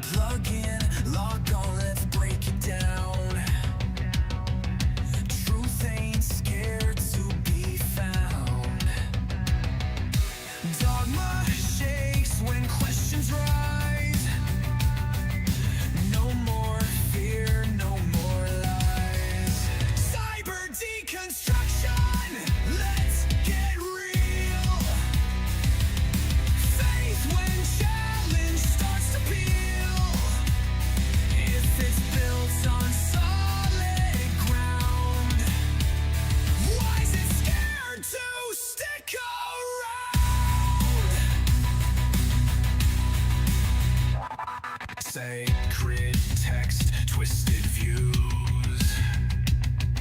Plug in, log on, let's break it down. Truth ain't scared to be found. Dogma shakes when questions rise. No more fear, no more lies. Cyber deconstruction, let's get real. Faith when challenge starts to peel. If it's built on solid ground, why is it scared to stick around? Sacred text, twisted views.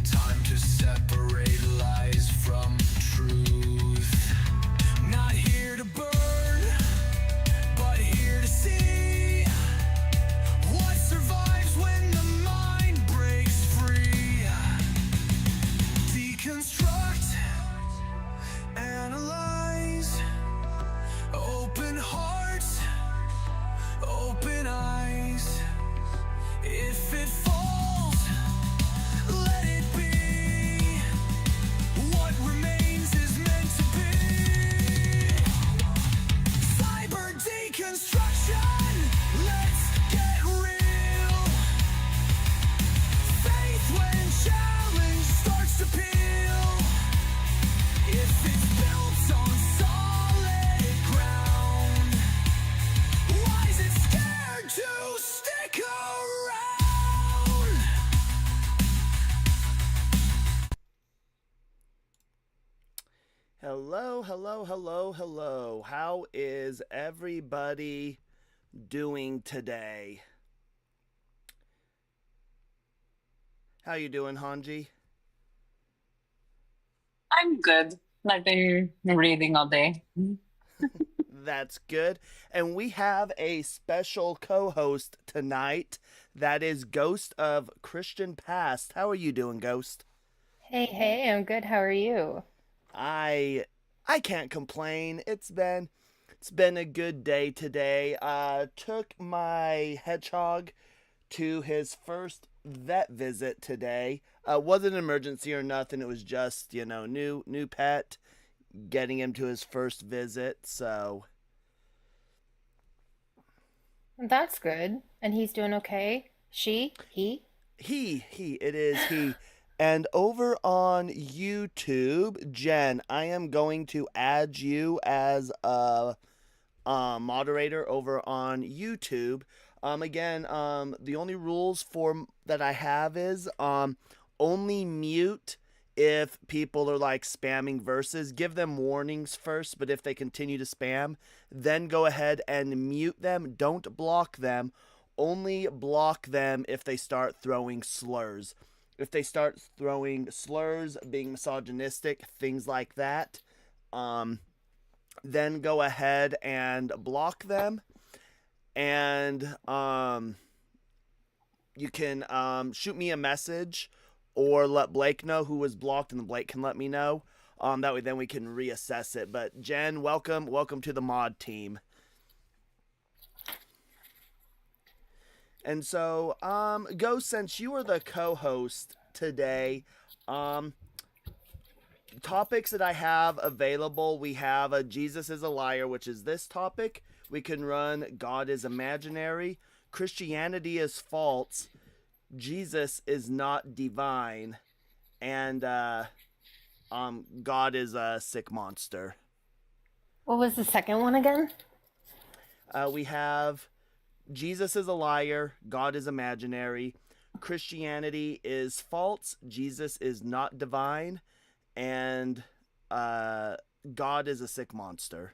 Time to separate lies from truth. Not here to burn, but here to see what survives when the mind breaks free. Deconstruct, analyze, open hearts, open eyes. If it falls, let it be. What remains is meant to be. Cyber deconstruction, let's get real. Faith when challenge starts to peel. If it's built on solid ground, why is it scared to stick around? Hello, hello, hello, hello. How is everybody doing today? How you doing, Hanji? I'm good. I've been reading all day. That's good. And we have a special co-host tonight. That is Ghost of Christian Past. How are you doing, Ghost? Hey, I'm good. How are you? I can't complain. It's been a good day today. Took my hedgehog to his first vet visit today. Wasn't an emergency or nothing. It was just, new pet, getting him to his first visit. So, That's good. And he's doing okay? She? He? it is he. And over on YouTube, Jen, I am going to add you as a moderator over on YouTube. Again, the only rules for that I have is only mute if people are like spamming verses. Give them warnings first, but if they continue to spam, then go ahead and mute them. Don't block them. Only block them if they start throwing slurs. If they start throwing slurs, being misogynistic, things like that, then go ahead and block them. And you can shoot me a message or let Blake know who was blocked, and Blake can let me know. That way then we can reassess it. But Jen, welcome to the mod team. And so, Ghost, since you are the co-host today, topics that I have available, we have a Jesus is a liar, which is this topic. We can run God is imaginary, Christianity is false, Jesus is not divine, and God is a sick monster. What was the second one again? We have Jesus is a liar, God is imaginary, Christianity is false, Jesus is not divine, and God is a sick monster.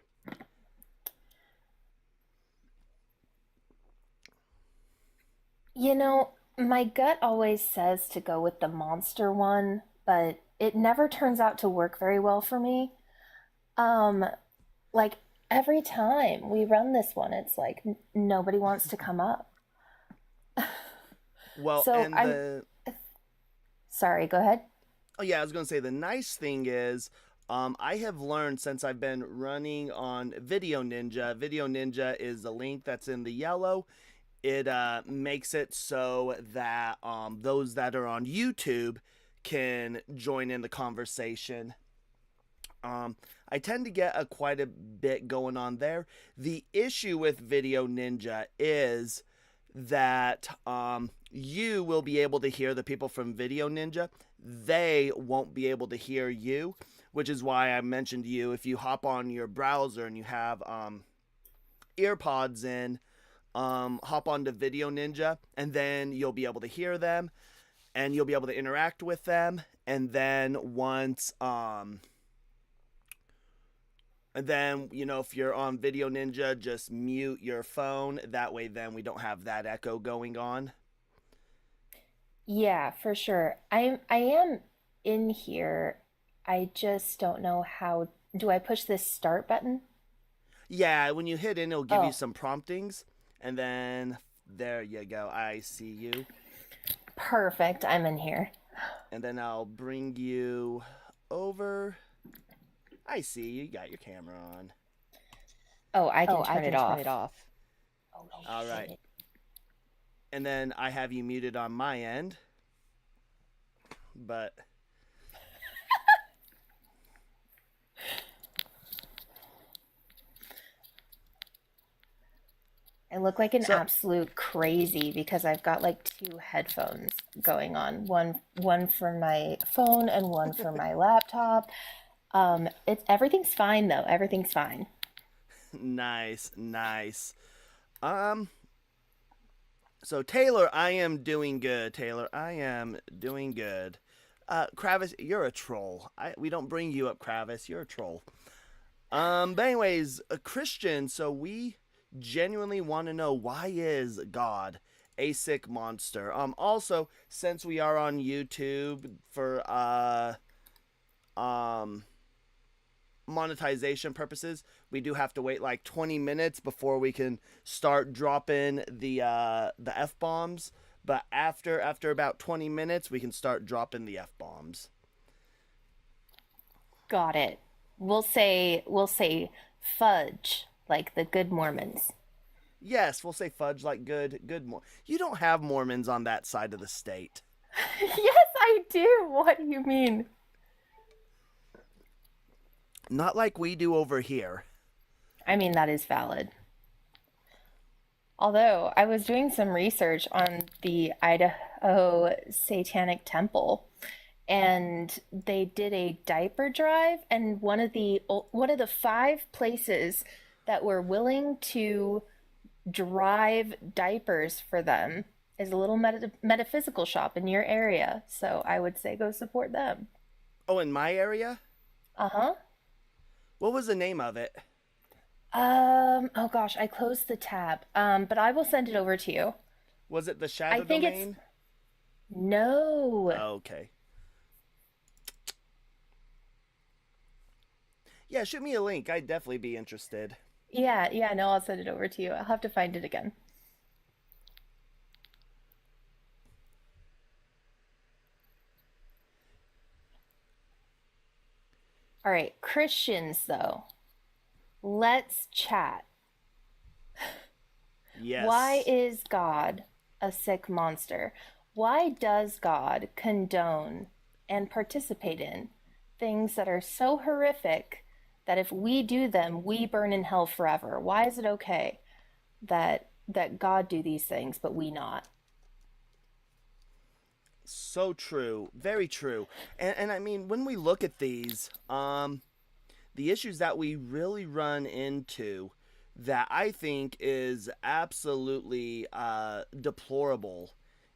My gut always says to go with the monster one, but it never turns out to work very well for me. Um, like every time we run this one, it's like nobody wants to come up. Well, So and I'm the sorry, go ahead. Oh yeah, I was gonna say the nice thing is, I have learned since I've been running on Video Ninja. Video Ninja is the link that's in the yellow. it makes it so that those that are on YouTube can join in the conversation. I tend to get quite a bit going on there. The issue with Video Ninja is that you will be able to hear the people from Video Ninja. They won't be able to hear you, which is why I mentioned to you, if you hop on your browser and you have earpods in, hop onto Video Ninja, and then you'll be able to hear them, and you'll be able to interact with them, and then once and then, if you're on Video Ninja, just mute your phone. That way, then we don't have that echo going on. Yeah, for sure. I am in here. I just don't know how. Do I push this start button? Yeah, when you hit in, it'll give you Oh, some promptings. And then, there you go. I see you. perfect. I'm in here. And then I'll bring you over. I see you. You got your camera on. Oh, I can turn it off. Oh, All right. shit. And then I have you muted on my end. But I look like an so absolute crazy because I've got like two headphones going on. One for my phone and one for my laptop. It's everything's fine though. Everything's fine. nice, nice. Um, so Taylor, I am doing good. Taylor, I am doing good. Kravis, you're a troll. We don't bring you up, Kravis. You're a troll. But anyways, a Christian. So we genuinely want to know, why is God a sick monster? Also, since we are on YouTube for um monetization purposes, we do have to wait like 20 minutes before we can start dropping the F bombs. But after about 20 minutes, we can start dropping the F bombs. Got it. We'll say fudge like the good Mormons. Yes, we'll say fudge like good You don't have Mormons on that side of the state. Yes, I do. What do you mean? Not like we do over here. I mean, that is valid. Although I was doing some research on the Idaho Satanic Temple, and they did a diaper drive, and one of the five places that were willing to drive diapers for them is a little metaphysical shop in your area. So I would say go support them. Oh, in my area? Uh-huh. What was the name of it? Oh gosh, I closed the tab. But I will send it over to you. Was it the I Shadow think it's Domain? no. Oh, okay. Yeah, shoot me a link. I'd definitely be interested. Yeah, no, I'll send it over to you. I'll have to find it again. All right, Christians though, let's chat. Why Yes. is God a sick monster? Why does God condone and participate in things that are so horrific that if we do them, we burn in hell forever? Why is it okay that God do these things, but we not? So true. Very true. And I mean, when we look at these, the issues that we really run into that I think is absolutely deplorable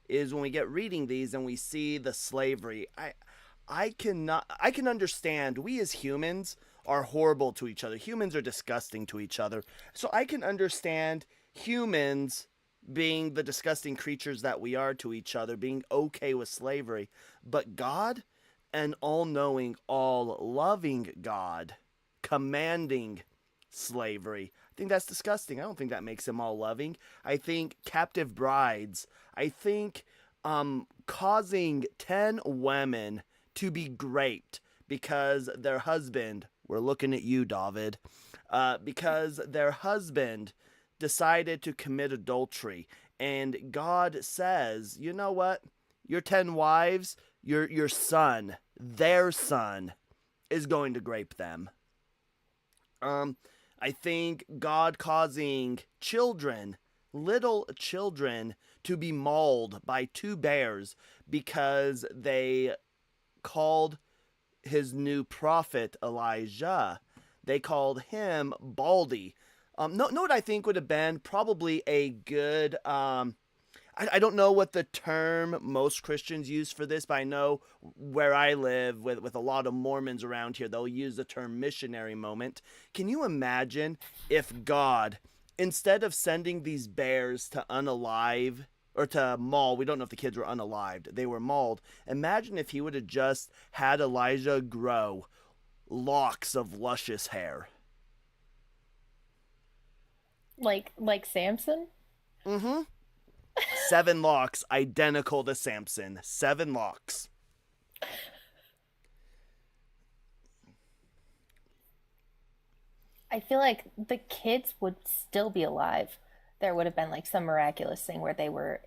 is when we get reading these and we see the slavery. I can understand, we as humans are horrible to each other. Humans are disgusting to each other. So I can understand humans being the disgusting creatures that we are to each other, being okay with slavery. But God, an all-knowing, all-loving God, commanding slavery, I think that's disgusting. I don't think that makes him all-loving. I think captive brides, I think causing 10 women to be raped because their husband, we're looking at you, David, because their husband decided to commit adultery And God says, you know what? Your 10 wives, your son, their son, is going to grape them. I think God causing children, little children, to be mauled by 2 bears because they called his new prophet Elijah, they called him Baldy. Know what I think would have been probably a good, I don't know what the term most Christians use for this, but I know where I live with a lot of Mormons around here, they'll use the term missionary moment. Can you imagine if God, instead of sending these bears to unalive or to maul, we don't know if the kids were unalived, they were mauled. Imagine if he would have just had Elijah grow locks of luscious hair. Like Samson? Mm-hmm. 7 locks, identical to Samson. 7 locks. I feel like the kids would still be alive. There would have been like some miraculous thing where they were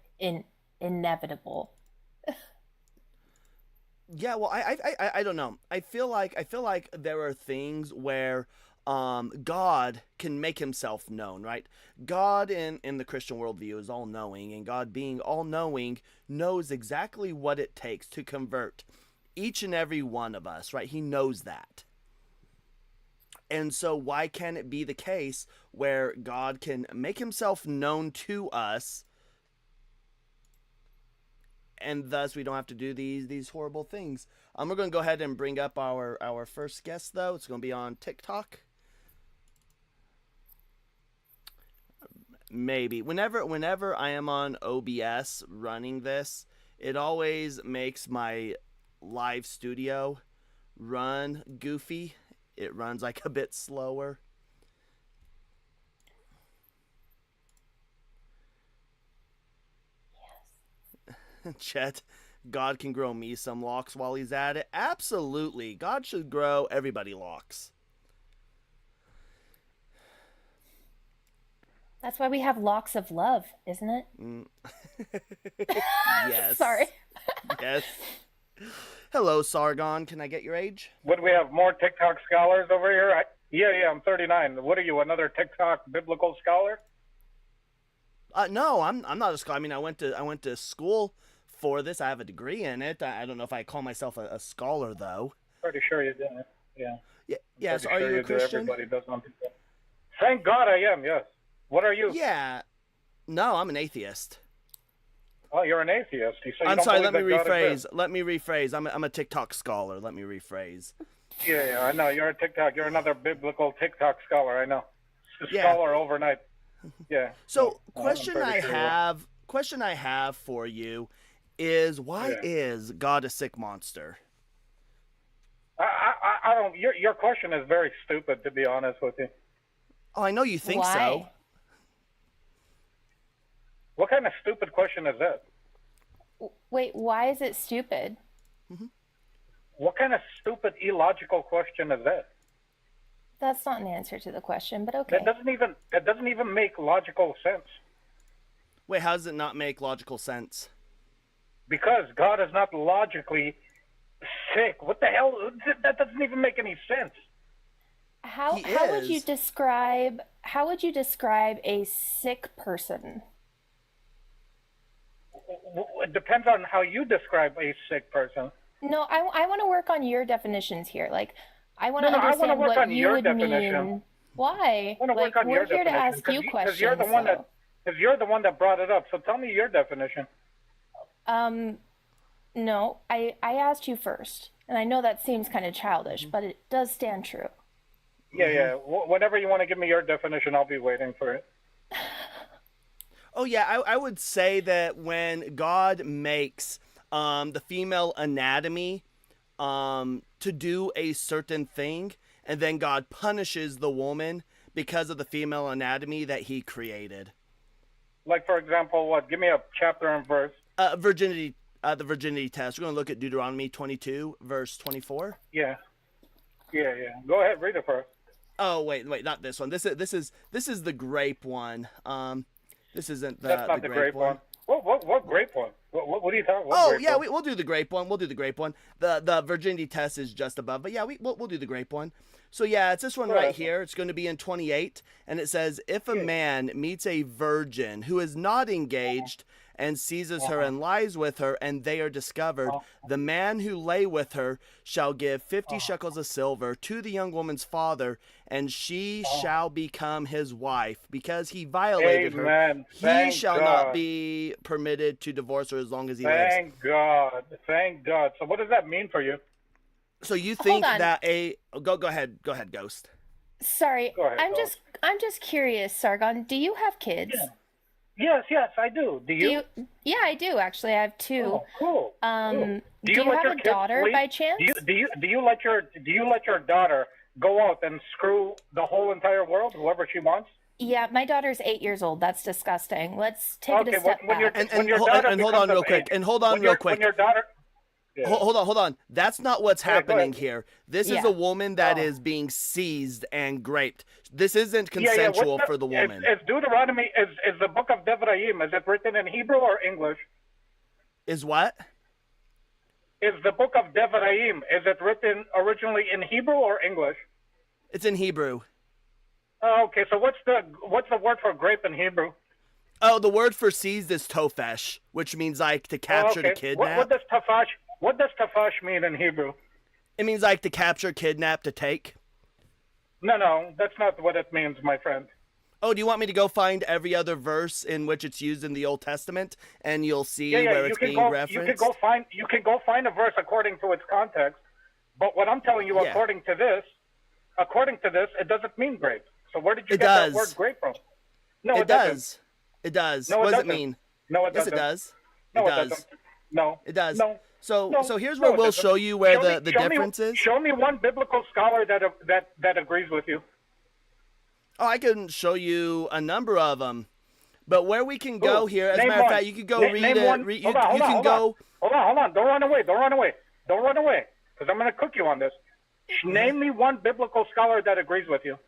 inevitable. Yeah, well, I don't know. I feel like there are things where God can make himself known, right? God in the Christian worldview is all knowing, and God being all knowing knows exactly what it takes to convert each and every one of us, right? He knows that. And so why can't it be the case where God can make himself known to us, and thus we don't have to do these horrible things? We're going to go ahead and bring up our first guest, though. It's going to be on TikTok. Maybe. Whenever I am on OBS running this, it always makes my live studio run goofy. It runs like a bit slower. Yes. Chet, God can grow me some locks while he's at it. Absolutely. God should grow everybody locks. That's why we have locks of love, isn't it? Yes. Sorry. Yes. Hello, Sargon. Can I get your age? Would we have more TikTok scholars over here? Yeah, I'm 39. What are you, another TikTok biblical scholar? No, I'm not a scholar. I mean, I went to school for this. I have a degree in it. I don't know if I call myself a scholar, though. Pretty sure you did. Yeah. Yes. Are you a Christian? Everybody does not do that. Thank God I am. Yes. What are you? Yeah. No, I'm an atheist. Oh, you're an atheist. You say you I'm don't sorry. believe Let me that God rephrase. exists. Let me rephrase. I'm a TikTok scholar. Let me rephrase. Yeah, I know. You're a TikTok. You're another biblical TikTok scholar. I know. Yeah. Scholar overnight. Yeah. So, I'm question pretty I have for you is, why is God a sick monster? I don't. Your question is very stupid, to be honest with you. Oh, I know you think so. Why? What kind of stupid question is that? Wait, why is it stupid? What kind of stupid, illogical question is that? That's not an answer to the question, but okay. That doesn't even make logical sense. Wait, how does it not make logical sense? Because God is not logically sick. What the hell? That doesn't even make any sense. How would you describe a sick person? It depends on how you describe a sick person. No, I want to work on your definitions here. Like, I want to No, I understand wanna work what on you your would definition. mean. Why? I want to Like, work on we're your here to definition, ask you questions. you're the one so. because you're the one that brought it up. So tell me your definition. No, I asked you first, and I know that seems kind of childish, but it does stand true. Yeah. Whenever you want to give me your definition, I'll be waiting for it. Oh yeah, I would say that when God makes the female anatomy to do a certain thing, and then God punishes the woman because of the female anatomy that he created. Like, for example, what? Give me a chapter and verse. Virginity, the virginity test. We're going to look at Deuteronomy 22, verse 24. Yeah. Go ahead, read it first. Oh wait, not this one. This is the grape one. This isn't That's not the grape one. What grape one? What are you talking about? Oh yeah, we'll do the grape one. We'll do the grape one. The virginity test is just above, but yeah, we'll do the grape one. So yeah, it's this one right here. It's going to be in 28, and it says, if a man meets a virgin who is not engaged and seizes her and lies with her, and they are discovered, the man who lay with her shall give 50 shekels of silver to the young woman's father, and she shall become his wife. Because he violated her, he shall not be permitted to divorce her as long as he lives. Thank God. Thank God. So what does that mean for you? So you think that go ahead, Ghost. Sorry, Go ahead, I'm just curious, Sargon. Do you have kids? Yeah. Yes, I do. Do you? Yeah, I do actually. I have 2. Oh, cool. Do you let have your a kids daughter sleep? by chance? Do you let your daughter go out and screw the whole entire world, whoever she wants? Yeah, my daughter's 8 years old. That's disgusting. Let's take it a step back. Hold on real quick. When your daughter. Yeah. Hold on. That's not what's happening here. This is Yeah. a woman that is being seized and raped. This isn't consensual for the woman. Is Deuteronomy, is the book of Devarim, is it written in Hebrew or English? Is what? Is the book of Devarim, is it written originally in Hebrew or English? It's in Hebrew. Oh, okay, so what's the word for grape in Hebrew? Oh, the word for seized is tofesh, which means like to capture, to kidnap. What does tafash mean in Hebrew? It means like to capture, kidnap, to take. No, that's not what it means, my friend. Oh, do you want me to go find every other verse in which it's used in the Old Testament, and you'll see where it's being referenced? You can go find a verse according to its context, but what I'm telling you, according to this, it doesn't mean grape. So where did you get that word grape from? No, it does. It does. No, what it does doesn't. it mean? No, it yes, doesn't. it does. No, it it does. doesn't. No, it does. No. So here's where we'll show you where the difference is. Show me one biblical scholar that agrees with you. Oh, I can show you a number of them, but where we can go here, as a matter of fact, you could go read it. Hold on. Don't run away, because I'm going to cook you on this. Name me one biblical scholar that agrees with you.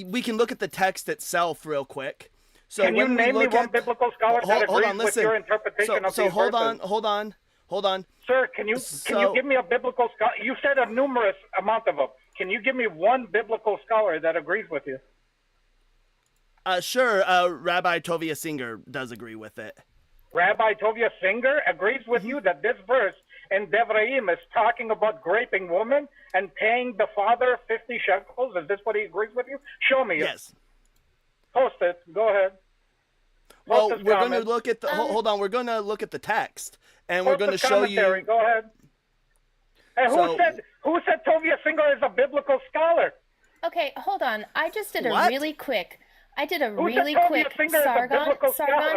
We can look at the text itself real quick. So can you name me one biblical scholar that agrees with your interpretation of these verses? Hold on. Sir, can you give me a biblical scholar? You said a numerous amount of them. Can you give me one biblical scholar that agrees with you? Sure. Rabbi Tovia Singer does agree with it. Rabbi Tovia Singer agrees with you that this verse in Devarim is talking about graping women and paying the father 50 shekels. Is this what he agrees with you? Show me it. Yes. Post it. Go ahead. Well, we're going to look at the. Hold on. We're going to look at the text, and we're going to show you. Go ahead. Hey, who said Tovia Singer is a biblical scholar? Okay, hold on. I just did What? really quick. Sargon,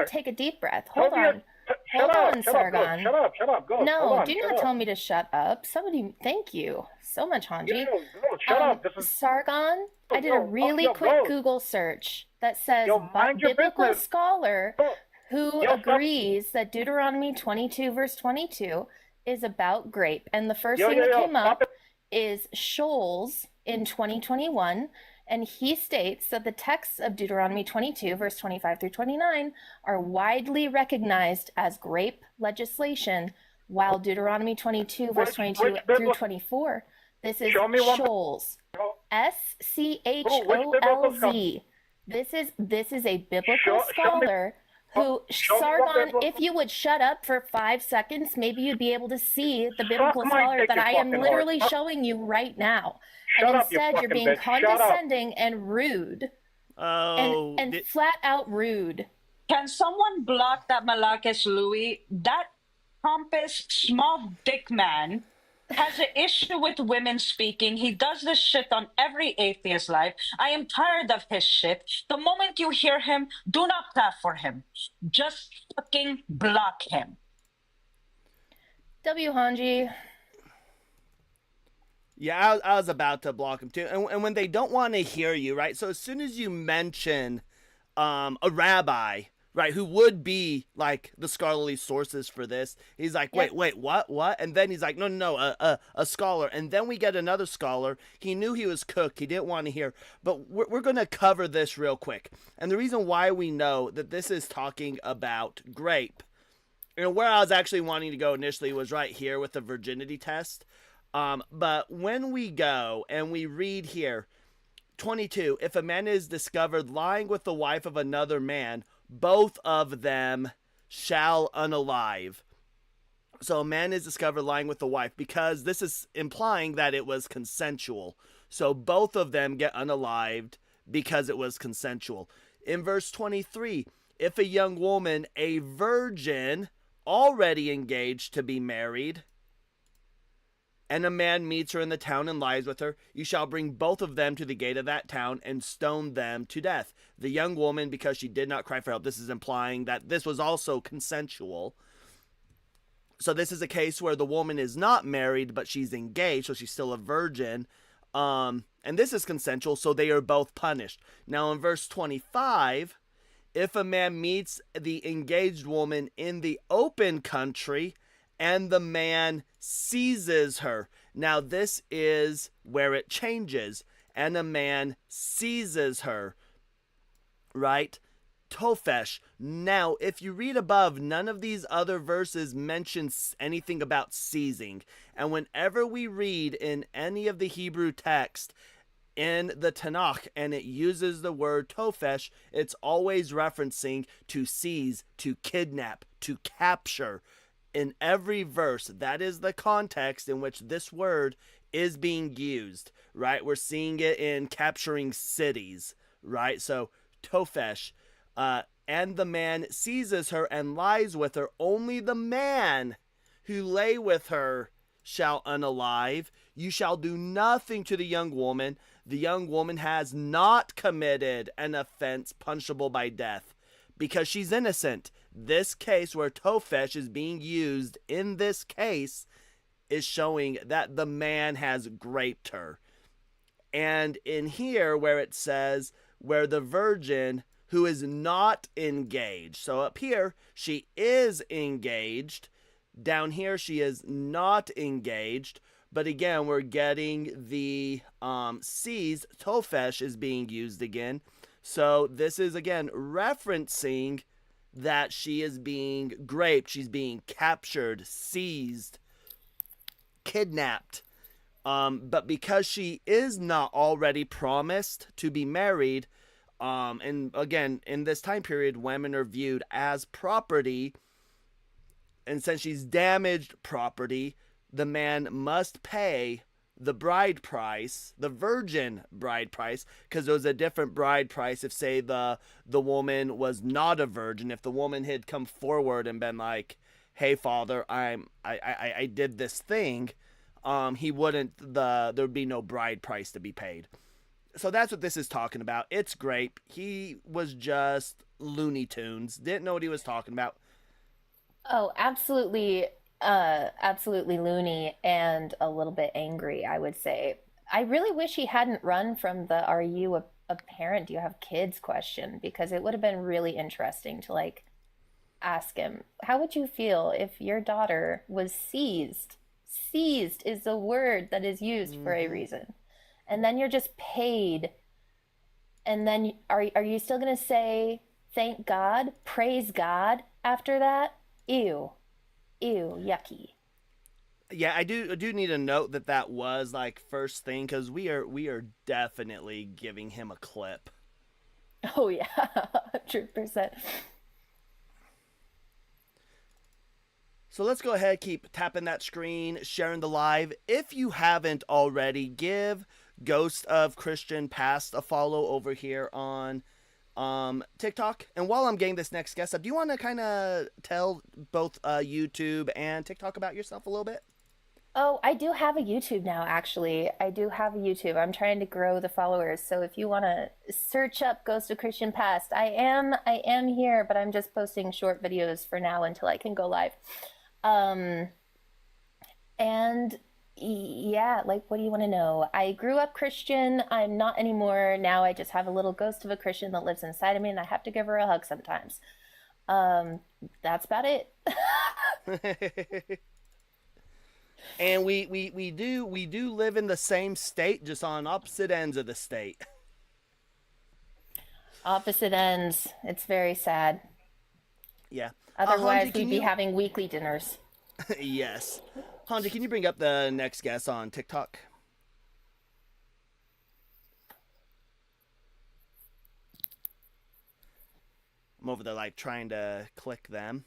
take a deep breath. Hold on, Sargon. Shut up. Go. No, do not tell me to shut up. Somebody, thank you so much, Hanji. Shut up. Sargon, I did a really quick Google search that says biblical scholar who agrees that Deuteronomy 22 verse 22 is about grape. And the first thing that came up is Scholes in 2021. And he states that the texts of Deuteronomy 22, verse 25 through 29, are widely recognized as grape legislation, while Deuteronomy 22, verse 22 through 24, this is Scholes. Scholz. This is a biblical scholar who, Sargon, if you would shut up for 5 seconds, maybe you'd be able to see the biblical scholar that I am literally showing you right now. And instead, you're being condescending and rude. Oh. And flat out rude. Can someone block that Malakis Louis? That pompous, small dick man has an issue with women speaking. He does this shit on every atheist life. I am tired of his shit. The moment you hear him, do not clap for him. Just fucking block him. W. Hanji. Yeah, I was about to block him too. And when they don't want to hear you, right? So as soon as you mention a rabbi right, who would be like the scholarly sources for this. He's like, Yep. wait, what? And then he's like, no, a scholar. And then we get another scholar. He knew he was cooked. He didn't want to hear. But we're going to cover this real quick. And the reason why we know that this is talking about grape, where I was actually wanting to go initially was right here with the virginity test. But when we go and we read here, 22, if a man is discovered lying with the wife of another man, both of them shall unalive. So a man is discovered lying with the wife, because this is implying that it was consensual. So both of them get unalived because it was consensual. In verse 23, if a young woman, a virgin, already engaged to be married, and a man meets her in the town and lies with her, you shall bring both of them to the gate of that town and stone them to death. The young woman, because she did not cry for help. This is implying that this was also consensual. So this is a case where the woman is not married, but she's engaged, so she's still a virgin. And this is consensual, so they are both punished. Now in verse 25, if a man meets the engaged woman in the open country, and the man seizes her. Now this is where it changes. And a man seizes her. Right? Tofesh. Now, if you read above, none of these other verses mention anything about seizing. And whenever we read in any of the Hebrew text in the Tanakh and it uses the word tofesh, it's always referencing to seize, to kidnap, to capture. In every verse, that is the context in which this word is being used, right? We're seeing it in capturing cities, right? So, tofesh, and the man seizes her and lies with her. Only the man who lay with her shall unalive. You shall do nothing to the young woman. The young woman has not committed an offense punishable by death, because she's innocent. This case where tofesh is being used in this case is showing that the man has graped her. And in here where it says where the virgin who is not engaged. So up here she is engaged. Down here she is not engaged. But again, we're getting the seized. Tofesh is being used again. So this is again referencing that she is being graped, she's being captured, seized, kidnapped. But because she is not already promised to be married, and again, in this time period, women are viewed as property, and since she's damaged property, the man must pay the bride price, the virgin bride price, because there was a different bride price if, say, the woman was not a virgin. If the woman had come forward and been like, "Hey, father, I did this thing," he wouldn't. There would be no bride price to be paid. So that's what this is talking about. It's grape. He was just Looney Tunes. Didn't know what he was talking about. Oh, absolutely, absolutely loony and a little bit angry, I would say. I really wish he hadn't run from the "Are you a parent? Do you have kids?" question, because it would have been really interesting to like ask him, how would you feel if your daughter was seized? Seized is the word that is used for a reason. And then you're just paid. And then are you still going to say thank God, praise God after that? Ew. Ew, yucky. Yeah, I do need to note that was like first thing, because we are definitely giving him a clip. Oh yeah, 100%. So let's go ahead, keep tapping that screen, sharing the live. If you haven't already, give Ghost of Christian Past a follow over here on TikTok. And while I'm getting this next guest up, do you want to kind of tell both YouTube and TikTok about yourself a little bit? Oh, I do have a YouTube now, actually. I do have a YouTube. I'm trying to grow the followers. So if you want to search up Ghost of Christian Past, I am here, but I'm just posting short videos for now until I can go live. And yeah, like, what do you want to know? I grew up Christian. I'm not anymore. Now I just have a little ghost of a Christian that lives inside of me, and I have to give her a hug sometimes. That's about it. And we do live in the same state, just on opposite ends of the state. Opposite ends. It's very sad. Yeah. Otherwise, Hanji, can we'd be you? having weekly dinners. Yes. Hanji, can you bring up the next guest on TikTok? I'm over there like trying to click them.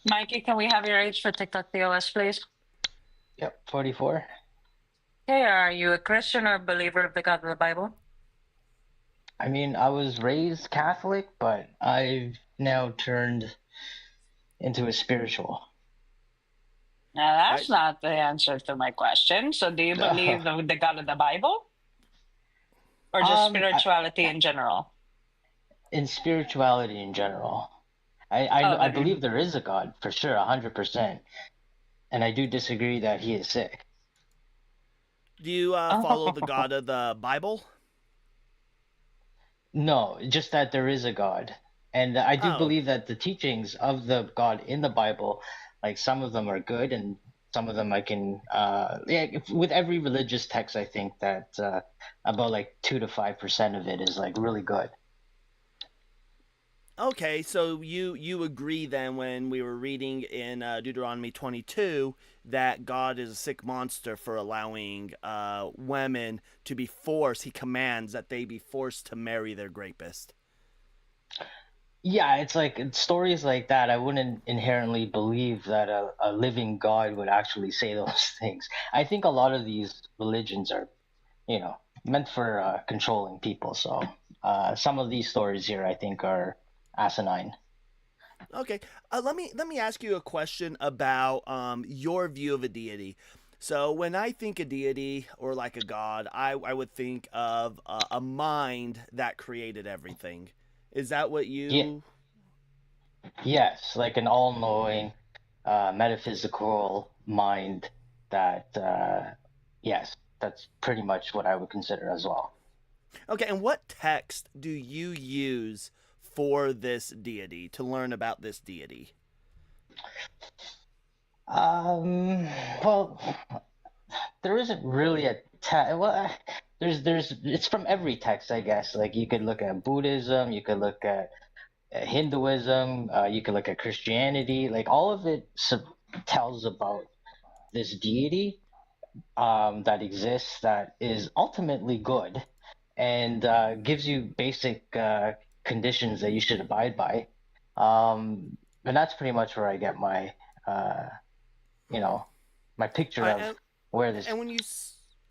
Mikey, can we have your age for TikTok TOS, please? Yep, 44. Okay, are you a Christian or a believer of the God of the Bible? I mean, I was raised Catholic, but I've now turned into a spiritual. Now, I that's not the answer to my question. So, do you believe the God of the Bible or just spirituality in general? In spirituality in general, Oh, I then, believe there is a God for sure, 100%. And I do disagree that he is sick. Do you follow the God of the Bible? No, just that there is a God. And I do Oh, believe that the teachings of the God in the Bible, like some of them are good and some of them I can, yeah, with every religious text, I think that about like 2 to 5% of it is like really good. okay. So you agree then when we were reading in Deuteronomy 22 that God is a sick monster for allowing women to be forced. He commands that they be forced to marry their rapist. Yeah, it's like stories like that. I wouldn't inherently believe that a living God would actually say those things. I think a lot of these religions are, meant for controlling people. So some of these stories here, I think, are asinine. Okay, let me ask you a question about your view of a deity. So when I think a deity or like a god, I would think of a mind that created everything. Is that what Yeah, you? yes, like an all-knowing, metaphysical mind that, yes, that's pretty much what I would consider as well. Okay, and what text do you use for this deity to learn about this deity? Um, well, there isn't really a text. Well, it's from every text, I guess. Like you could look at Buddhism, you could look at Hinduism, you could look at Christianity. Like all of it tells about this deity that exists that is ultimately good and gives you basic conditions that you should abide by. And that's pretty much where I get uh, you know, my picture I of and where this. and when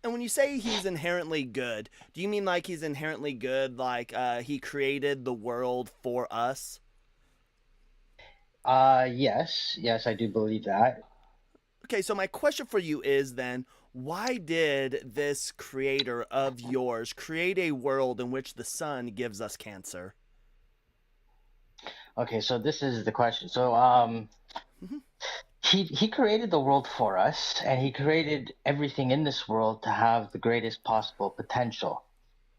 and when you say he's inherently good, do you mean like he's inherently good, like he created the world for us? Yes, yes, I do believe that. Okay, so my question for you is then, why did this creator of yours create a world in which the sun gives us cancer? Okay, so this is the question. So, Mhm. he created the world for us, and he created everything in this world to have the greatest possible potential.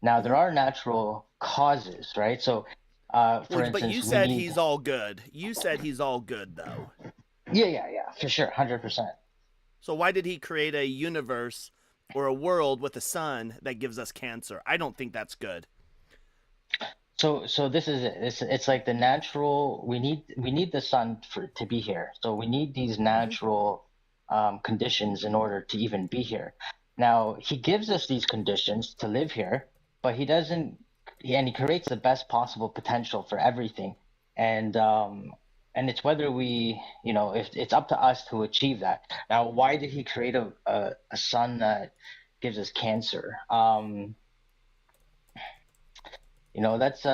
Now, there Mhm. are natural causes, right? So, for Well, but you instance, we said need. he's all good. You said he's all good though. Yeah, yeah, yeah, for sure, 100%. So why did he create a universe or a world with a sun that gives us cancer? I don't think that's good. So this is it. It's like the natural. We need the sun for to be here. So we need these Mhm. natural conditions in order to even be here. Now he gives us these conditions to live here, but he doesn't. And he creates the best possible potential for everything. And it's whether if it's up to us to achieve that. Now, why did he create a sun that gives us cancer? That's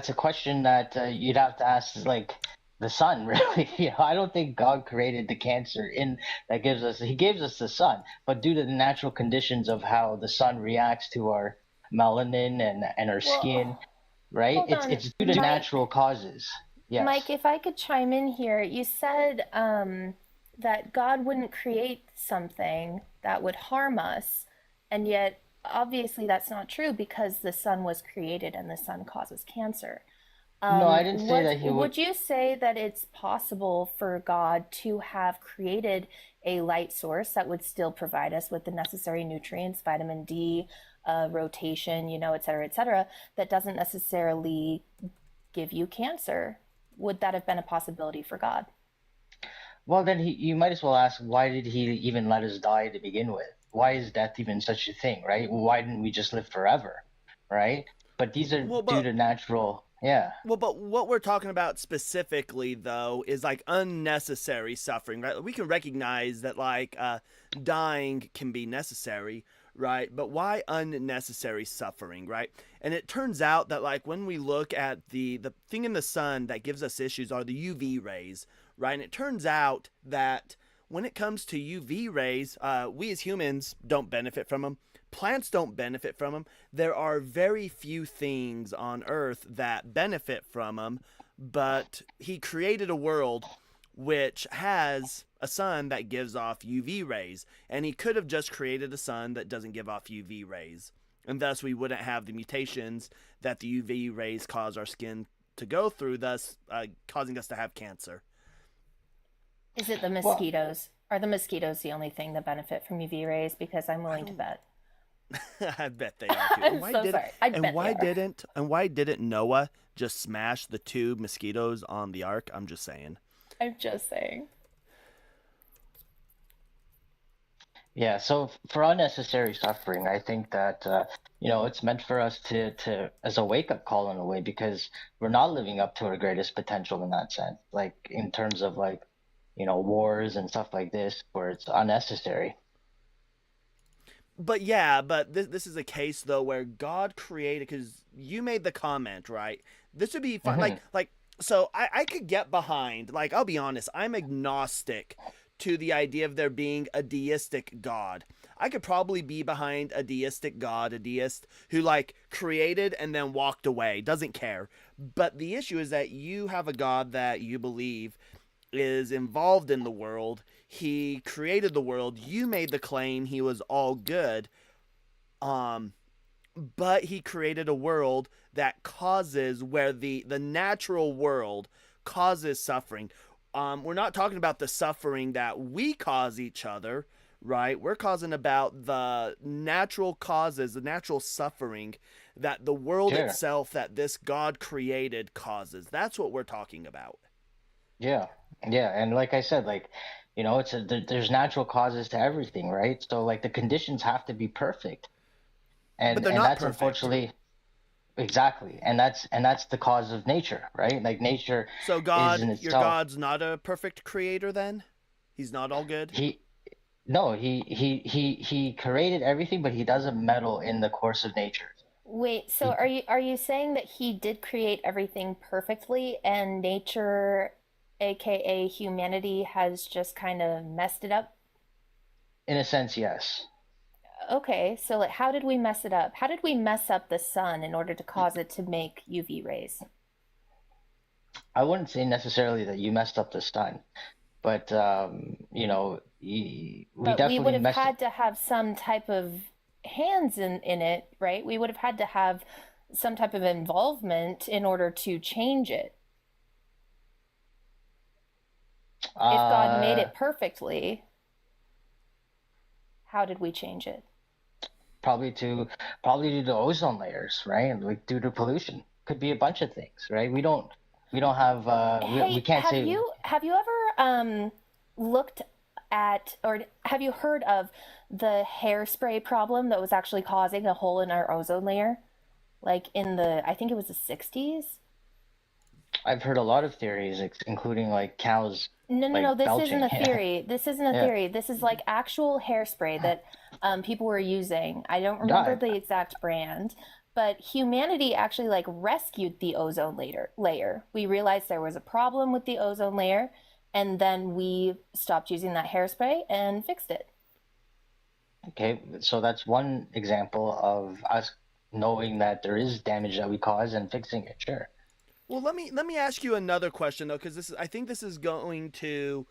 a question that you'd have to ask like the sun, really. I don't think God created the cancer in that gives us. He gives us the sun, but due to the natural conditions of how the sun reacts to our melanin and our skin, Well, right? hold It's on, it's due to Mike. natural causes. Yes. Mike, if I could chime in here, you said that God wouldn't create something that would harm us, and yet obviously that's not true because the sun was created and the sun causes cancer. No, I didn't say What that he would. would you say that it's possible for God to have created a light source that would still provide us with the necessary nutrients, vitamin D, rotation, et cetera, that doesn't necessarily give you cancer? Would that have been a possibility for God? Well, then you might as well ask, why did he even let us die to begin with? Why is death even such a thing, right? Why didn't we just live forever, right? But these are Well, due but to natural, yeah. Well, but what we're talking about specifically, though, is like unnecessary suffering, right? We can recognize that, like, dying can be necessary, right? But why unnecessary suffering, right? And it turns out that, like, when we look at the thing in the sun that gives us issues are the UV rays, right? And it turns out that when it comes to UV rays, we as humans don't benefit from them. Plants don't benefit from them. There are very few things on Earth that benefit from them, but he created a world which has a sun that gives off UV rays, and he could have just created a sun that doesn't give off UV rays, and thus we wouldn't have the mutations that the UV rays cause our skin to go through, thus causing us to have cancer. Is it the Well, mosquitoes? Are the mosquitoes the only thing that benefit from UV rays? Because I'm I willing to don't bet. I bet they are too. I'm so sorry. I bet they are. Why didn't Noah just smash the two mosquitoes on the ark? I'm just saying. I'm just saying. yeah, so for unnecessary suffering, I think that it's meant for us to as a wake-up call in a way, because we're not living up to our greatest potential in that sense, like in terms of like, wars and stuff like this, where it's unnecessary. But yeah, but this is a case though where God created, because you made the comment, right? This would be fun, Hmm. like so I could get behind, like, I'll be honest, I'm agnostic to the idea of there being a deistic God. I could probably be behind a deistic God, a deist who like created and then walked away, doesn't care. But the issue is that you have a God that you believe is involved in the world. He created the world. You made the claim he was all good. Um, but he created a world that causes where the natural world causes suffering. We're not talking about the suffering that we cause each other, right? We're causing about the natural causes, the natural suffering that the world Sure. itself that this God created causes. That's what we're talking about. Yeah. Yeah, and like I said, like, there's natural causes to everything, right? So like the conditions have to be perfect. But And they're and not that's perfect. unfortunately exactly. And that's the cause of nature, right? Like nature So is God, in your itself. God's not a perfect creator then? He's not all good? He no, he created everything, but he doesn't meddle in the course of nature. Wait, so He, are you saying that he did create everything perfectly and nature, aka humanity, has just kind of messed it up? in a sense, yes. Okay, so like how did we mess it up? How did we mess up the sun in order to cause it to make UV rays? I wouldn't say necessarily that you messed up the sun, but we But we would definitely have messed. had to have some type of hands in it, right? We would have had to have some type of involvement in order to change it. If God made Uh, it perfectly, how did we change it? probably to probably due to ozone layers, right? Like due to pollution. Could be a bunch of things, right? We don't have we Hey, can't have say you have you ever looked at or have you heard of the hairspray problem that was actually causing a hole in our ozone layer? Like in the I think it was the 60s? I've heard a lot of theories, including like cows No, no, no. like This isn't belching. a theory. This isn't a Yeah, theory. This is like actual hairspray that people were using. I don't remember died. the exact brand, but humanity actually like rescued the ozone layer. We realized there was a problem with the ozone layer, and then we stopped using that hairspray and fixed it. Okay, so that's one example of us knowing that there is damage that we cause and fixing it. Sure. Well, let me ask you another question though, because I think this is going to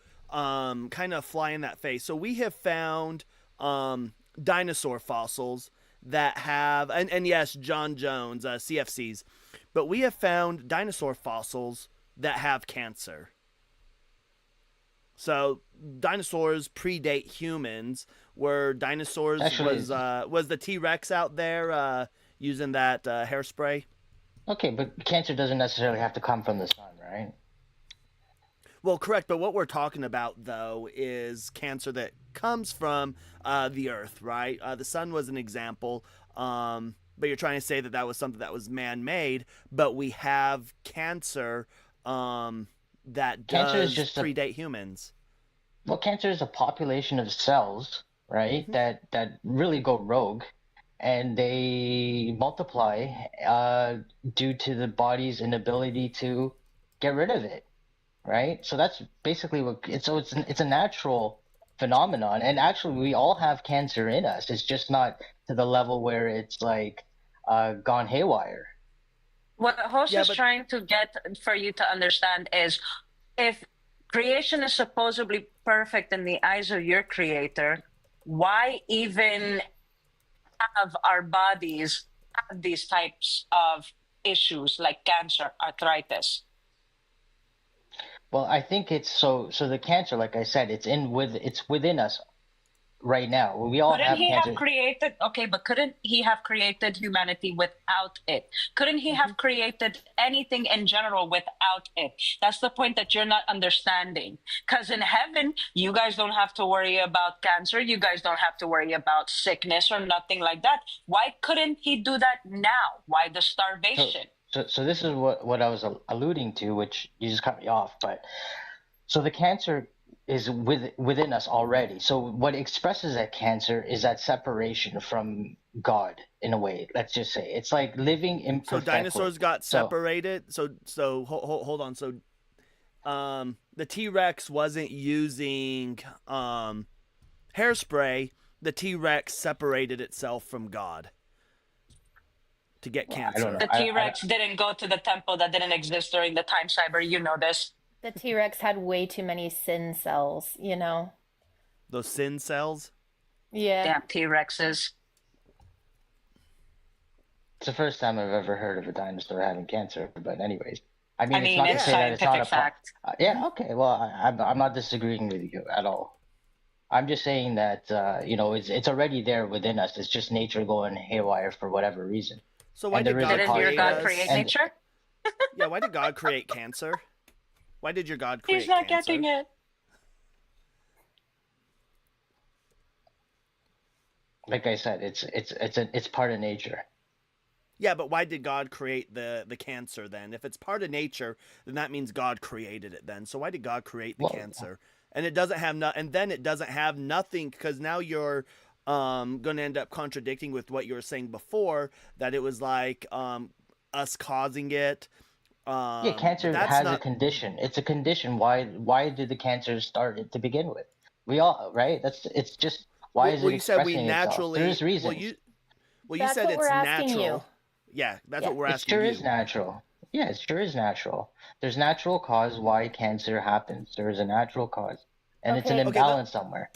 kind of fly in that face. So we have found dinosaur fossils that have, and yes, John Jones, CFCs, but we have found dinosaur fossils that have cancer. So dinosaurs predate humans. Were dinosaurs Actually, was the T-Rex out there using that hairspray? okay, but cancer doesn't necessarily have to come from the sun, right? Well, correct, but what we're talking about though is cancer that comes from the Earth, right? The sun was an example, but you're trying to say that that was something that was man-made. But we have cancer that Cancer is does just a predate humans. Well, cancer is a population of cells, right? Hmm. That really go rogue, and they multiply due to the body's inability to get rid of it, right? So that's basically what it's. So it's a natural phenomenon, and actually, we all have cancer in us. It's just not to the level where it's like gone haywire. What the host Yeah, is but trying to get for you to understand is if creation is supposedly perfect in the eyes of your creator, why even have our bodies have these types of issues like cancer, arthritis? Well, I think it's so the cancer, like I said, it's within us right now. We all Couldn't have he have cancer. created, okay, but couldn't he have created humanity without it? Couldn't he have created anything in general without it? That's the point that you're not understanding. Because in heaven, you guys don't have to worry about cancer. You guys don't have to worry about sickness or nothing like that. Why couldn't he do that now? Why the So, starvation? so this is what I was alluding to, which you just cut me off. But so the cancer is within us already. So what expresses that cancer is that separation from God in a way. Let's just say it's like living so imperfectly. dinosaurs got So separated. So hold on. So the T-Rex wasn't using hairspray. The T-Rex separated itself from God to get well, I don't cancer. know. The T-Rex didn't go to the temple that didn't exist during the time cyber. You know this. The T-Rex had way too many sin cells, Those sin cells. Yeah. Damn T-Rexes. It's the first time I've ever heard of a dinosaur having cancer. But anyways, I I mean, it's mean, not to it's say that it's not scientific a fact. yeah. Okay. Well, I'm not disagreeing with you at all. I'm just saying that it's already there within us. It's just nature going haywire for whatever reason, So why and did there is a God Didn't cause your create for God it. create us? And nature? Yeah, why did God create cancer? Why did your God He's create not cancer? getting it. like I said, it's part of nature. Yeah, but why did God create the cancer then? If it's part of nature, then that means God created it then. So why did God create the Well, cancer? And it doesn't have and then it doesn't have nothing, because now you're going to end up contradicting with what you were saying before, that it was like us causing it. yeah, But cancer that's has a not. condition. It's a condition. Why did the cancer start it to begin with? We all right. It's just why is Well, it you said we expressing itself? naturally. There's reasons. You That's said what we're it's asking you. natural. Yeah, that's Yeah. what we're It asking sure is you. natural. Yeah, it sure is natural. There's natural cause why cancer happens. There is a natural cause, and it's an Okay, Okay, imbalance somewhere.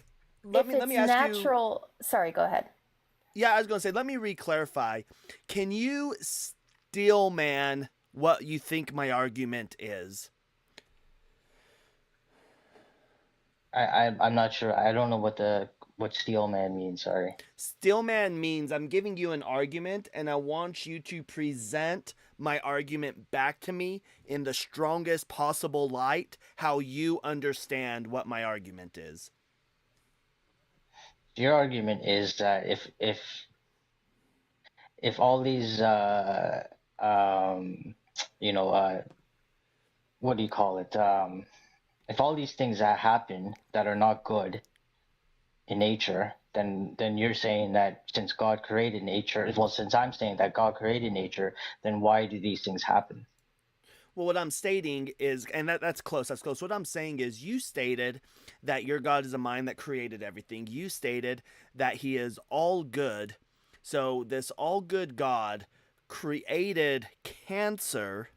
if let it's me ask you. natural, sorry, go ahead. Yeah, I was going to say, let me re-clarify. Can you steel man what you think my argument is? I'm not sure. I don't know what steel man means. Sorry. Steel man means I'm giving you an argument and I want you to present my argument back to me in the strongest possible light, how you understand what my argument is. Your argument is that if all these um you know what do you call it if all these things that happen that are not good in nature, then you're saying that since God created nature, well, since I'm saying that God created nature, then why do these things happen? Well, what I'm stating is, and that's close. That's close. What I'm saying is, you stated that your God is a mind that created everything. You stated that He is all good. So this all good God created cancer,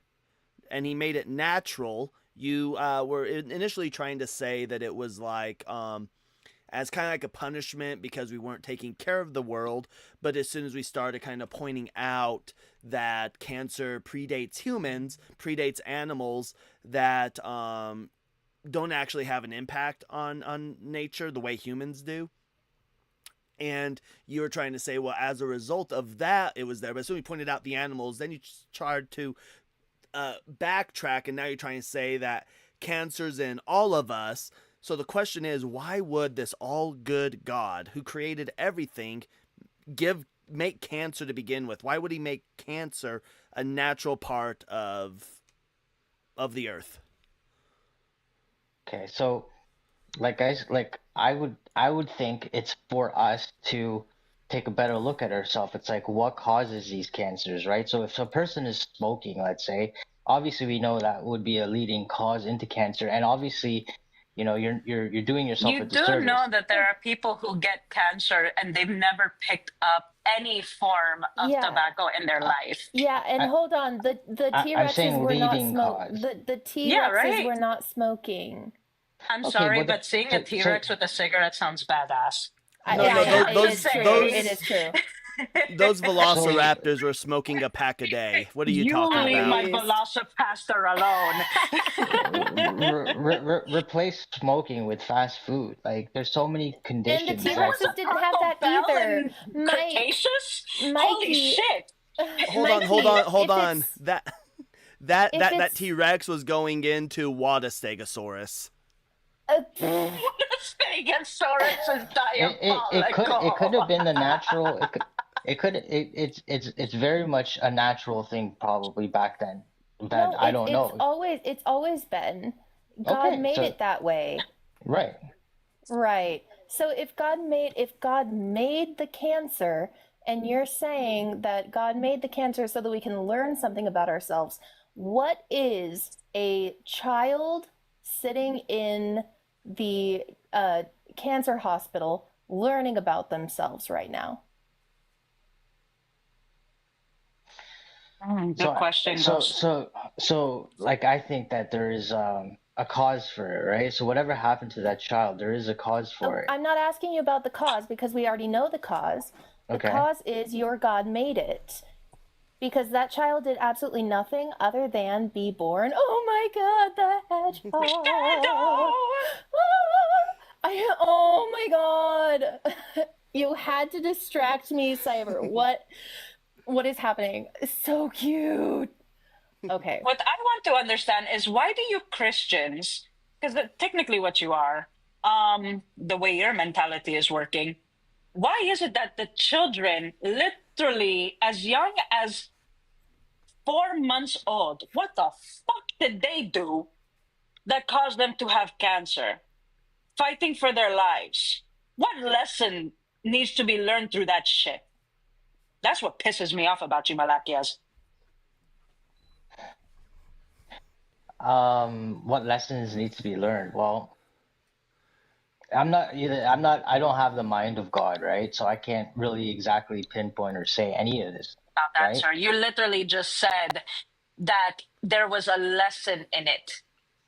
and He made it natural. You were initially trying to say that it was like as kind of like a punishment because we weren't taking care of the world. But as soon as we started kind of pointing out that cancer predates humans, predates animals that don't actually have an impact on nature the way humans do. And you were trying to say, well, as a result of that, it was there. But as soon as we pointed out the animals, then you tried to backtrack, and now you're trying to say that cancer's in all of us. So the question is, why would this all good God who created everything make cancer to begin with? Why would he make cancer a natural part of the earth? Okay, so I would think it's for us to take a better look at ourselves. It's like what causes these cancers, right? So if a person is smoking, let's say, obviously we know that would be a leading cause into cancer, and obviously, you know, you're doing yourself You a do disservice. know that there are people who get cancer and they've never picked up any form of Yeah. tobacco in their life. Yeah, and I- hold on, the I'm T-Rexes saying were not leading cause. the T-Rexes Yeah, right. were not smoking. I'm Okay, sorry, well, but seeing a T-Rex with a cigarette sounds badass. No, Yeah, those- it is true. those- It is true. Those velociraptors were smoking a pack a day. What are you talking leave about? my Please. Velocipaster alone. Replace smoking with fast food. Like there's so many And the conditions. T-Rexes didn't have that Bell either. and Mike, Cretaceous? Holy Mikey, shit! Hold on. if it's- That if that it's- T-Rex was going into Wadastegosaurus. Stegosaurus is diabolical. It could have been the natural. It's very much a natural thing probably back then. That No, I don't know. It's always been. God Okay, made so- it that way. Right. Right. So if God made the cancer, and you're saying that God made the cancer so that we can learn something about ourselves, what is a child sitting in the cancer hospital learning about themselves right now? Good question. Ghost. So like I think that there is a cause for it, right? So whatever happened to that child, there is a cause for it. I'm not asking you about the cause because we already know the cause. The Okay. cause is your God made it. Because that child did absolutely nothing other than be born. Oh my God, the hedgehog. Oh my God. You had to distract me, Cyber. What is happening? It's so cute. Okay. What I want to understand is why do you Christians, because technically what you are, the way your mentality is working, why is it that the children literally as young as 4 months old, what the fuck did they do that caused them to have cancer? Fighting for their lives. What lesson needs to be learned through that shit? That's what pisses me off about you, Malakias. What lessons need to be learned? Well, I don't have the mind of God, right? So I can't really exactly pinpoint or say any of this. About that, Right. sir. You literally just said that there was a lesson in it.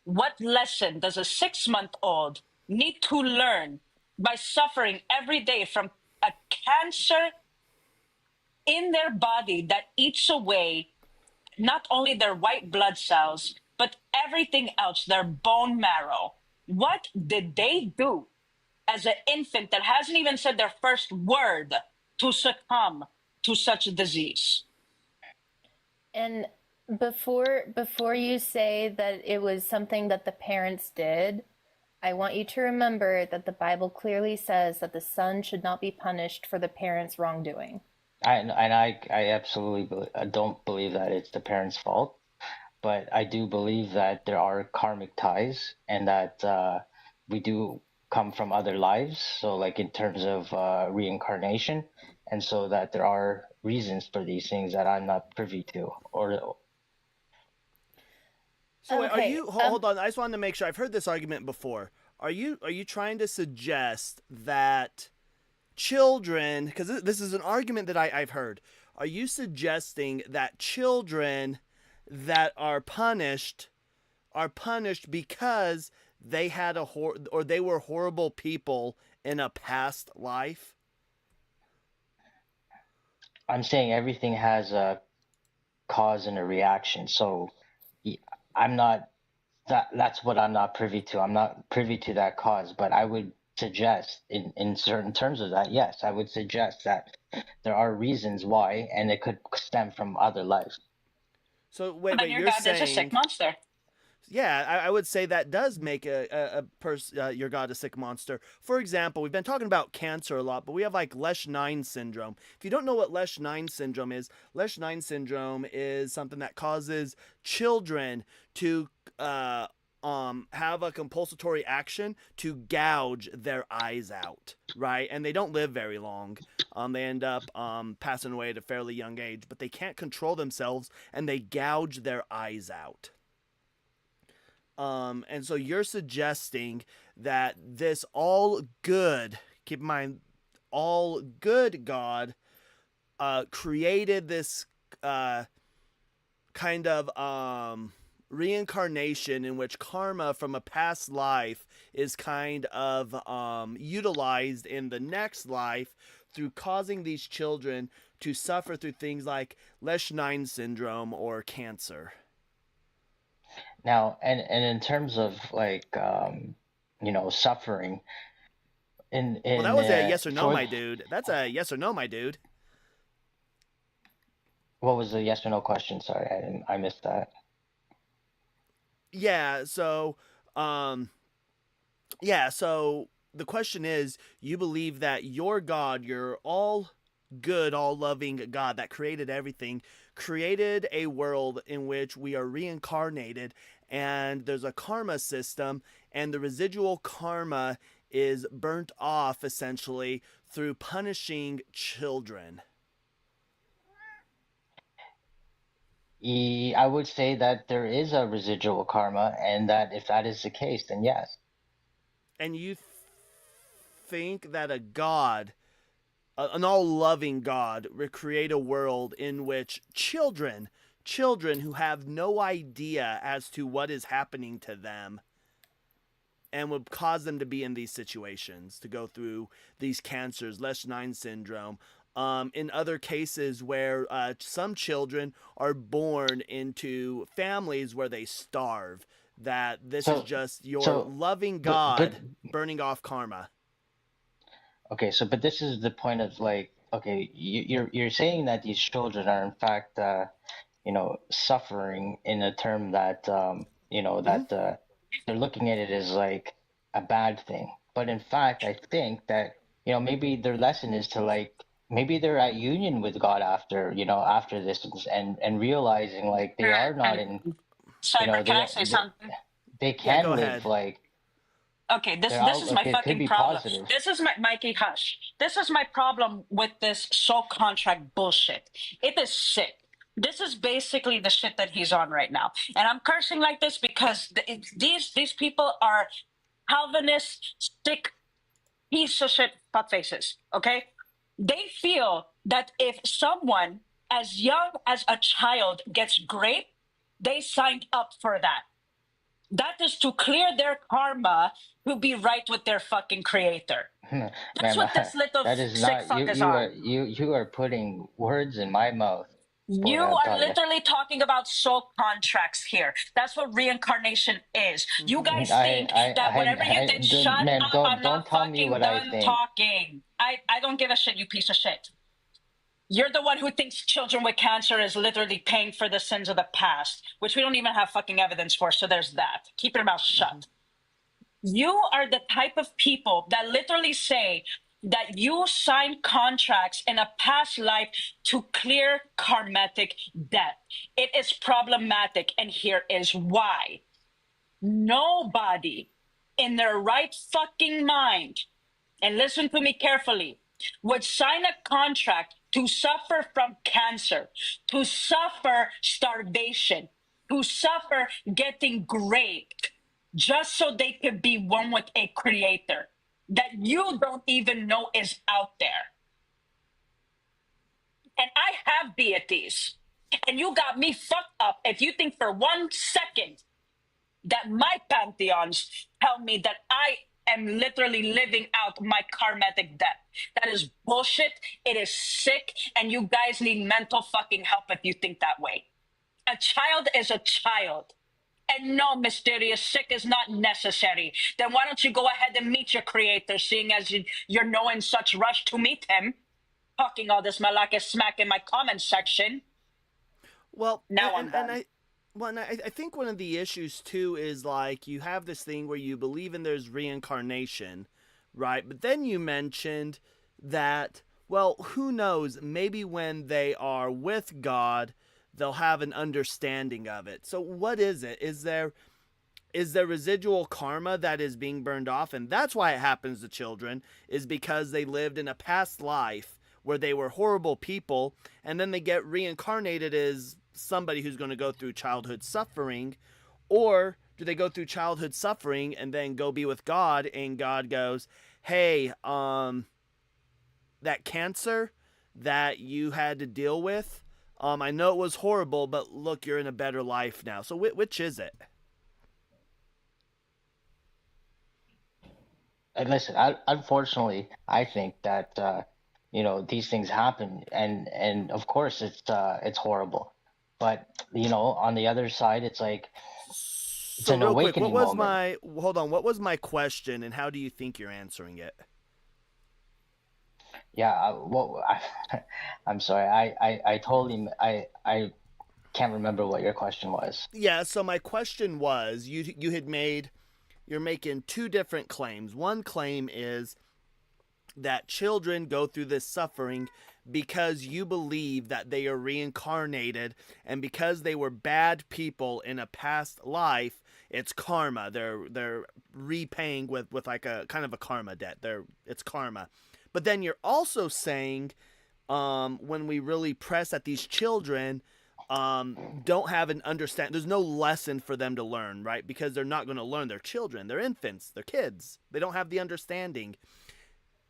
What lesson does a 6-month-old need to learn by suffering every day from a cancer in their body that eats away not only their white blood cells, but everything else, their bone marrow? What did they do as an infant that hasn't even said their first word to succumb to such a disease? And before you say that it was something that the parents did, I want you to remember that the Bible clearly says that the son should not be punished for the parents' wrongdoing. I absolutely I don't believe that it's the parents' fault, but I do believe that there are karmic ties and that we do come from other lives. So like in terms of reincarnation, and so that there are reasons for these things that I'm not privy to. Or So wait, are Okay, you hold on? I just wanted to make sure. I've heard this argument before. Are you trying to suggest that children? Because this is an argument that I've heard. Are you suggesting that children that are punished because they had or they were horrible people in a past life? I'm saying everything has a cause and a reaction. So I'm not that's what I'm not privy to. I'm not privy to that cause, but I would suggest in certain terms of that, yes, I would suggest that there are reasons why, and it could stem from other lives. So wait, Then your you're God is a sick saying, monster. yeah, I would say that does make your God a sick monster. For example, we've been talking about cancer a lot, but we have like Lesch-9 syndrome. If you don't know what Lesch-9 syndrome is something that causes children to have a compulsory action to gouge their eyes out, right? And they don't live very long. They end up passing away at a fairly young age, but they can't control themselves and they gouge their eyes out. And so you're suggesting that this all good, keep in mind, all good God created this kind of reincarnation in which karma from a past life is kind of utilized in the next life through causing these children to suffer through things like Lesch-9 syndrome or cancer. Now, and in terms of like suffering Well, that was a yes or no, for my dude. That's a yes or no, my dude. what was the yes or no question? Sorry, I missed that. Yeah, so the question is, you believe that your God, your all good, all loving God that created everything, created a world in which we are reincarnated, and there's a karma system, and the residual karma is burnt off essentially through punishing children. I would say that there is a residual karma, and that if that is the case, then yes. And you think that a God, an all-loving God, would create a world in which children who have no idea as to what is happening to them and would cause them to be in these situations, to go through these cancers, Lesch-9 syndrome. In other cases where some children are born into families where they starve, that this is just your loving God burning off karma. Okay, but this is the point of like, okay, you're saying that these children are in fact, suffering in a term that, that they're looking at it as like a bad thing. But in fact, I think that, maybe their lesson is to like, maybe they're at union with God after this and realizing like they are not in, Cyber, can I say something? they can go live ahead. like. Okay, this is my it could be fucking problem. positive. This is my Mikey hush. This is my problem with this soul contract bullshit. It is sick. This is basically the shit that he's on right now, and I'm cursing like this because these people are Calvinist stick piece of shit fuck faces. Okay, they feel that if someone as young as a child gets raped, they signed up for that. That is to clear their karma to be right with their fucking creator. That's what this little that is sick not fuck you. is You on. are you are putting words in my mouth. You are literally talking about soul contracts here. That's what reincarnation is. You guys think that whenever you did shut man, up, I'm don't not tell me fucking what I done think. talking. I don't give a shit, you piece of shit. You're the one who thinks children with cancer is literally paying for the sins of the past, which we don't even have fucking evidence for, so there's that. Keep your mouth shut. You are the type of people that literally say that you signed contracts in a past life to clear karmatic debt. It is problematic, and here is why. Nobody in their right fucking mind, and listen to me carefully, would sign a contract to suffer from cancer, to suffer starvation, to suffer getting raped, just so they could be one with a creator that you don't even know is out there. And I have deities, and you got me fucked up if you think for 1 second that my pantheons tell me that I am literally living out my karmatic debt. That is bullshit. It is sick. And you guys need mental fucking help if you think that way. A child is a child. And no, mysterious sick is not necessary. Then why don't you go ahead and meet your creator, seeing as you're no in such rush to meet him, talking all this malakis smack in my comment section. Well, Now I'm done. I think one of the issues too is like you have this thing where you believe in there's reincarnation, right? But then you mentioned that, well, who knows? Maybe when they are with God, they'll have an understanding of it. So what is it? Is there residual karma that is being burned off? And that's why it happens to children, is because they lived in a past life where they were horrible people, and then they get reincarnated as somebody who's going to go through childhood suffering. Or do they go through childhood suffering and then go be with God, and God goes, hey, that cancer that you had to deal with, I know it was horrible, but look, you're in a better life now. So which is it? And listen, unfortunately, I think that these things happen, and of course it's horrible. But on the other side, it's like it's So an real quick, awakening moment. what was my question, and how do you think you're answering it? Yeah, I'm sorry. I totally I can't remember what your question was. Yeah, so my question was, you're making two different claims. One claim is that children go through this suffering because you believe that they are reincarnated, and because they were bad people in a past life, it's karma. They're repaying with like a kind of a karma debt. It's karma. But then you're also saying, when we really press that these children don't have an understand, there's no lesson for them to learn, right? Because they're not going to learn. They're children, they're infants, they're kids. They don't have the understanding.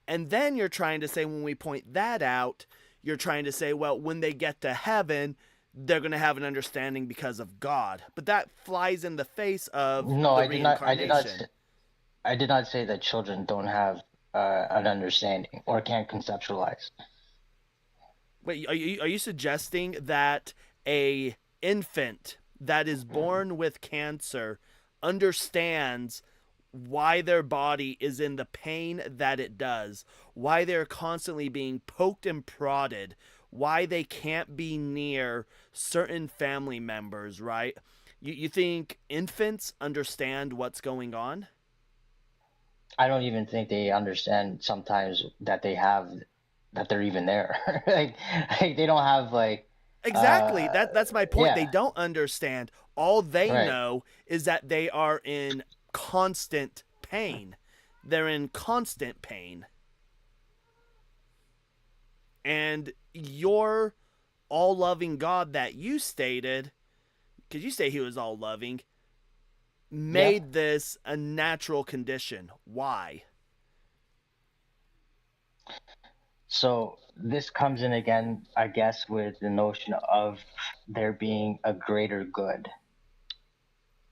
And then you're trying to say, when we point that out, you're trying to say, well, when they get to heaven, they're going to have an understanding because of God. But that flies in the face of No, the I did not. reincarnation. I did not say that children don't have an understanding or can't conceptualize. Wait, are you suggesting that a infant that is born with cancer understands why their body is in the pain that it does, why they're constantly being poked and prodded, why they can't be near certain family members, right? You think infants understand what's going on? I don't even think they understand sometimes that they're even there. Like they don't have like Exactly. uh That's my point. They yeah, don't understand. All they right. know is that they are in constant pain. They're in constant pain. And your all loving God that you stated, because you say he was all loving, Yeah. made this a natural condition. Why? So this comes in again, I guess, with the notion of there being a greater good.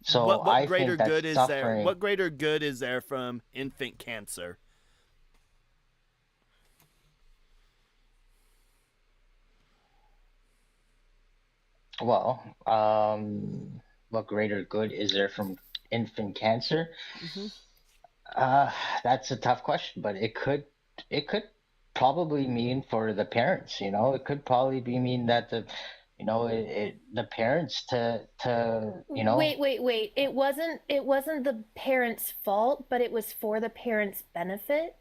So What I greater think that good is there? suffering, What greater good is there from infant cancer? well, what greater good is there from infant cancer? Hmm. Uh, that's a tough question, but it could probably mean for the parents, it could probably be mean that the parents to. Wait. It wasn't the parents' fault, but it was for the parents' benefit.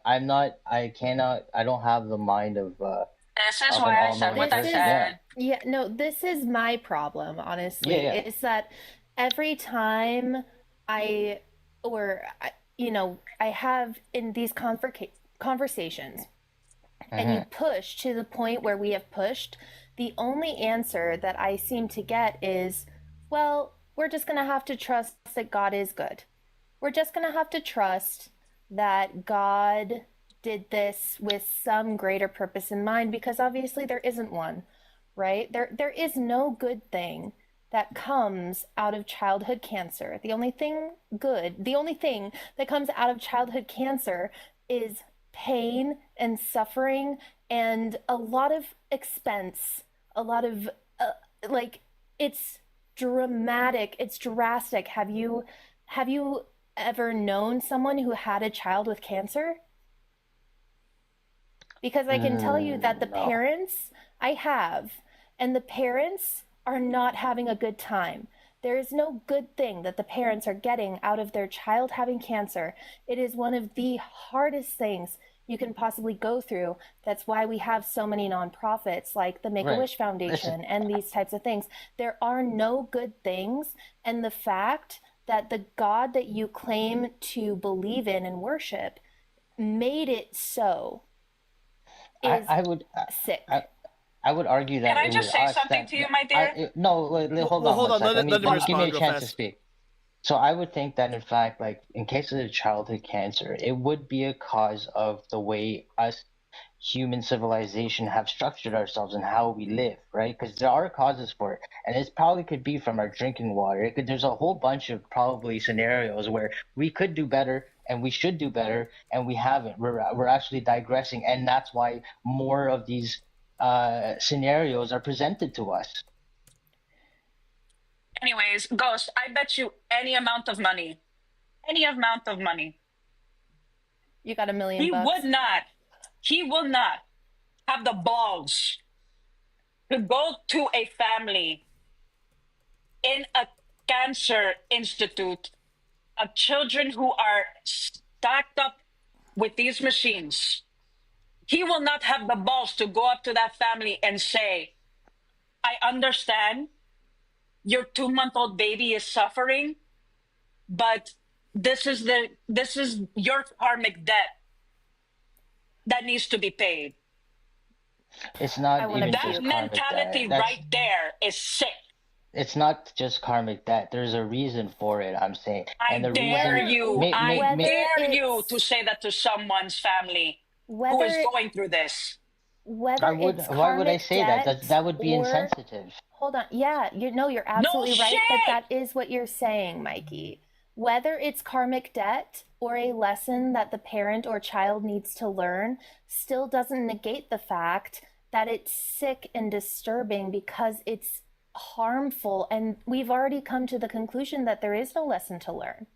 I'm not, I cannot, I don't have the mind This is of an why I said all-knowing what This I is, person. Yeah, said. yeah, no, this is my problem, yeah, honestly. yeah. It's that every time I, I have in these conversations, and you Hmm. push to the point where we have pushed, the only answer that I seem to get is, well, we're just going to have to trust that God is good. We're just going to have to trust that God did this with some greater purpose in mind, because obviously there isn't one, right? There is no good thing that comes out of childhood cancer, the only thing good, the only thing that comes out of childhood cancer is pain and suffering and a lot of expense, a lot of like it's dramatic, it's drastic. Have you ever known someone who had a child with cancer? Because I can tell you that the No. parents, I have, and the parents are not having a good time. There is no good thing that the parents are getting out of their child having cancer. It is one of the hardest things you can possibly go through. That's why we have so many nonprofits like the Make-A-Wish Right. Foundation and these types of things. There are no good things, and the fact that the God that you claim to believe in and worship made it so is I would sick. I would argue Can that I it just was say us something that to you, my dear? no, hold Well, on hold one on. sec. Let him Give me a respond chance real to fast. speak. So I would think that in fact, like in case of the childhood cancer, it would be a cause of the way us human civilization have structured ourselves and how we live, right? Because there are causes for it, and it probably could be from our drinking water. There's a whole bunch of probably scenarios where we could do better and we should do better, and we haven't. We're actually digressing, and that's why more of these scenarios are presented to us. Anyways, Ghost, I bet you any amount of money, You got $1 million he bucks. he will not have the balls to go to a family in a cancer institute of children who are stacked up with these machines. He will not have the balls to go up to that family and say, I understand your 2-month-old baby is suffering, but this is your karmic debt that needs to be paid. It's I not wanna even That just puke. karmic mentality debt. right there is sick. It's not just karmic debt. There's a reason for it, I'm saying. I And the dare reason you, may, I may, may, dare you it's to say that to someone's family who is whether going through this. whether it's why would I karmic say that? debt That would be or insensitive. hold on. Yeah, you're No absolutely right, but shit! that is what you're saying, Mikey. Whether it's karmic debt or a lesson that the parent or child needs to learn still doesn't negate the fact that it's sick and disturbing because it's harmful, and we've already come to the conclusion that there is no lesson to learn.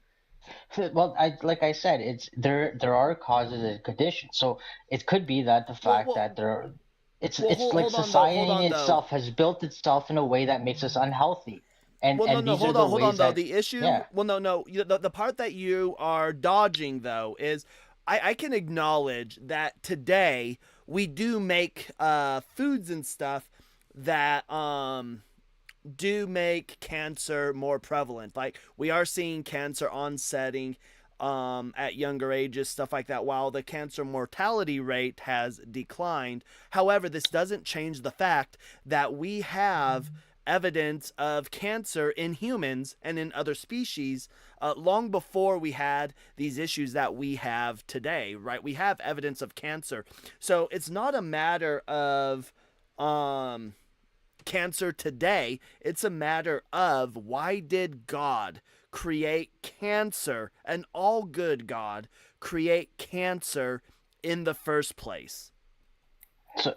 Well, like I said, it's there are causes and conditions. So it could be that the Well, fact that there are it's well, it's like hold on though. Hold society on though. itself has built itself in a way that makes us unhealthy. Well, no, And no, these are the hold on ways though. that The issue, yeah. well, no. The part that you are dodging though is, I can acknowledge that today we do make foods and stuff that do make cancer more prevalent. Like we are seeing cancer onsetting at younger ages, stuff like that, while the cancer mortality rate has declined. However, this doesn't change the fact that we have evidence of cancer in humans and in other species long before we had these issues that we have today, right? We have evidence of cancer. So it's not a matter of cancer today. It's a matter of, why did God create cancer, an all good God, create cancer in the first place?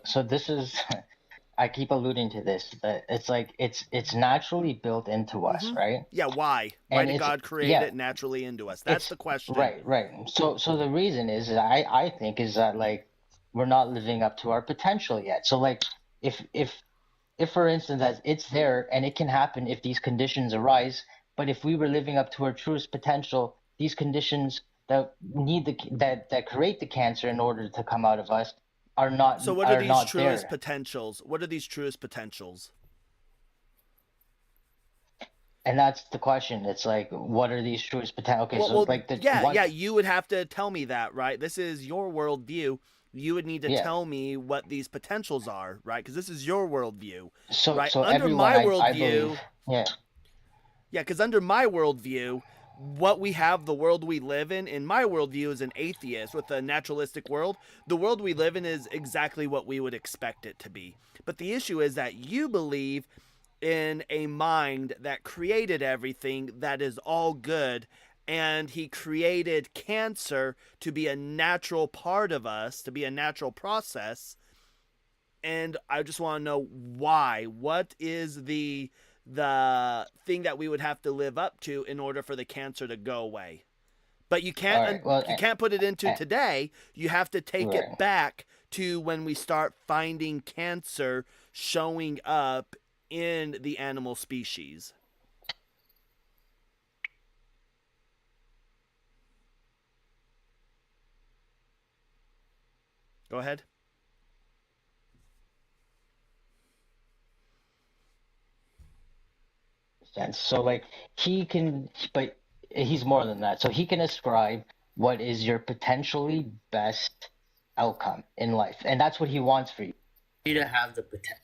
So this is I keep alluding to this, that it's like it's naturally built into us, right? Yeah, why? Why And did it's God create yeah, it naturally into us? That's it's the question. right. So the reason is that I think is that like we're not living up to our potential yet. So like if for instance that it's there and it can happen if these conditions arise, but if we were living up to our truest potential, these conditions that need that create the cancer in order to come out of us So what are are these not truest there. potentials? What are these truest potentials? And that's the question. It's like, what are these truest potential? Okay, so like the yeah, one, yeah, you would have to tell me that, right? This is your worldview. You would need to yeah. tell me what these potentials are, right? Because this is your worldview, So right? so Under everyone, my I believe, worldview, yeah. yeah, because under my worldview, what we have, the world we live in my worldview, is an atheist with a naturalistic world. The world we live in is exactly what we would expect it to be. But the issue is that you believe in a mind that created everything that is all good, and he created cancer to be a natural part of us, to be a natural process. And I just want to know why. What is the thing that we would have to live up to in order for the cancer to go away? But you All right. can't Well, you can't put it into today. You have to take right. it back to when we start finding cancer showing up in the animal species. Go ahead. Sense. So like he can, but he's more than that. So he can ascribe what is your potentially best outcome in life, and that's what he wants for you. You to have the potential.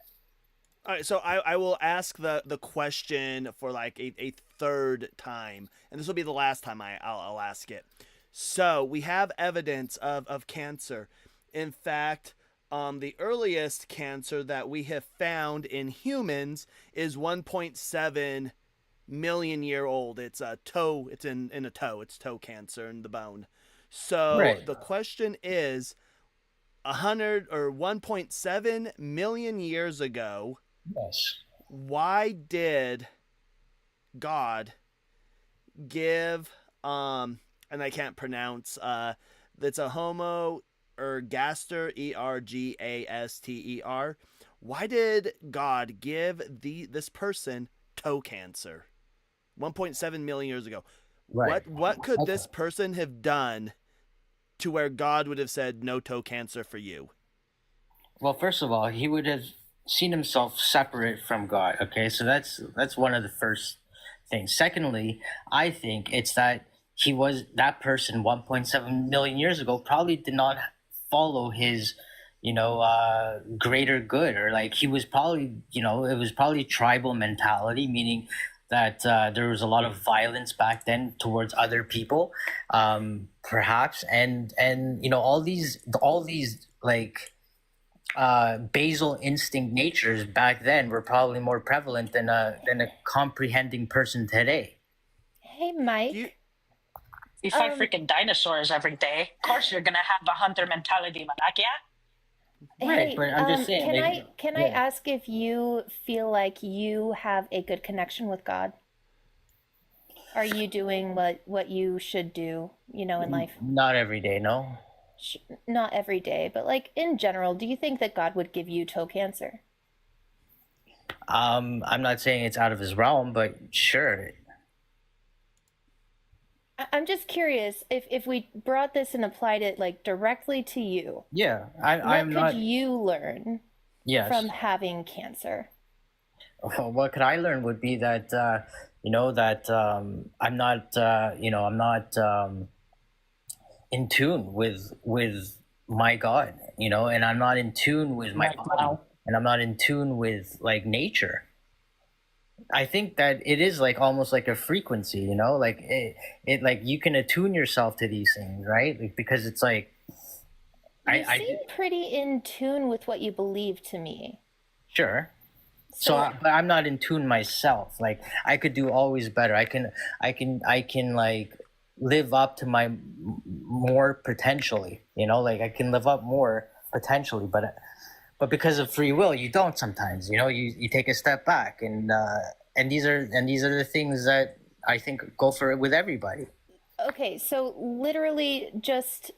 All right, so I will ask the question for like a third time, and this will be the last time I'll ask it. So we have evidence of cancer. In fact, the earliest cancer that we have found in humans is 1.7 million year old. It's a toe. It's in a toe. It's toe cancer in the bone. So Right. the question is, 100 or 1.7 million years ago, Yes. why did God give and I can't pronounce that's a homo ergaster, Ergaster. Why did God give this person toe cancer 1.7 million years ago? Right. What could Okay. this person have done to where God would have said no toe cancer for you? Well, first of all, he would have seen himself separate from God. Okay, so that's one of the first things. Secondly, I think it's that he was that person 1.7 million years ago probably did not follow his, greater good, or like he was probably, it was probably tribal mentality, meaning that there was a lot of violence back then towards other people, perhaps, and all these like basal instinct natures back then were probably more prevalent than a comprehending person today. Hey, Mike. You, We fight Um, freaking dinosaurs every day. Of course, you're gonna have the hunter mentality, Malakia. Right, Hey, but I'm just saying, can like, I yeah. ask if you feel like you have a good connection with God? Are you doing what you should do, in life? Not every day, no. Not every day, but like in general, do you think that God would give you toe cancer? I'm not saying it's out of his realm, but sure. I'm just curious if we brought this and applied it like directly to you, Yeah, what I'm could not. you learn Yes. from having cancer? What could I learn would be that I'm not in tune with my God, and I'm not in tune with my body, Wow. and I'm not in tune with like nature. I think that it is like almost like a frequency, like it like you can attune yourself to these things, right? Like, because it's like You I seem pretty in tune with what you believe to me. sure. So, But I'm not in tune myself. Like I could do always better. I can like live up to my more potentially. Like I can live up more potentially, but because of free will, you don't sometimes. You take a step back, and these are the things that I think go for it with everybody. okay, so literally just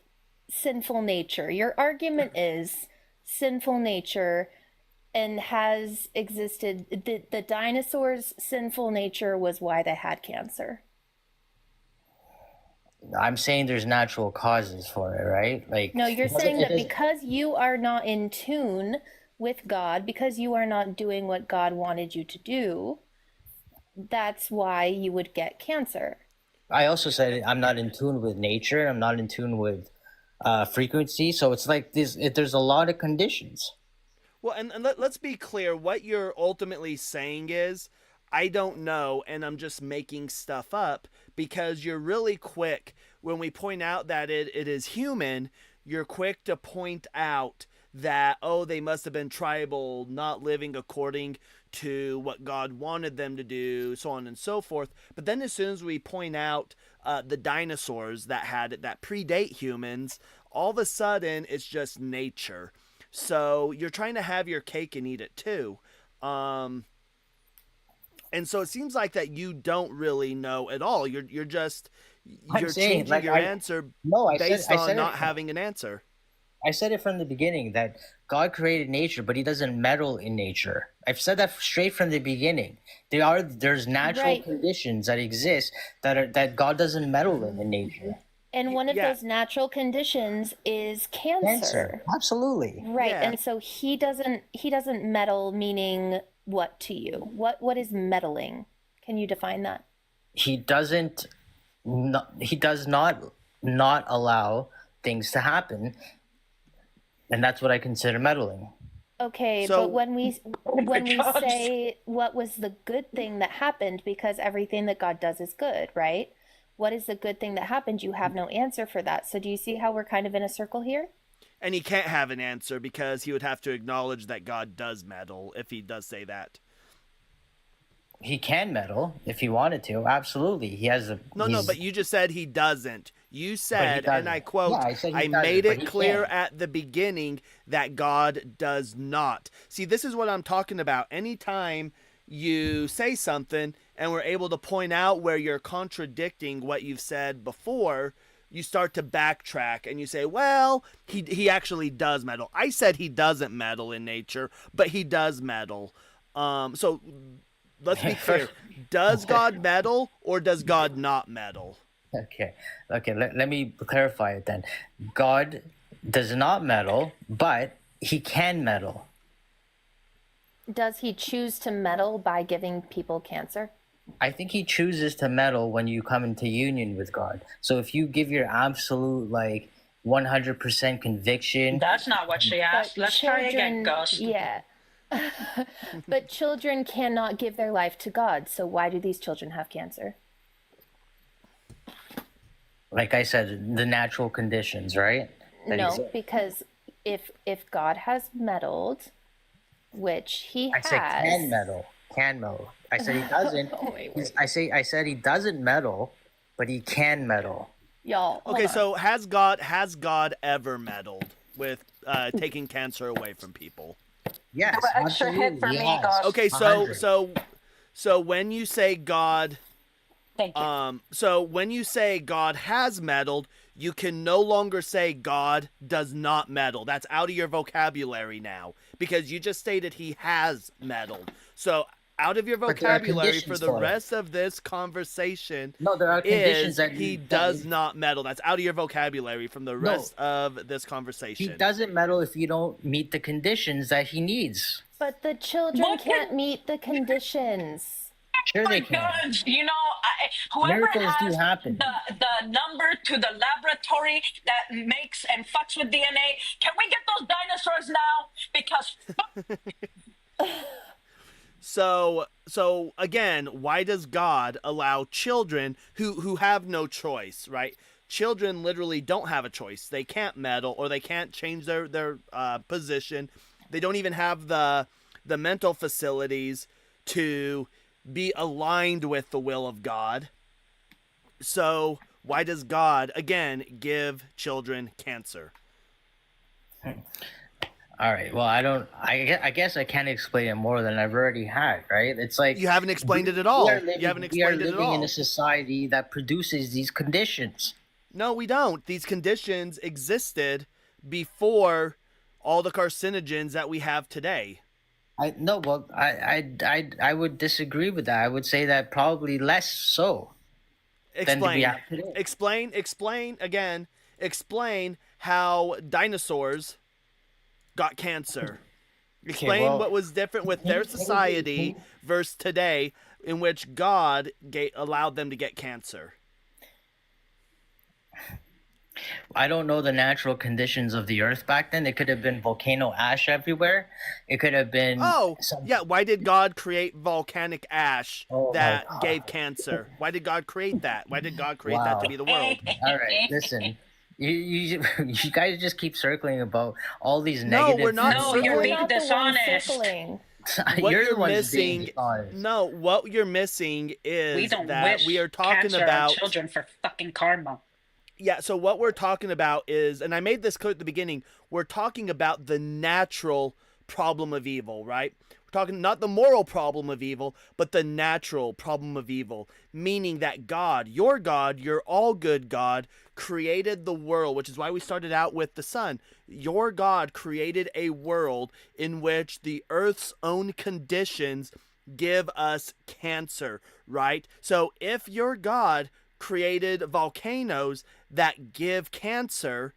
sinful nature. Your argument is sinful nature and has existed. The dinosaurs' sinful nature was why they had cancer. I'm saying there's natural causes for it, right? Like No, you're it doesn't- saying it that doesn't- because you are not in tune with God, because you are not doing what God wanted you to do, that's why you would get cancer. I also said I'm not in tune with nature. I'm not in tune with frequency. So it's like there's a lot of conditions. well, and let's be clear. What you're ultimately saying is, I don't know, and I'm just making stuff up, because you're really quick when we point out that it is human. You're quick to point out that, oh, they must have been tribal, not living according to what God wanted them to do, so on and so forth. But then as soon as we point out the dinosaurs that predate humans, all of a sudden it's just nature. So you're trying to have your cake and eat it too. And so it seems like that you don't really know at all. You're saying, changing your answer based on not having an answer. I said it from the beginning that God created nature, but he doesn't meddle in nature. I've said that straight from the beginning. There's natural conditions that exist that God doesn't meddle in nature. And one of those natural conditions is cancer. Absolutely. Right. Yeah. And so he doesn't meddle, meaning what to you? What is meddling? Can you define that? He does not allow things to happen, and that's what I consider meddling. Okay, So- but when we say what was the good thing that happened, because everything that God does is good, right? What is the good thing that happened? You have no answer for that. So do you see how we're kind of in a circle here? And he can't have an answer because he would have to acknowledge that God does meddle if he does say that. He can meddle if he wanted to. Absolutely. He has a No, but you just said he doesn't. You said, doesn't. and I quote, Yeah, I said he I doesn't, made but it he clear can. at the beginning that God does not. See, this is what I'm talking about. Anytime you say something and we're able to point out where you're contradicting what you've said before, you start to backtrack and you say, well, he actually does meddle. I said he doesn't meddle in nature, but he does meddle. So let's be clear. Does God meddle or does God not meddle? Okay. Let me clarify it then. God does not meddle, but he can meddle. Does he choose to meddle by giving people cancer? I think he chooses to meddle when you come into union with God. So if you give your absolute 100% conviction, That's not what she asked. But Let's try again, children- Ghost. Yeah. But children cannot give their life to God. So why do these children have cancer? like I said, the natural conditions, right? That No, exist. because if God has meddled, which he I has, said can meddle. I said he doesn't. Oh, wait. I said he doesn't meddle, but he can meddle. y'all. hold Okay, on. so has God ever meddled with taking cancer away from people? Yes, Have an extra hit for absolutely, me, yes. Gus. Okay, 100. so when you say God, Thank you. so when you say God has meddled, you can no longer say God does not meddle. That's out of your vocabulary now because you just stated he has meddled. So out of your But there are vocabulary for conditions the for it. rest of this conversation No, there are conditions is that he that- does not meddle. That's out of your vocabulary from the rest of this He conversation. doesn't meddle if you don't meet the conditions that he needs. But the children What can- can't meet the conditions. Sure, they My can. God, you know, whoever Miracles do has happen. the number to the laboratory that makes and fucks with DNA, can we get those dinosaurs now? Because So again, why does God allow children who have no choice, right? Children literally don't have a choice. They can't meddle or they can't change their position. They don't even have the mental facilities to be aligned with the will of God. So why does God again give children cancer? All right. Well, I guess I can't explain it more than I've already had. Right? It's like You haven't explained it at all. We are living, You haven't we are explained it at living all. in a society that produces these conditions. No, we don't. These conditions existed before all the carcinogens that we have today. I would disagree with that. I would say that probably less so. Than we Explain. have today. Explain again. Explain how dinosaurs got cancer. Explain well, what was different with their society versus today, in which God allowed them to get cancer. I don't know the natural conditions of the earth back then. It could have been volcano ash everywhere. It could have been Yeah. Why did God create volcanic ash Oh, my that God. gave cancer? Why did God create that? Why did God create that to be the world? All right, listen. You guys just keep circling about all these No, negative. we're not No, things. you're We're being not the ones dishonest. circling. What You're you're the ones being missing. dishonest. No, what you're missing We is don't that wish we are talking cancer on about. children for fucking karma. Yeah, so what we're talking about is, and I made this clear at the beginning, we're talking about the natural problem of evil, right? We're talking not the moral problem of evil, but the natural problem of evil, meaning that God, your all good God, created the world, which is why we started out with the sun. Your God created a world in which the earth's own conditions give us cancer, right? So if your God created volcanoes that give cancer,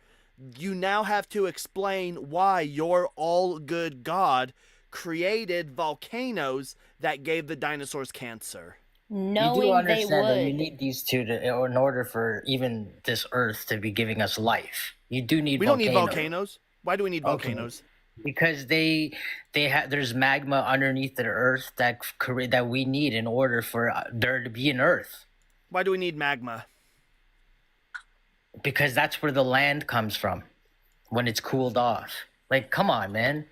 you now have to explain why your all good God created volcanoes that gave the dinosaurs cancer. You do Knowing they understand that you would. need these two in order for even this Earth to be giving us life. You do need We don't volcanoes. need volcanoes. Why do we need Okay. volcanoes? Because there's magma underneath the Earth that we need in order for there to be an Earth. Why do we need magma? Because that's where the land comes from when it's cooled off. Like, come on, man.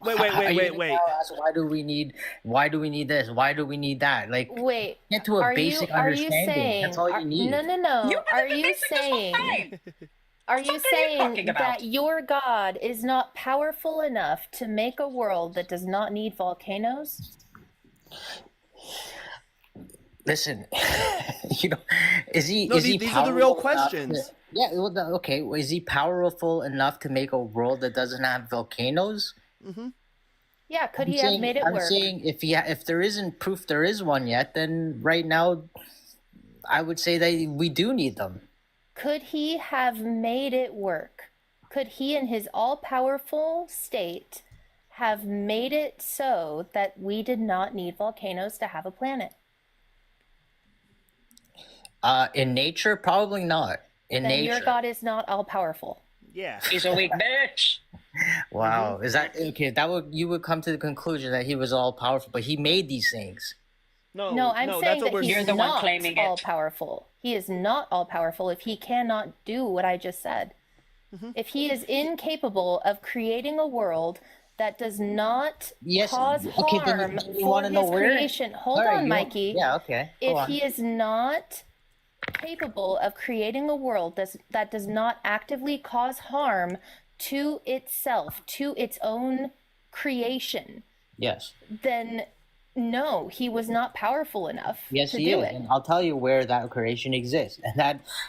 Wait. Are you gonna now ask, why do we need this? Why do we need that? Like, Wait, get to a are basic you understanding. saying? That's all you need. No. You Are been you basic this whole saying? time. Are you What are you talking saying about? that your God is not powerful enough to make a world that does not need volcanoes? Listen, you know, is he? No, is he these are the real powerful enough questions. yeah. Well, okay. Well, is he powerful enough to make a world that doesn't have volcanoes? Yeah, could he have made it I'm work? saying if there isn't proof there is one yet, then right now, I would say that we do need them. Could he have made it work? Could he, in his all-powerful state, have made it so that we did not need volcanoes to have a planet? In nature, probably not. In Then nature, your God is not all-powerful. Yeah. He's a weak bitch. wow, is that okay? You would come to the conclusion that he was all powerful, but he made these things. No, I'm that's saying what that we're he's You're the one not claiming it. all-powerful. He is not all-powerful if he cannot do what I just said. If he is incapable of creating a world that does not Yes. cause Okay, then harm you for wanna know his where? creation. Hold All right, on, you want- Mikey. Yeah. Okay. Go If on. he is not capable of creating a world that does not actively cause harm to itself, to its own creation, Yes. then no, he was not powerful enough Yes, to he do is, it. and I'll tell you where that creation exists,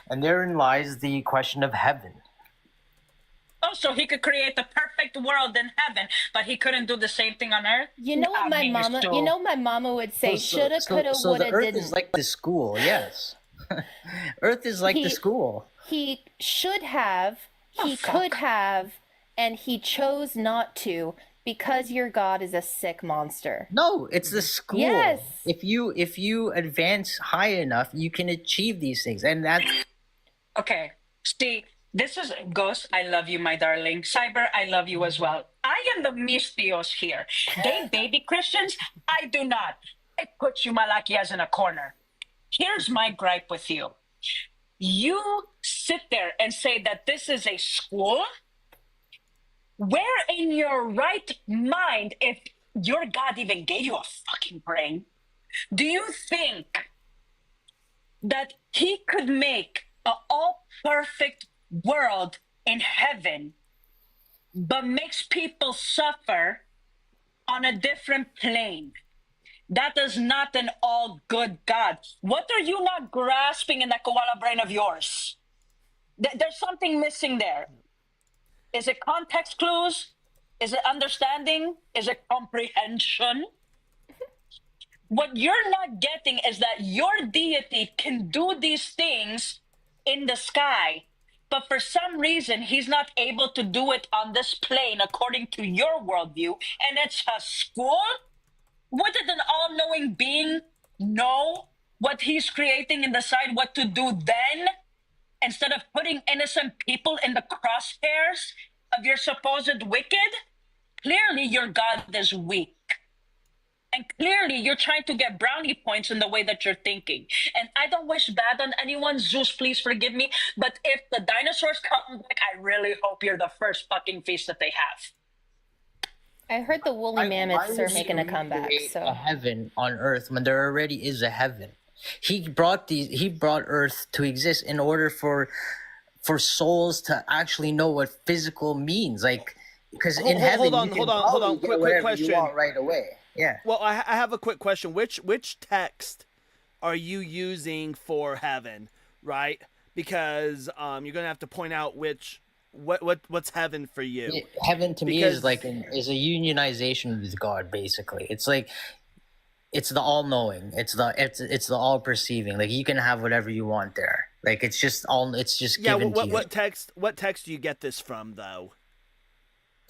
and therein lies the question of heaven. Oh, so he could create the perfect world in heaven, but he couldn't do the same thing on earth? You know what my mama would say, shoulda, coulda, so woulda, the Earth didn't. is like the school. Yes, Earth is like the school. He should have, he could have, and he chose not to because your God is a sick monster. No, it's the school. Yes. If you advance high enough, you can achieve these things, and that. Okay, see, this is Ghost. I love you, my darling. Cyber, I love you as well. I am the mistios here. They baby Christians. I do not. It puts you Malakias in a corner. Here's my gripe with you. You sit there and say that this is a school? Where in your right mind, if your God even gave you a fucking brain, do you think that he could make an all perfect world in heaven, but makes people suffer on a different plane? That is not an all good God. What are you not grasping in that koala brain of yours? There's something missing there. Is it context clues? Is it understanding? Is it comprehension? What you're not getting is that your deity can do these things in the sky, but for some reason, he's not able to do it on this plane according to your worldview, and it's a school? Wouldn't an all-knowing being know what he's creating and decide what to do then, instead of putting innocent people in the crosshairs of your supposed wicked? Clearly, your God is weak. And clearly, you're trying to get brownie points in the way that you're thinking. And I don't wish bad on anyone. Zeus, please forgive me. But if the dinosaurs come back, I really hope you're the first fucking feast that they have. I heard the woolly mammoths Why are would making he a comeback. recreate So a heaven on earth when there already is a heaven? He brought earth to exist in order for souls to actually know what physical means, like, because in heaven hold you can on. probably get Quick whatever question. you want right away. Yeah. Well, I have a quick question. Which text are you using for heaven, right? Because you're gonna have to point out what's heaven for you. Heaven to me is Because- like is a unionization with God. Basically, it's like it's the all knowing. It's the all perceiving. Like you can have whatever you want there. Like it's just Yeah. given to you. What text do you get this from though?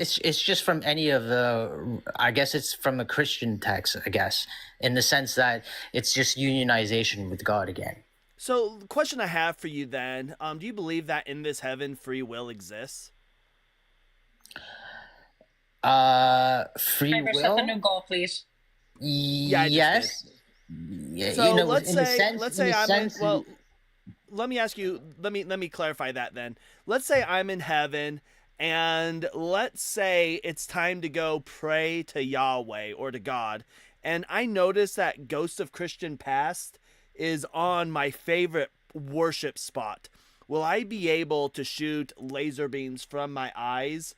It's just from any of the. I guess it's from a Christian text. I guess in the sense that it's just unionization with God again. So the question I have for you then, do you believe that in this heaven free will exists? Free Trevor, set the will. new goal, please. Yeah, I just Yes. Yeah, So you know, let's in a say sense, in a I'm in, sense, well. Let me ask you. Let me clarify that then. Let's say I'm in heaven, and let's say it's time to go pray to Yahweh or to God, and I notice that Ghost of Christian Past is on my favorite worship spot. Will I be able to shoot laser beams from my eyes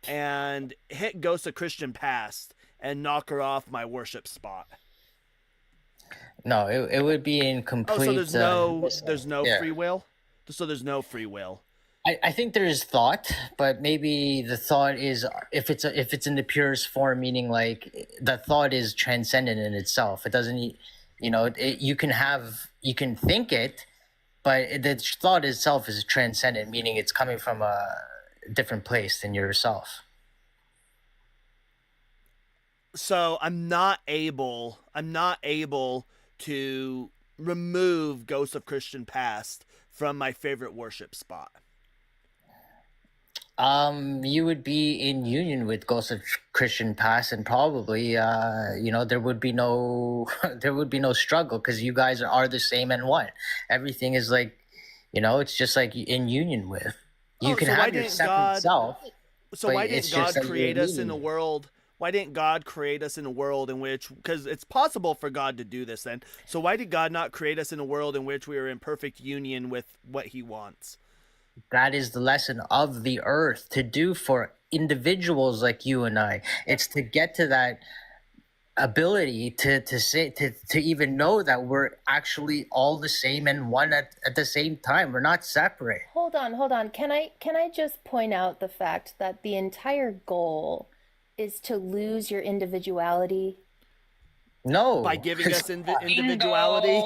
and hit Ghost of Christian Past and knock her off my worship spot? no, it would be in Oh, complete. so there's no yeah. free will. So there's no free will. I think there is thought, but maybe the thought is if it's in the purest form, meaning like the thought is transcendent in itself. It doesn't, you can think it, but the thought itself is transcendent, meaning it's coming from a different place than yourself. So I'm not able to remove Ghost of Christian Past from my favorite worship spot. You would be in union with Ghost of Christian Past, and probably, there would be no, there would be no struggle because you guys are the same and one. Everything is like, it's just like in union with. You can so why have your didn't separate God- self. So But why it's didn't God just that you're create us in meaning. a world? Why didn't God create us in a world in which, because it's possible for God to do this then. So why did God not create us in a world in which we are in perfect union with what he wants? That is the lesson of the earth to do for individuals like you and I. It's to get to that ability to even know that we're actually all the same and one at the same time. We're not separate. hold on. Can I just point out the fact that the entire goal is to lose your individuality? No, By giving us individuality?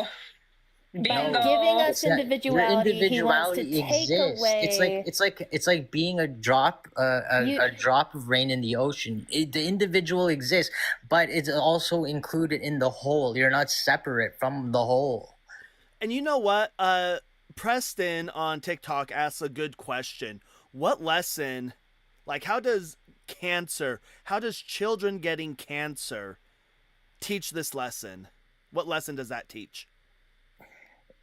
Bingo. Giving us It's not- your individuality, he wants to individuality take exists. away. It's like being a drop a drop of rain in the ocean. The individual exists, but it's also included in the whole. You're not separate from the whole. And you know what? Preston on TikTok asks a good question. What lesson, like how does children getting cancer teach this lesson? What lesson does that teach?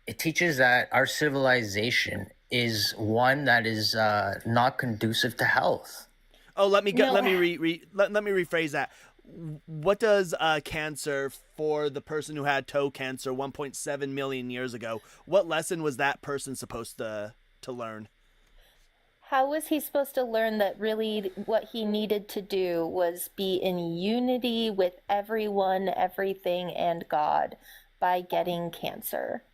It teaches that our civilization is one that is not conducive to health. Oh, let me No. let me rephrase that. What does cancer for the person who had toe cancer 1.7 million years ago? What lesson was that person supposed to learn? How was he supposed to learn that really what he needed to do was be in unity with everyone, everything, and God by getting cancer?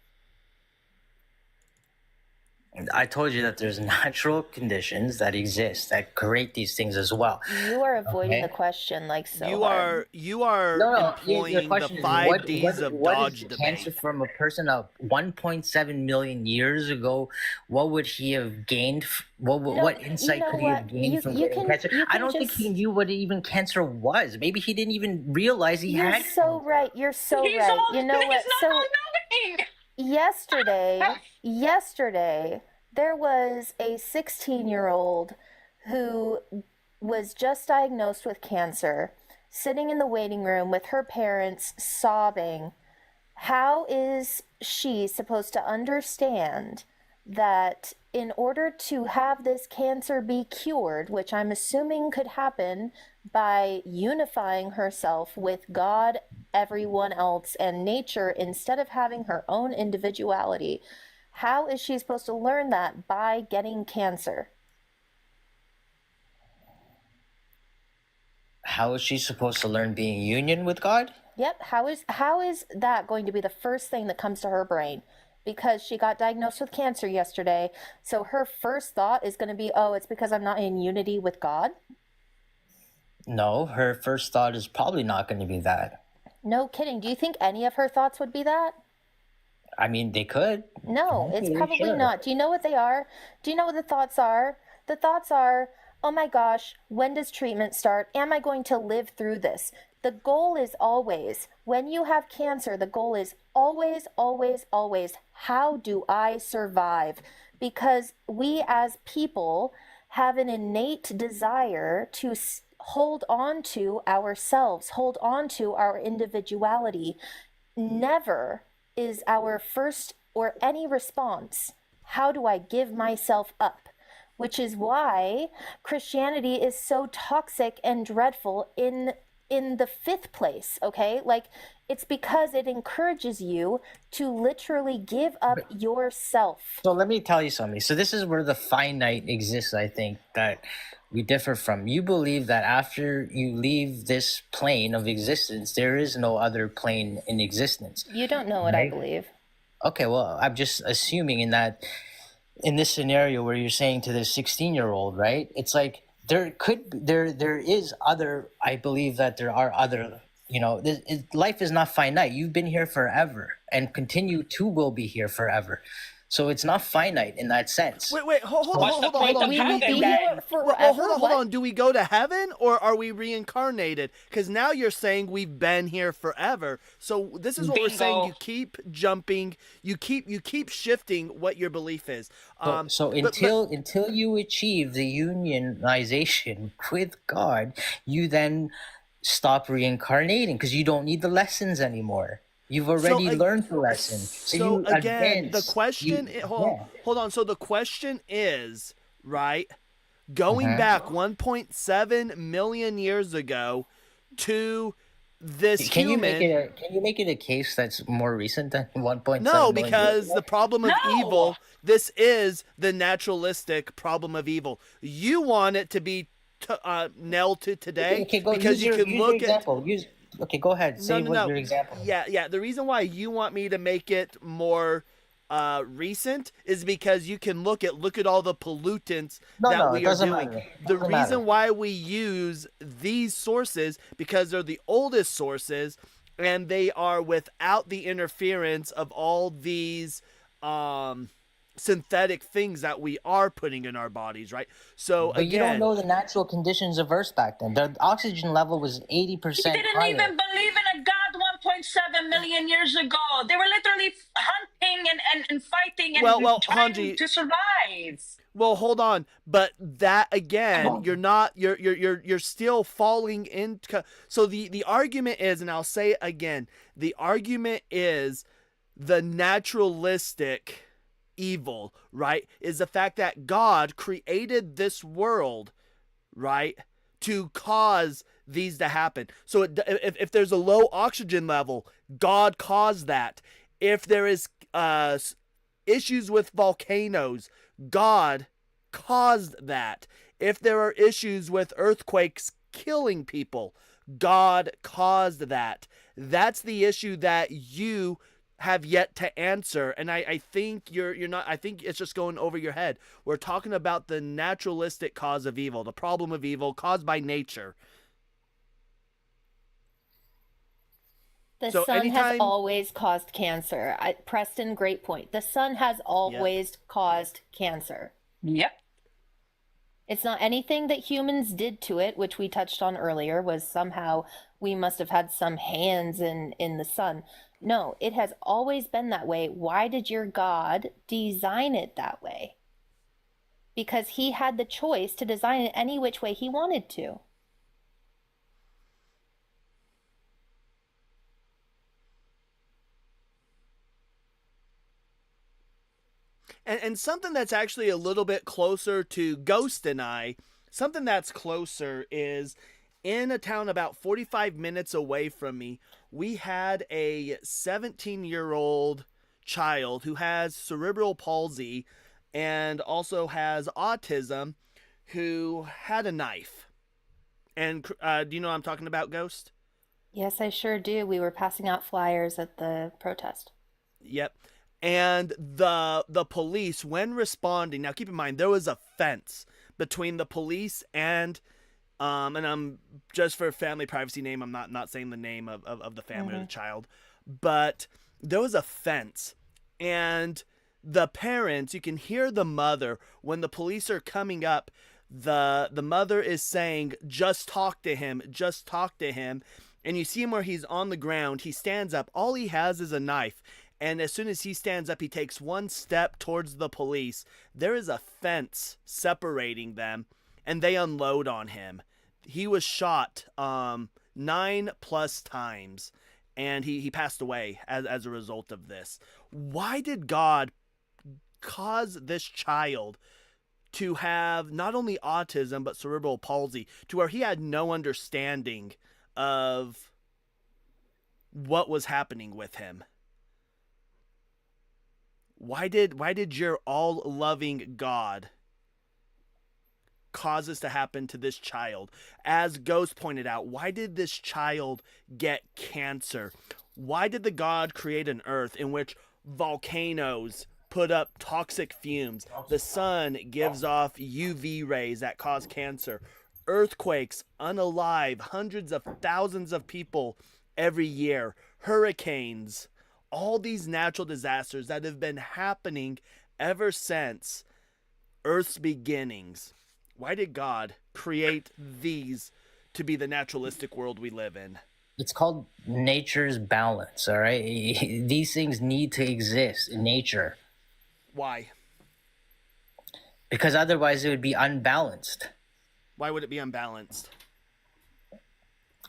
I told you that there's natural conditions that exist that create these things as well. You are avoiding Okay. the question like so You hard. are Your employing question the is 5 Ds of what Dodge is cancer debate. from a person of 1.7 million years ago? What would he have gained? What insight know could he have what? gained You- from you getting can- cancer? you I can don't think just- he knew what even cancer was. Maybe he didn't even realize he You're had. so right. You're so He's right. all, You know he's what? not So all-knowing. yesterday, there was a 16-year-old who was just diagnosed with cancer, sitting in the waiting room with her parents sobbing, how is she supposed to understand that in order to have this cancer be cured, which I'm assuming could happen by unifying herself with God, everyone else, and nature instead of having her own individuality, how is she supposed to learn that by getting cancer? How is she supposed to learn being union with God? Yep, how is that going to be the first thing that comes to her brain? Because she got diagnosed with cancer yesterday, so her first thought is going to be, oh, it's because I'm not in unity with God? No, her first thought is probably not going to be that. No kidding. Do you think any of her thoughts would be that? I mean, they could. No, it's Okay, probably sure. not. Do you know what they are? Do you know what the thoughts are? The thoughts are, oh my gosh, when does treatment start? Am I going to live through this? The goal is always, when you have cancer, the goal is always, always, always, how do I survive? Because we as people have an innate desire to hold on to ourselves, hold on to our individuality. Never is our first or any response, how do I give myself up? Which is why Christianity is so toxic and dreadful in the fifth place, okay? Like, it's because it encourages you to literally give up yourself. So let me tell you something. So this is where the finite exists, I think, that we differ from. You believe that after you leave this plane of existence, there is no other plane in existence. You don't know what I Right. believe. Okay, well, I'm just assuming in this scenario where you're saying to this 16-year-old, right? It's like there is other. I believe that there are other. Life is not finite. You've been here forever and continue to will be here forever. So it's not finite in that sense. Wait, hold on, What's the hold on, point hold on. of We will heaven be then? here forever. Well, hold What? on. Do we go to heaven or are we reincarnated? Because now you're saying we've been here forever. So this is what we're saying. Bingo. You keep jumping. You keep shifting what your belief is. So but- until you achieve the unionization with God, you then stop reincarnating because you don't need the lessons anymore. You've already learned the lesson. So you again, the advance. question. Hold on. So the question is, right? Going Uh-huh. back 1.7 million years ago to this Can you human. make it a case that's more recent than 1.7 No, million because years the problem of No! evil, this is the naturalistic problem of evil. You want it to be nailed to today Okay, go because use you can your look at. example. Okay, go ahead. Say No. your example. Yeah. The reason why you want me to make it more recent is because you can look at all the pollutants that No, we it are doesn't doing. matter. The Doesn't reason matter. why we use these sources because they're the oldest sources and they are without the interference of all these synthetic things that we are putting in our bodies, right? So But you don't again, know the natural conditions of Earth back then. The oxygen level was 80% They didn't higher. even believe in a God 1.7 million years ago. They were literally hunting and fighting and Well, trying Hanji, to survive. well, hold on, but that again, you're still falling into. So the argument is, and I'll say it again, the argument is the naturalistic evil, right? Is the fact that God created this world, right, to cause these to happen. So if there's a low oxygen level, God caused that. If there is issues with volcanoes, God caused that. If there are issues with earthquakes killing people, God caused that. That's the issue that you have yet to answer, and I think you're not. I think it's just going over your head. We're talking about the naturalistic cause of evil, the problem of evil caused by nature. The So sun has anytime- always caused cancer. Preston, great point. The sun has always caused cancer. Yep. It's not anything that humans did to it, which we touched on earlier, was somehow we must have had some hands in the sun. No, it has always been that way. Why did your God design it that way? Because he had the choice to design it any which way he wanted to. And something that's actually a little bit closer to Ghost and I, something that's closer is in a town about 45 minutes away from me, we had a 17-year-old child who has cerebral palsy and also has autism who had a knife. And do you know what I'm talking about, Ghost? Yes, I sure do. We were passing out flyers at the protest. Yep. And the police, when responding, now keep in mind there was a fence between the police and I'm just for family privacy name, I'm not saying the name of the family or the child, but there was a fence, and the parents, you can hear the mother when the police are coming up. The mother is saying, "Just talk to him, just talk to him," and you see him where he's on the ground. He stands up. All he has is a knife. And as soon as he stands up, he takes one step towards the police. There is a fence separating them, and they unload on him. He was shot 9+ times, and he passed away as a result of this. Why did God cause this child to have not only autism, but cerebral palsy, to where he had no understanding of what was happening with him? Why did your all-loving God cause this to happen to this child? As Ghost pointed out, why did this child get cancer? Why did the God create an earth in which volcanoes put up toxic fumes? The sun gives off UV rays that cause cancer. Earthquakes unalive hundreds of thousands of people every year. Hurricanes. All these natural disasters that have been happening ever since Earth's beginnings. Why did God create these to be the naturalistic world we live in? It's called nature's balance, all right? These things need to exist in nature. Why? Because otherwise it would be unbalanced. Why would it be unbalanced?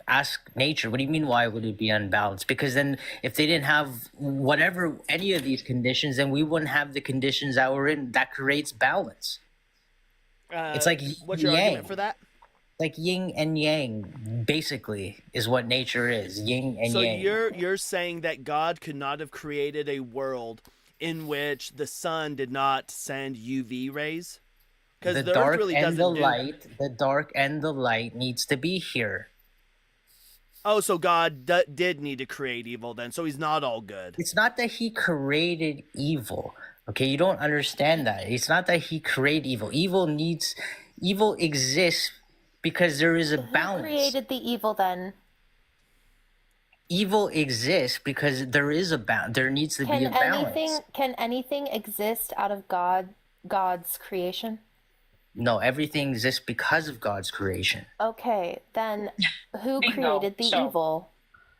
Ask nature. What do you mean, why would it be unbalanced? Because then if they didn't have any of these conditions, then we wouldn't have the conditions that we're in that creates balance. It's like what's your yang. argument for that? Like yin and yang, basically, is what nature is. Yin and so yang. So you're saying that God could not have created a world in which the sun did not send UV rays? Because the dark and the light needs to be here. Oh, so God did need to create evil then, so he's not all good. It's not that he created evil. Okay, you don't understand that. It's not that he created evil. Evil exists because there is a balance. Who created the evil then? Evil exists because there is a balance. There needs to be a balance. Can anything exist out of God's creation? No, everything exists because of God's creation. Okay, then who created the evil?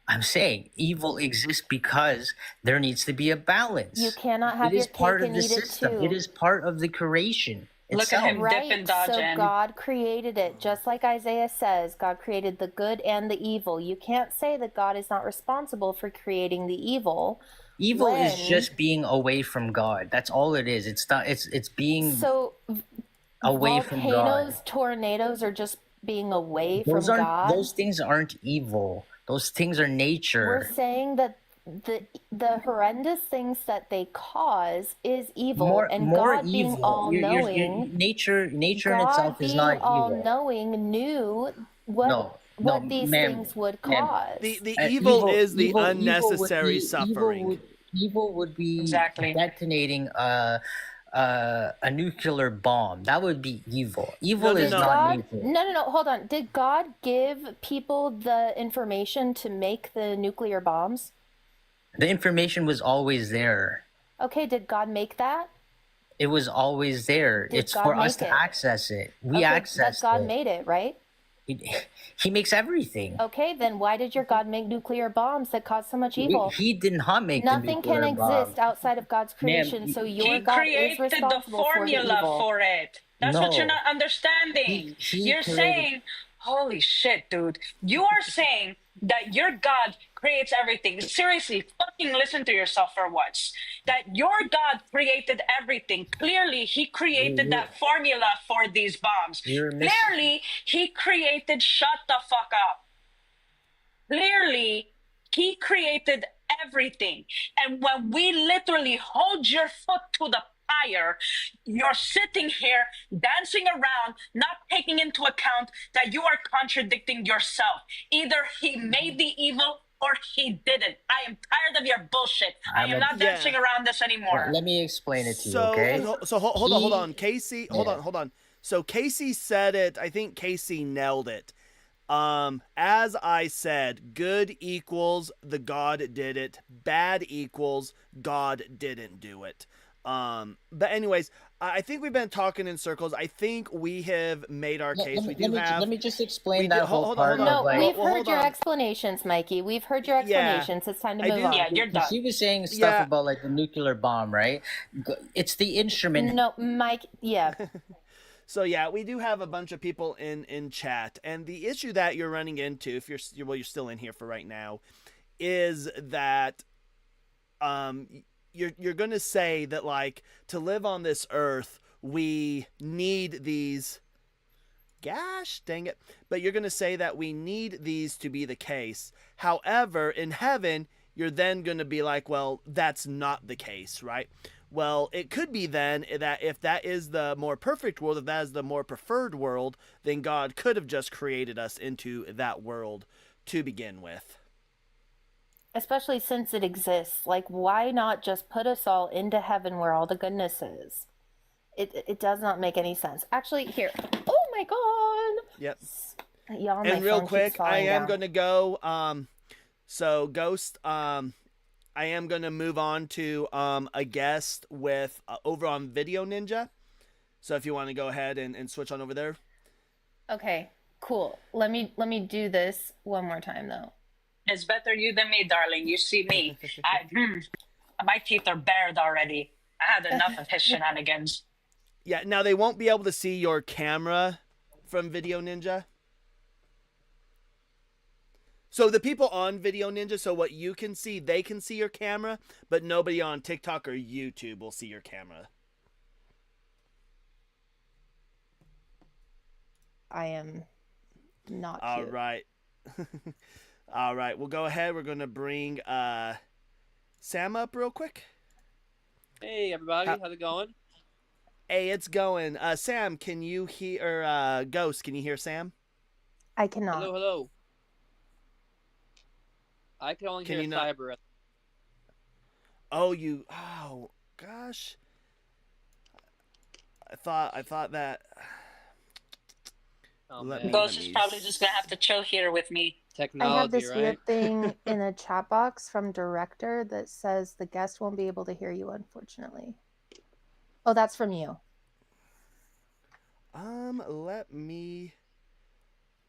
I'm saying evil exists because there needs to be a balance. You cannot have your cake and eat it too. It is part of the creation itself. Look at him dipping, dodging. So God created it, just like Isaiah says. God created the good and the evil. You can't say that God is not responsible for creating the evil. Evil is just being away from God. That's all it is. It's not. It's being away from God. Volcanoes, tornadoes are just being away from God. Those things aren't evil. Those things are nature. We're saying that the horrendous things that they cause is evil, more God evil. Being all-knowing, nature in itself is not evil. God being all-knowing knew what these things would cause. The evil is the unnecessary suffering. Evil would be detonating a nuclear bomb. That would be evil. Evil is not nature. No. Hold on. Did God give people the information to make the nuclear bombs? The information was always there. Okay, did God make that? It was always there. It's for us to access it. We access it. God made it, right? He makes everything. Okay, then why did your God make nuclear bombs that cause so much evil? He did not make Nothing can exist outside of God's creation, so your God is responsible for the evil. He created the formula for it. That's what you're not understanding. You're saying, holy shit, dude. You are saying that your God creates everything. Seriously, fuck fucking listen to yourself for once. That your God created everything. Clearly, he created that formula for these bombs. Clearly, he created shut the fuck up. Clearly, he created everything. And when we literally hold your foot to the fire, you're sitting here dancing around, not taking into account that you are contradicting yourself. Either he made the evil or he didn't. I am tired of your bullshit. I am not dancing around this anymore. Let me explain it to you, So, okay? so hold on. Casey, hold on. So Casey said it. I think Casey nailed it. As I said, good equals the God did it. Bad equals God didn't do it. But anyways, I think we've been talking in circles. I think we have made our case. Let me just explain that whole part. No, we've heard your explanations, Mikey. We've heard your explanations. Yeah, it's time to move on. Yeah, you're done. She was saying stuff about like the nuclear bomb, right? It's the instrument. No, Mike. Yeah. So yeah, we do have a bunch of people in chat, and the issue that you're running into, if you're still in here for right now, is that you're going to say that, like, to live on this earth we need these. Gosh dang it! But you're going to say that we need these to be the case. However, in heaven, you're then going to be like, well, that's not the case, right? Well, it could be then that if that is the more perfect world, if that is the more preferred world, then God could have just created us into that world to begin with. Especially since it exists. Like, why not just put us all into heaven where all the goodness is? It does not make any sense. Actually, here. Oh my god! Yep. Y'all, and real quick, I am going to go, so Ghost, I am going to move on to a guest with over on Video Ninja. So if you want to go ahead and switch on over there. Okay, cool. Let me do this one more time though. It's better you than me, darling. You see me. My teeth are bared already. I had enough of his shenanigans. Yeah, now they won't be able to see your camera from Video Ninja. So the people on Video Ninja, so what you can see, they can see your camera, but nobody on TikTok or YouTube will see your camera. I am not All cute. right. All right, we'll go ahead. We're going to bring Sam up real quick. Hey, everybody. How's it going? Hey, it's going. Sam, can you hear, Ghost, can you hear Sam? I cannot. Hello. I can only hear Cyber. Oh, gosh. I thought that. Oh, Ghost is probably just going to have to chill here with me. Technology, I have this right? weird thing in a chat box from Director that says the guest won't be able to hear you, unfortunately. Oh, that's from you. Let me.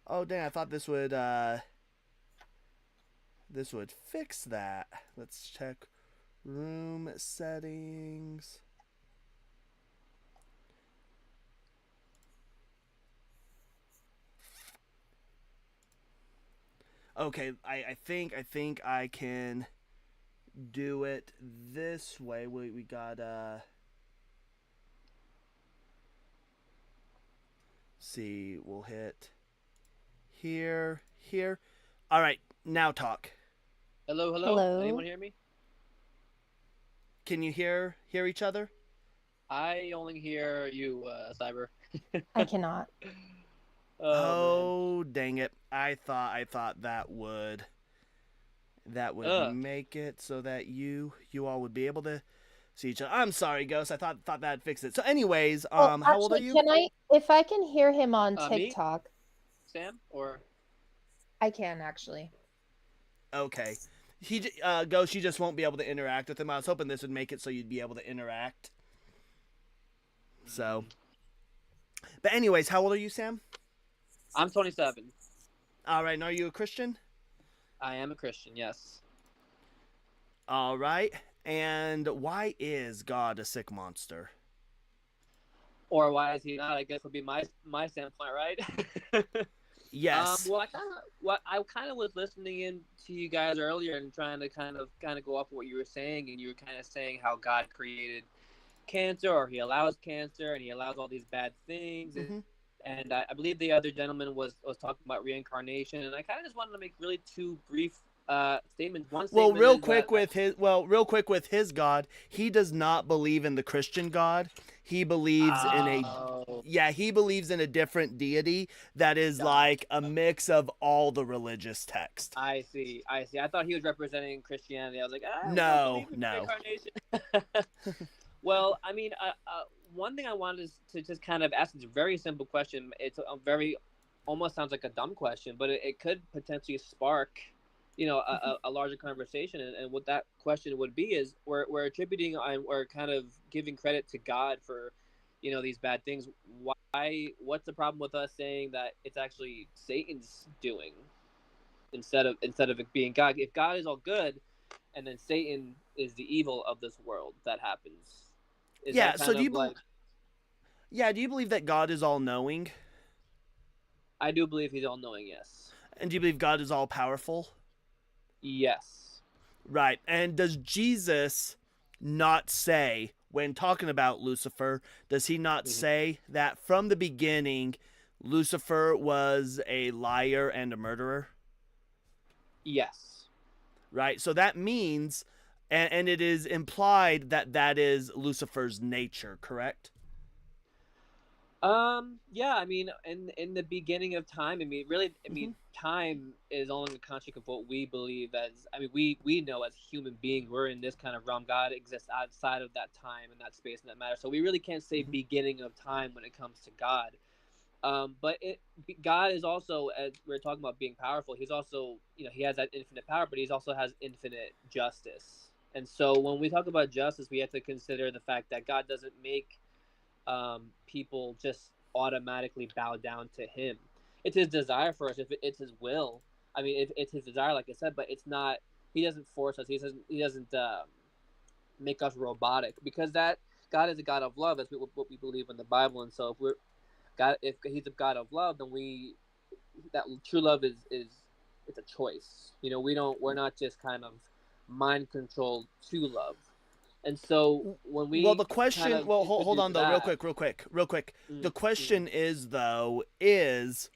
Oh, dang! I thought this would fix that. Let's check room settings. Okay, I think I can do it this way. We got see, we'll hit here. All right, now talk. Hello. Anyone hear me? Can you hear each other? I only hear you, Cyber. I cannot. Oh, dang it. I thought that would make it so that you all would be able to see each other. I'm sorry, Ghost. I thought that'd fix it. So anyways, Well, how old are you? If I can hear him on TikTok. Me? Sam or I can actually. Okay. Ghost, you just won't be able to interact with him. I was hoping this would make it so you'd be able to interact. So, but anyways, how old are you, Sam? I'm 27. All right, and are you a Christian? I am a Christian, yes. All right, and why is God a sick monster? Or why is he not? I guess would be my standpoint, right? Yes. Well, I kind of was listening in to you guys earlier and trying to kind of go off what you were saying, and you were kind of saying how God created cancer, or He allows cancer, and He allows all these bad things, Hmm. and I believe the other gentleman was talking about reincarnation, and I kind of just wanted to make really two brief statements. One Well, statement is that real quick with his God, he does not believe in the Christian God. He believes in a oh, he believes in a different deity that is like a mix of all the religious text. I see. I see. I thought he was representing Christianity. I was like, we don't No, believe in no. reincarnation. Well, I mean, one thing I wanted to just kind of ask is a very simple question. It's a very, almost sounds like a dumb question, but it could potentially spark, a larger conversation. And what that question would be is we're attributing and we're kind of giving credit to God for, these bad things. What's the problem with us saying that it's actually Satan's doing instead of it being God? If God is all good, and then Satan is the evil of this world that happens. Is Yeah, that so kind of like? do you believe that God is all knowing? I do believe He's all knowing. Yes. And do you believe God is all powerful? Yes. Right. And does Jesus not say, when talking about Lucifer, does he not say that from the beginning Lucifer was a liar and a murderer? Yes. Right. So that means, and it is implied that that is Lucifer's nature, correct? Yeah. I mean, in the beginning of time, I mean, really, I mean, time is only the construct of what we believe as. I mean, we know as human beings, we're in this kind of realm. God exists outside of that time and that space and that matter. So we really can't say beginning of time when it comes to God. But God is also, as we're talking about being powerful, He's also, He has that infinite power, but He also has infinite justice. And so when we talk about justice, we have to consider the fact that God doesn't make people just automatically bow down to Him. It's His desire for us. If it's His will, I mean, it's His desire, like I said, but it's not. He doesn't force us. He doesn't make us robotic, because that God is a God of love, as what we believe in the Bible. And so if He's a God of love, then that true love is it's a choice. We're not just kind of mind controlled to love. And so when we the question, kind of hold on though, that, real quick. The question is though, is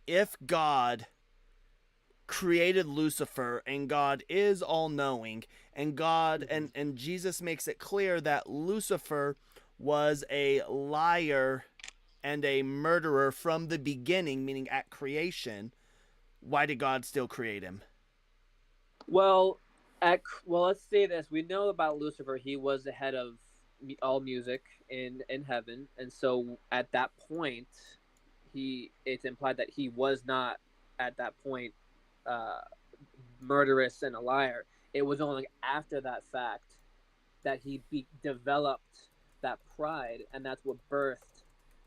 if God created Lucifer and God is all knowing, and God and Jesus makes it clear that Lucifer was a liar and a murderer from the beginning, meaning at creation, why did God still create him? Well, let's say this. We know about Lucifer. He was the head of all music in heaven, and so at that point, it's implied that he was not at that point murderous and a liar. It was only after that fact that he developed that pride, and that's what birthed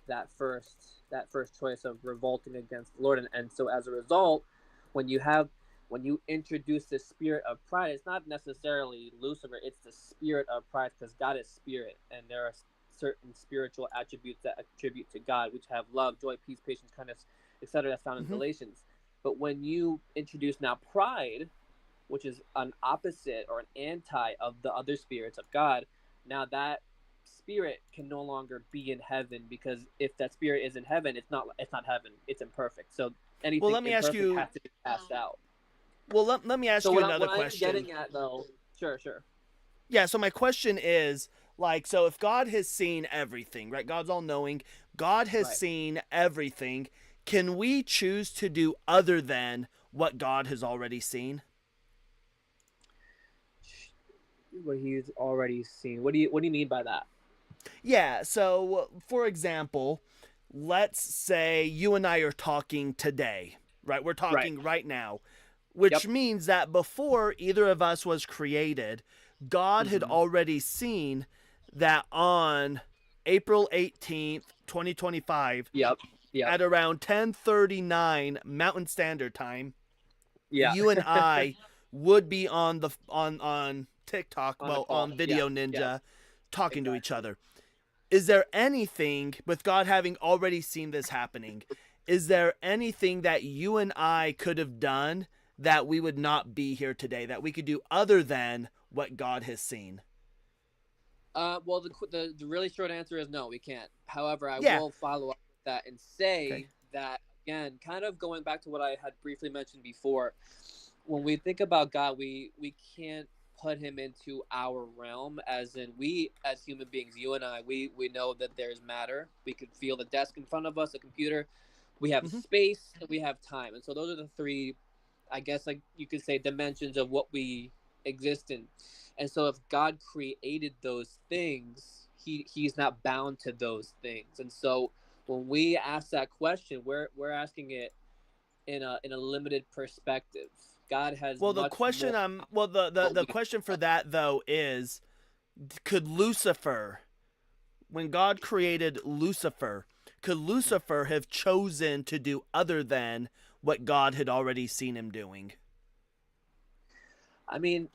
that first choice of revolting against the Lord. And so as a result, when you introduce the spirit of pride, it's not necessarily Lucifer, it's the spirit of pride, because God is spirit, and there are certain spiritual attributes that attribute to God, which have love, joy, peace, patience, kindness, etc., that's found in Galatians. But when you introduce now pride, which is an opposite or an anti of the other spirits of God, now that spirit can no longer be in heaven, because if that spirit is in heaven, it's not heaven, it's imperfect. So anything imperfect has to be cast out. Well, let me ask you another question. I'm getting at, though, sure. Yeah, so my question is, so if God has seen everything, right? God's all knowing. God has seen everything. Can we choose to do other than what God has already seen? What He's already seen. What do you mean by that? Yeah, so for example, let's say you and I are talking today, right? We're talking right now, which means that before either of us was created, God had already seen that on April 18th, 2025, at around 10:39 Mountain Standard Time, you and I would be on TikTok, on Video Ninja, talking to each other. Is there anything, with God having already seen this happening, is there anything that you and I could have done that we would not be here today, that we could do other than what God has seen? Well, the really short answer is no, we can't. However, I Yeah. will follow up with that and say Okay. that, again, kind of going back to what I had briefly mentioned before, when we think about God, we can't put him into our realm, as in we as human beings, you and I, we know that there's matter. We can feel the desk in front of us, a computer. We have space and we have time. And so those are the three, I guess, like you could say, dimensions of what we exist in. And so if God created those things, he's not bound to those things. And so when we ask that question, we're asking it in a limited perspective. God has Well, the much question more the question for that though is, could Lucifer, when God created Lucifer, could Lucifer have chosen to do other than what God had already seen him doing? I mean,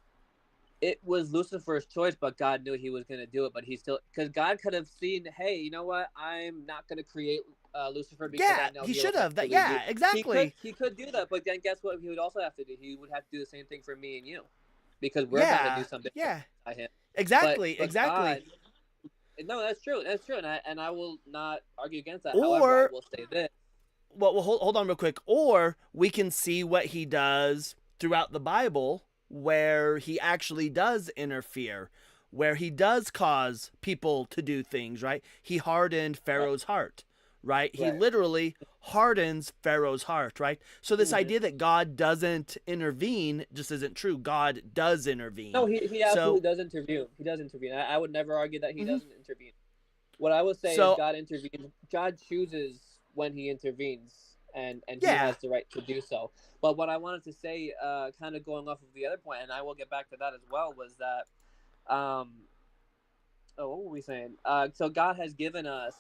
it was Lucifer's choice, but God knew he was going to do it. But he still, because God could have seen, hey, you know what? I'm not going to create Lucifer because I know he should have. that. Yeah, exactly. He could do that, but then guess what? He would also have to do. He would have to do the same thing for me and you, because we're about to do something. Yeah. By him. Exactly. But Exactly. God, no, that's true. That's true, and I will not argue against that. Or, however, I will say this. Well, hold on real quick. Or we can see what he does throughout the Bible, where he actually does interfere, where he does cause people to do things, right? He hardened Pharaoh's heart, right? He literally hardens Pharaoh's heart, right? So this idea that God doesn't intervene just isn't true. God does intervene. No, he absolutely does intervene. He does intervene. I would never argue that he doesn't intervene. What I would say is God intervenes. God chooses when he intervenes, and he has the right to do so. But what I wanted to say, kind of going off of the other point, and I will get back to that as well, was that, what were we saying? So God has given us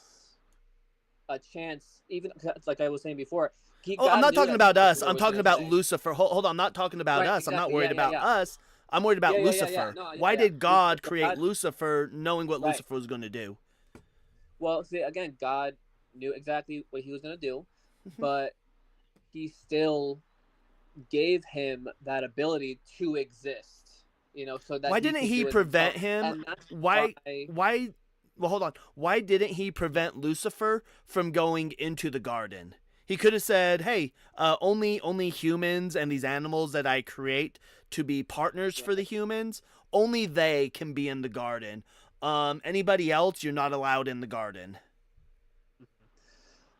a chance, even like I was saying before. I'm not talking about us. I'm talking about Lucifer. Hold on, I'm not talking about us. Exactly. I'm not worried about us. I'm worried about Lucifer. No, Why did God create Lucifer knowing what Lucifer was going to do? Well, see, again, God knew exactly what he was going to do, but he still gave him that ability to exist, so that why didn't he prevent him? Why? Well, hold on. Why didn't he prevent Lucifer from going into the garden? He could have said, hey, only humans and these animals that I create to be partners for the humans, only they can be in the garden. Anybody else, you're not allowed in the garden.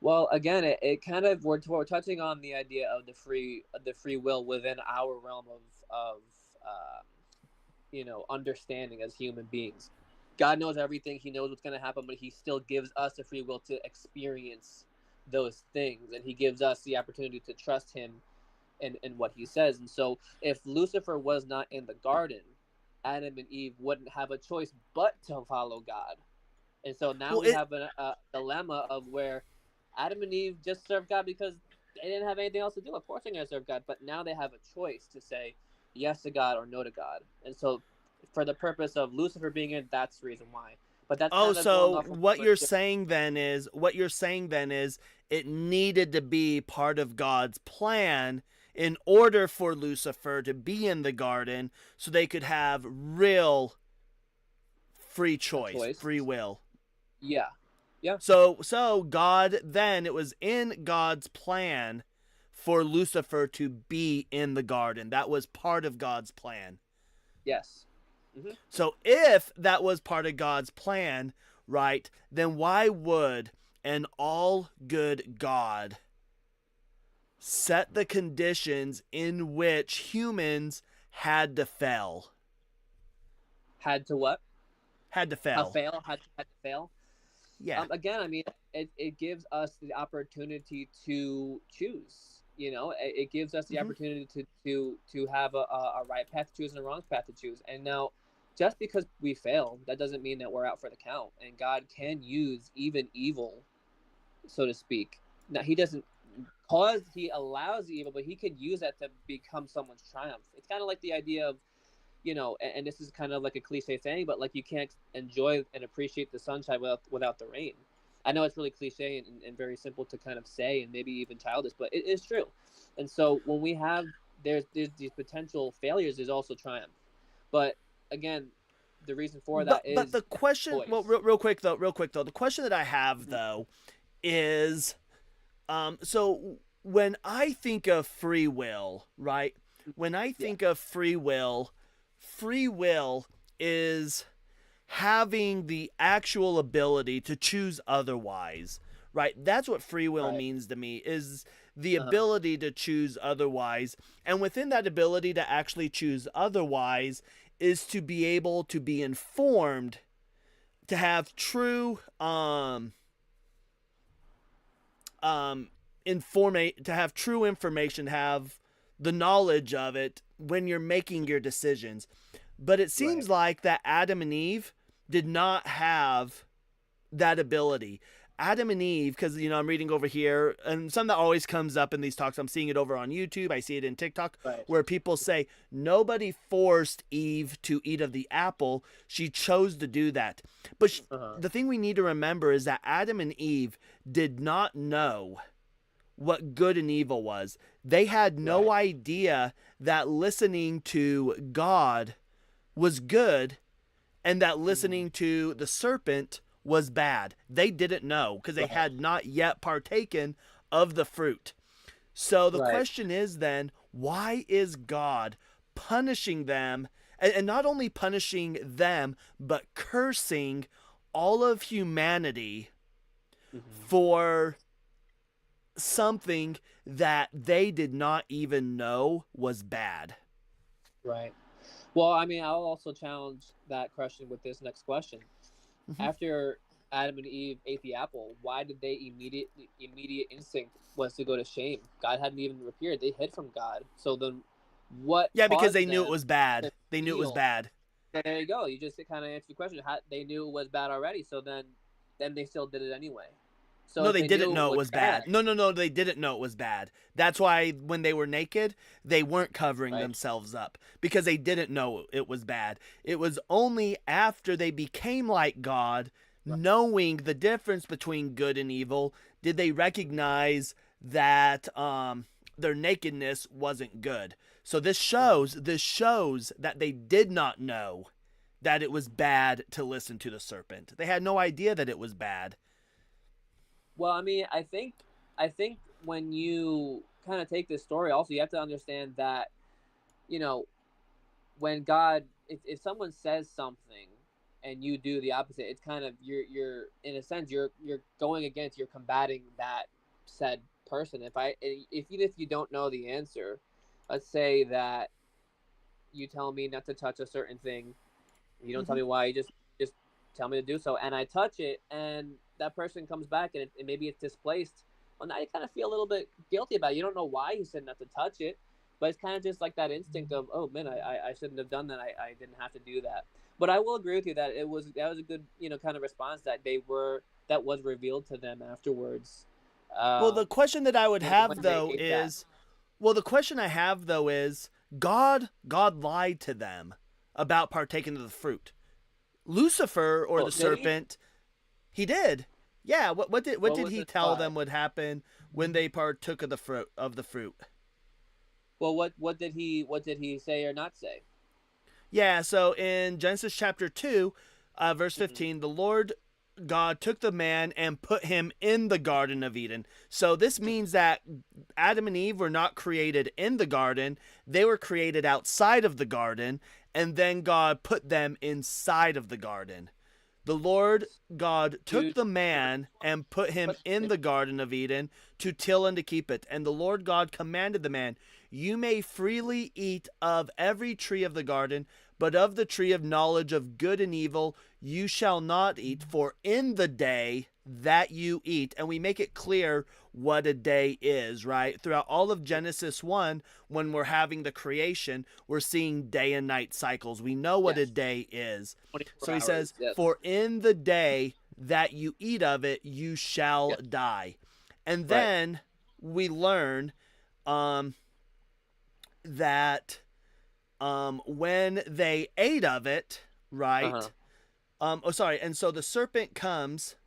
Well, again, it kind of we're touching on the idea of the free will within our realm of understanding as human beings. God knows everything. He knows what's going to happen, but he still gives us the free will to experience those things, and he gives us the opportunity to trust him in what he says. And so if Lucifer was not in the garden, Adam and Eve wouldn't have a choice but to follow God. And so now we have a dilemma of where Adam and Eve just served God because they didn't have anything else to do. Of course they're going to serve God, but now they have a choice to say yes to God or no to God. And so for the purpose of Lucifer being in, that's the reason why. But that's so what you're saying then is it needed to be part of God's plan in order for Lucifer to be in the garden so they could have real free choice. Free will. Yeah. Yeah. So God, then it was in God's plan for Lucifer to be in the garden. That was part of God's plan. Yes. So if that was part of God's plan, right, then why would an all good God set the conditions in which humans had to fail? Had to what? Had to fail. Had to fail. Yeah. Again, I mean, it gives us the opportunity to choose. It gives us the opportunity to have a right path to choose and a wrong path to choose. And now, just because we fail, that doesn't mean that we're out for the count. And God can use even evil, so to speak. Now, he doesn't he allows the evil, but he can use that to become someone's triumph. It's kind of like the idea of, and this is kind of like a cliche saying, but like you can't enjoy and appreciate the sunshine without the rain. I know it's really cliche and very simple to kind of say, and maybe even childish, but it is true. And so when we have there's these potential failures, there's also triumph. But again, the reason for that is but the question, choice. well, real quick though, the question that I have though is, so when I think of free will, right? When I think of free will is having the actual ability to choose otherwise, right? That's what free will means to me, is the ability to choose otherwise. And within that ability to actually choose otherwise is to be able to be informed, to have true to have true information, have the knowledge of it when you're making your decisions. But it seems like that Adam and Eve did not have that ability. Adam and Eve, because, you know, I'm reading over here, and something that always comes up in these talks, I'm seeing it over on YouTube, I see it in TikTok, where people say, nobody forced Eve to eat of the apple, she chose to do that. But the thing we need to remember is that Adam and Eve did not know what good and evil was. They had no idea that listening to God was good and that listening to the serpent was bad. They didn't know because they had not yet partaken of the fruit. So the question is then, why is God punishing them, and not only punishing them, but cursing all of humanity for something that they did not even know was bad? Right. Well, I mean, I'll also challenge that question with this next question. After Adam and Eve ate the apple, why did they immediate instinct was to go to shame? God hadn't even appeared. They hid from God. So then what? Yeah, because they knew it was bad. They knew it was bad. There you go. You just kind of answered the question. They knew it was bad already. So then they still did it anyway. So no, they didn't know it was bad. No, they didn't know it was bad. That's why when they were naked, they weren't covering themselves up, because they didn't know it was bad. It was only after they became like God, knowing the difference between good and evil, did they recognize that their nakedness wasn't good. So this shows that they did not know that it was bad to listen to the serpent. They had no idea that it was bad. Well, I mean, I think when you kind of take this story, also you have to understand that, you know, when God, if someone says something and you do the opposite, it's kind of you're in a sense you're going against, you're combating that said person. Even if you don't know the answer, let's say that you tell me not to touch a certain thing, you don't tell me why, you just tell me to do so, and I touch it, and that person comes back and maybe it's displaced. Well, now you kind of feel a little bit guilty about it. You don't know why he said not to touch it, but it's kind of just like that instinct of, oh man, I shouldn't have done that. I didn't have to do that. But I will agree with you that that was a good, you know, kind of response that was revealed to them afterwards. Well, the question that I would have though is, God lied to them about partaking of the fruit. Lucifer, or the serpent, he did. Yeah. What did he tell them would happen when they partook of the fruit? Well, what did he say or not say? Yeah. So in Genesis chapter 2, verse 15, the Lord God took the man and put him in the Garden of Eden. So this means that Adam and Eve were not created in the garden. They were created outside of the garden, and then God put them inside of the garden. The Lord God took the man and put him in the Garden of Eden to till and to keep it. And the Lord God commanded the man, you may freely eat of every tree of the garden, but of the tree of knowledge of good and evil you shall not eat, for in the day that you eat, and we make it clear what a day is, right? Throughout all of Genesis 1, when we're having the creation, we're seeing day and night cycles. We know what a day is. So he says, for in the day that you eat of it, you shall die. And then we learn that when they ate of it, right? And so the serpent comes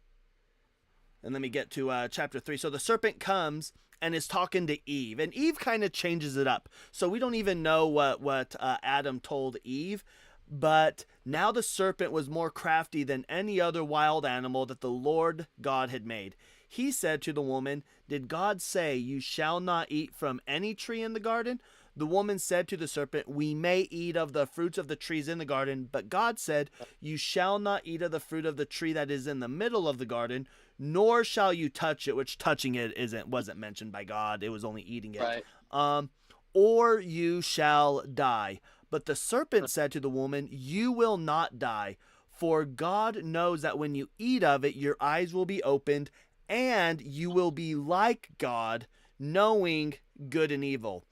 And let me get to chapter 3. So the serpent comes and is talking to Eve, and Eve kind of changes it up. So we don't even know what Adam told Eve, but now the serpent was more crafty than any other wild animal that the Lord God had made. He said to the woman, "Did God say, 'You shall not eat from any tree in the garden?' The woman said to the serpent, 'We may eat of the fruits of the trees in the garden, but God said, You shall not eat of the fruit of the tree that is in the middle of the garden, nor shall you touch it,'" which touching it wasn't mentioned by God. It was only eating it. Right. "Or you shall die." But the serpent said to the woman, "You will not die, for God knows that when you eat of it, your eyes will be opened, and you will be like God, knowing good and evil."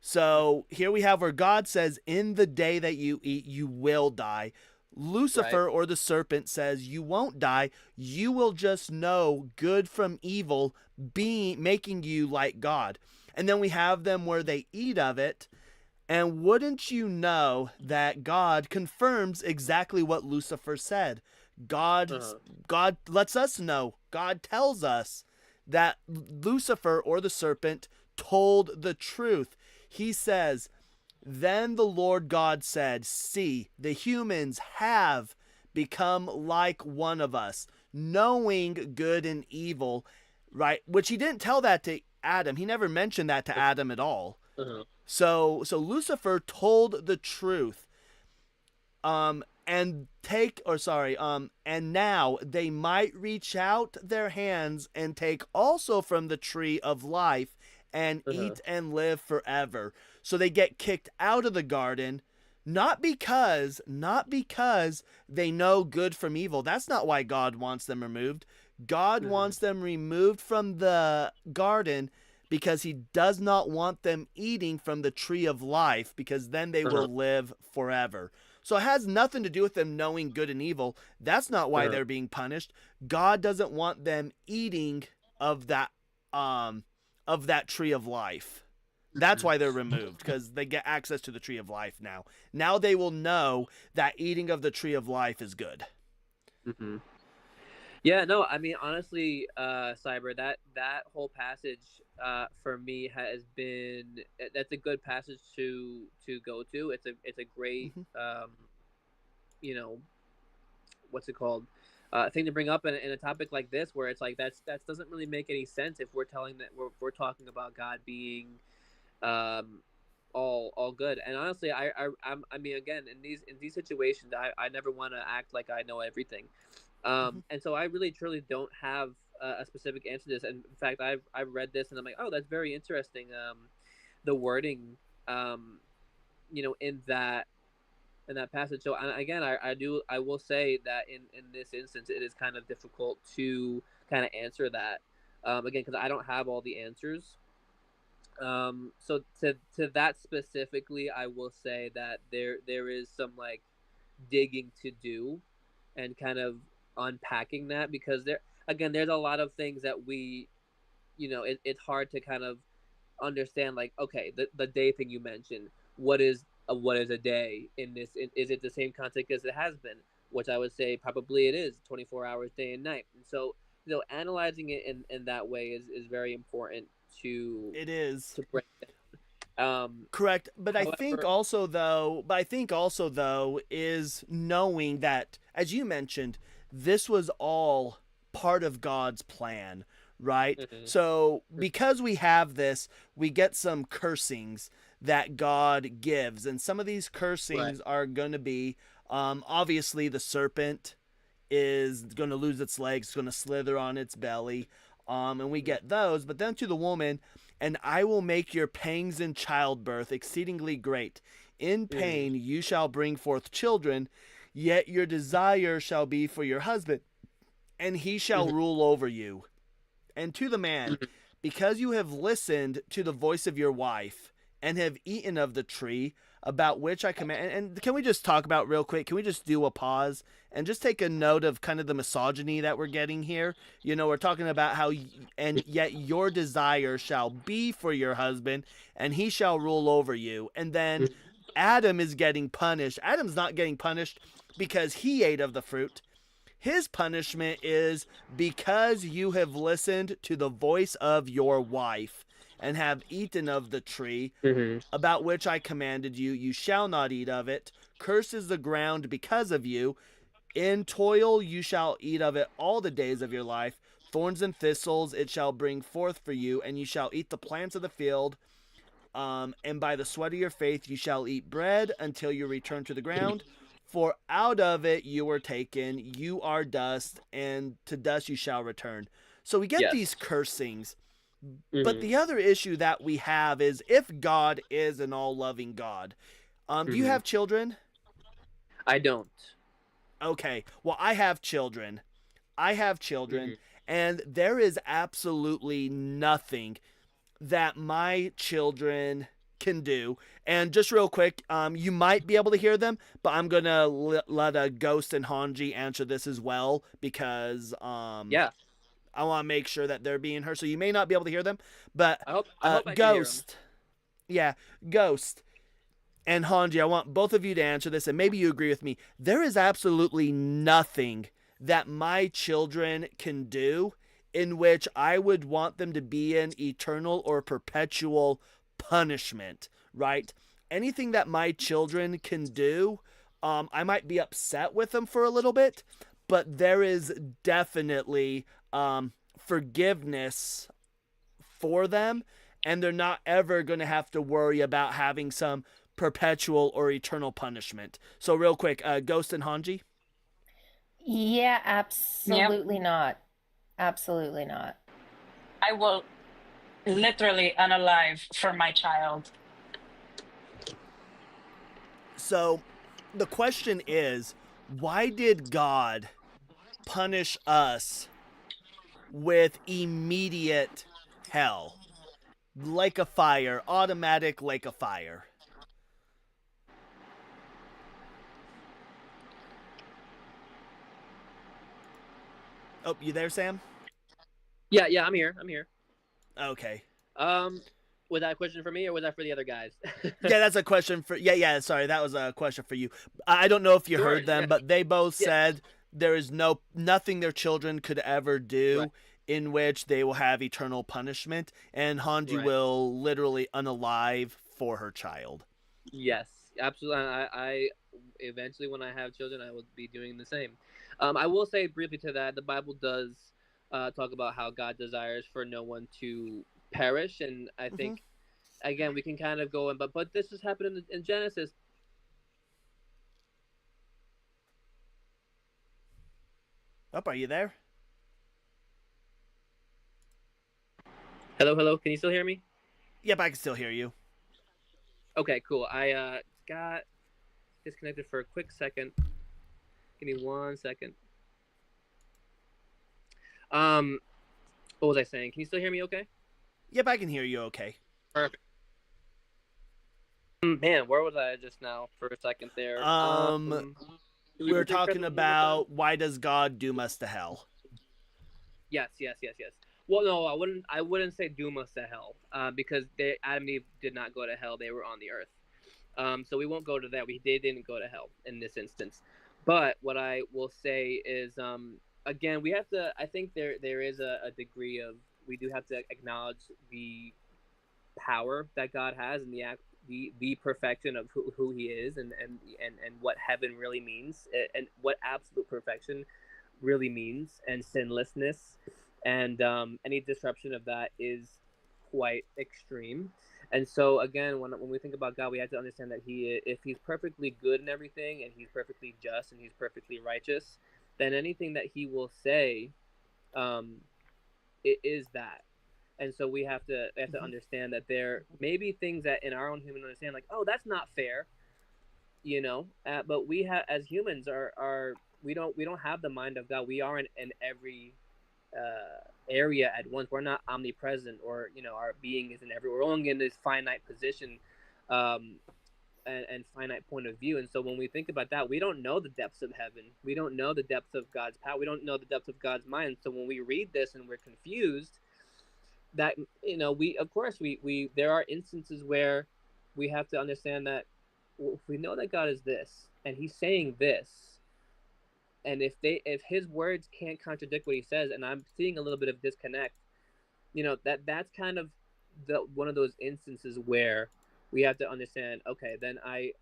So here we have where God says, in the day that you eat, you will die. Lucifer, or the serpent, says you won't die. You will just know good from evil, making you like God. And then we have them where they eat of it. And wouldn't you know that God confirms exactly what Lucifer said? God lets us know. God tells us that Lucifer, or the serpent, told the truth. He says, "Then the Lord God said, 'See, the humans have become like one of us, knowing good and evil,'" right? Which he didn't tell that to Adam. He never mentioned that to Adam at all. So Lucifer told the truth. And now they might reach out their hands and take also from the tree of life and eat and live forever. So they get kicked out of the garden, not because they know good from evil. That's not why God wants them removed. God wants them removed from the garden because he does not want them eating from the tree of life, because then they will live forever. So it has nothing to do with them knowing good and evil. That's not why they're being punished. God doesn't want them eating of that tree of life. That's why they're removed, because they get access to the tree of life now. Now they will know that eating of the tree of life is good. Yeah, no, I mean, honestly, Cyber, that whole passage for me has been, that's a good passage to go to. It's a great you know, what's it called, thing to bring up in a topic like this, where it's like that doesn't really make any sense if we're we're talking about God being all good. And honestly, I mean, again, in these situations, I never want to act like I know everything. And so I really truly don't have a specific answer to this. And in fact, I've read this and I'm like, oh, that's very interesting. The wording, in that passage. So again, I will say that in this instance, it is kind of difficult to kind of answer that, again, because I don't have all the answers. So to that specifically, I will say that there is some like digging to do, and kind of unpacking that, because there's a lot of things that we, it's hard to kind of understand. Like, okay, the day thing you mentioned, what is a day in this? Is it the same concept as it has been? Which I would say probably it is, 24 hours day and night. And so, analyzing it in that way is very important to break down. Correct. But however, I think also though is knowing that, as you mentioned, this was all part of God's plan, right? So because we have this, we get some cursings that God gives, and some of these cursings are going to be, obviously the serpent is going to lose its legs, it's going to slither on its belly, and we get those. But then to the woman, "And I will make your pangs in childbirth exceedingly great. In pain you shall bring forth children, yet your desire shall be for your husband, and he shall rule over you." And to the man, "Because you have listened to the voice of your wife, and have eaten of the tree about which I command." And can we just talk about real quick? Can we just do a pause and just take a note of kind of the misogyny that we're getting here? We're talking about how, "And yet your desire shall be for your husband, and he shall rule over you." And then Adam is getting punished. Adam's not getting punished because he ate of the fruit. His punishment is because you have listened to the voice of your wife and have eaten of the tree about which I commanded you. You shall not eat of it. Cursed is the ground because of you. In toil you shall eat of it all the days of your life. Thorns and thistles it shall bring forth for you, and you shall eat the plants of the field. And by the sweat of your faith you shall eat bread until you return to the ground. For out of it you were taken, you are dust, and to dust you shall return. So we get these cursings. But the other issue that we have is, if God is an all-loving God, do you have children? I don't. Okay, well, I have children. And there is absolutely nothing that my children can do. And just real quick, you might be able to hear them, but I'm gonna let Ghost and Hanji answer this as well, because I want to make sure that they're being heard. So you may not be able to hear them, but I hope I can Ghost, Ghost and Hanji, I want both of you to answer this, and maybe you agree with me. There is absolutely nothing that my children can do in which I would want them to be in eternal or perpetual punishment, right? Anything that my children can do, I might be upset with them for a little bit, but there is definitely forgiveness for them, and they're not ever going to have to worry about having some perpetual or eternal punishment. So real quick, Ghost and Hanji? Yeah, absolutely not. Absolutely not. I will literally unalive for my child. So the question is, why did God punish us with immediate hell? Lake of fire, automatic lake of fire. Oh, you there, Sam? Yeah, I'm here. Okay. Was that a question for me, or was that for the other guys? Yeah, that's a question for... Yeah, sorry, that was a question for you. I don't know if you heard them, but they both said there is nothing their children could ever do in which they will have eternal punishment, and Hanji will literally unalive for her child. Yes, absolutely. I eventually, when I have children, I will be doing the same. I will say briefly to that, the Bible does talk about how God desires for no one to perish, and I think again we can kind of go in, but this has happened in Genesis. Are you there? Hello, can you still hear me? Yep, I can still hear you. Okay, cool. I got disconnected for a quick second. Give me 1 second. What was I saying? Can you still hear me okay? Yep, I can hear you okay. Perfect. Man, where was I just now for a second there? We were talking about why does God doom us to hell? Yes. Well, no, I wouldn't say doom us to hell, because Adam and Eve did not go to hell; they were on the earth. So we won't go to that. They didn't go to hell in this instance. But what I will say is, again, we have to. I think there is a degree of, we do have to acknowledge the power that God has and the perfection of who He is, and what heaven really means, and what absolute perfection really means, and sinlessness, and any disruption of that is quite extreme. And so again, when we think about God, we have to understand that if He's perfectly good in everything, and He's perfectly just, and He's perfectly righteous, then anything that He will say, it is that. And so we have to understand that there may be things that in our own human understanding, like, oh, that's not fair, but we have, as humans, we don't have the mind of God. We aren't in every area at once. We're not omnipresent, or our being isn't everywhere. We're only in this finite position, and finite point of view. And so when we think about that, we don't know the depths of heaven. We don't know the depths of God's power. We don't know the depths of God's mind. So when we read this and we're confused, that we there are instances where we have to understand that if we know that God is this, and He's saying this, if his words can't contradict what he says, and I'm seeing a little bit of disconnect, that's kind of the one of those instances where we have to understand, okay, then I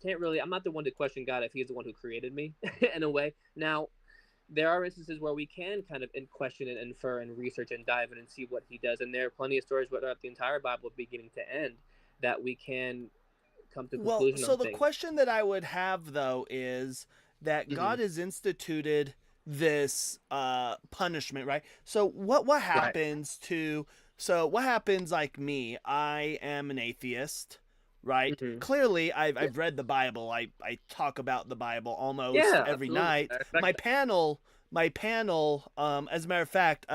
can't really, I'm not the one to question God if he's the one who created me in a way. Now, there are instances where we can kind of question and infer and research and dive in and see what he does. And there are plenty of stories throughout the entire Bible, beginning to end, that we can come to Well, conclusion so on the things. question that I would have, though, is that God has instituted this punishment, right? So what happens to, so what happens, like me, I am an atheist, right? Clearly, I've read the Bible. I talk about the Bible almost every absolutely. night. I respect My that. panel, as a matter of fact,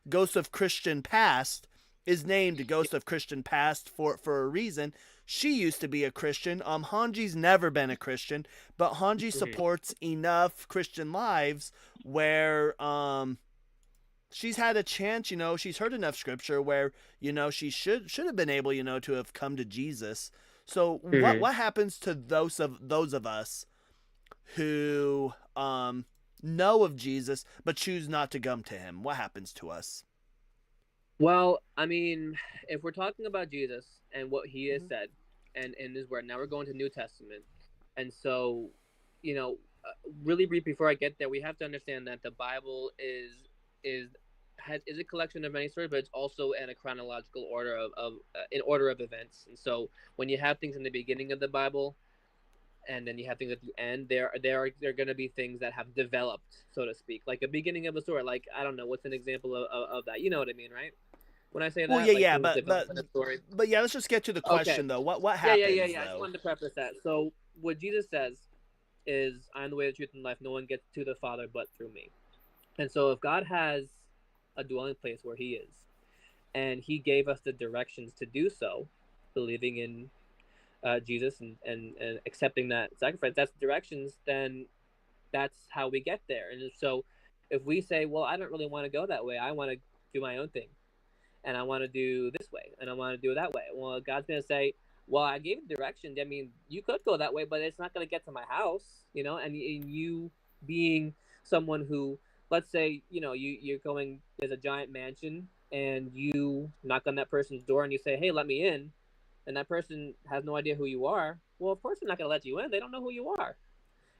Ghost of Christian Past is named Ghost of Christian Past for a reason. She used to be a Christian. Hanji's never been a Christian, but Hanji supports enough Christian lives where she's had a chance, she's heard enough scripture where, she should have been able, to have come to Jesus. So what happens to those of us who know of Jesus but choose not to come to him? What happens to us? Well, I mean, if we're talking about Jesus and what he has said and in his word, now we're going to New Testament. And so, really brief before I get there, we have to understand that the Bible is a collection of many stories, but it's also in a chronological order of in order of events. And so when you have things in the beginning of the Bible and then you have things at the end, there are going to be things that have developed, so to speak, like a beginning of a story. Like, I don't know, what's an example of that? You know what I mean, right? When I say that, Well, like, yeah, things develop in a story. but yeah, let's just get to the question, though. What Yeah, happens, I though? just wanted to preface that. So what Jesus says is, "I am the way, the truth, and life. No one gets to the Father but through me." And so if God has a dwelling place where he is, and he gave us the directions to do so, believing in Jesus and accepting that sacrifice, that's the directions, then that's how we get there. And so if we say, well, I don't really want to go that way, I want to do my own thing, and I want to do this way, and I want to do it that way, well, God's going to say, well, I gave you direction. I mean, you could go that way, but it's not going to get to my house, and you being someone who, let's say, you're going, there's a giant mansion, and you knock on that person's door and you say, hey, let me in, and that person has no idea who you are. Well, of course they're not going to let you in. They don't know who you are.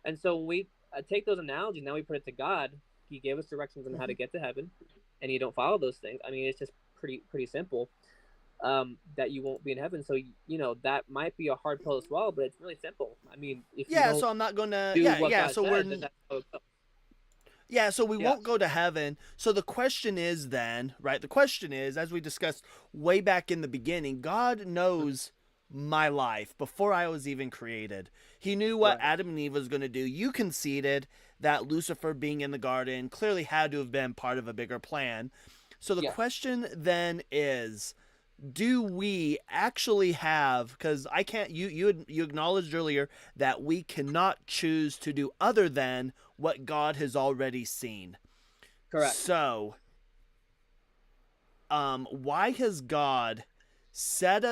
And so when we take those analogies, now we put it to God. He gave us directions on how to get to heaven, and you don't follow those things. I mean, it's just pretty simple, that you won't be in heaven. So that might be a hard pill to swallow, but it's really simple. I mean, if you don't so I'm not gonna. do Yeah, what yeah. God So says, then that's how it goes. Yeah, so we won't go to heaven. So the question is then, right? The question is, as we discussed way back in the beginning, God knows my life before I was even created. He knew what Adam and Eve was going to do. You conceded that Lucifer being in the garden clearly had to have been part of a bigger plan. So the question then is, do we actually have, because I can't, you acknowledged earlier that we cannot choose to do other than what God has already seen. Correct. So why has God set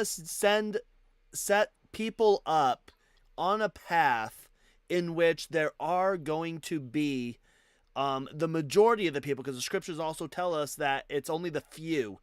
people up on a path in which there are going to be the majority of the people, because the scriptures also tell us that it's only the few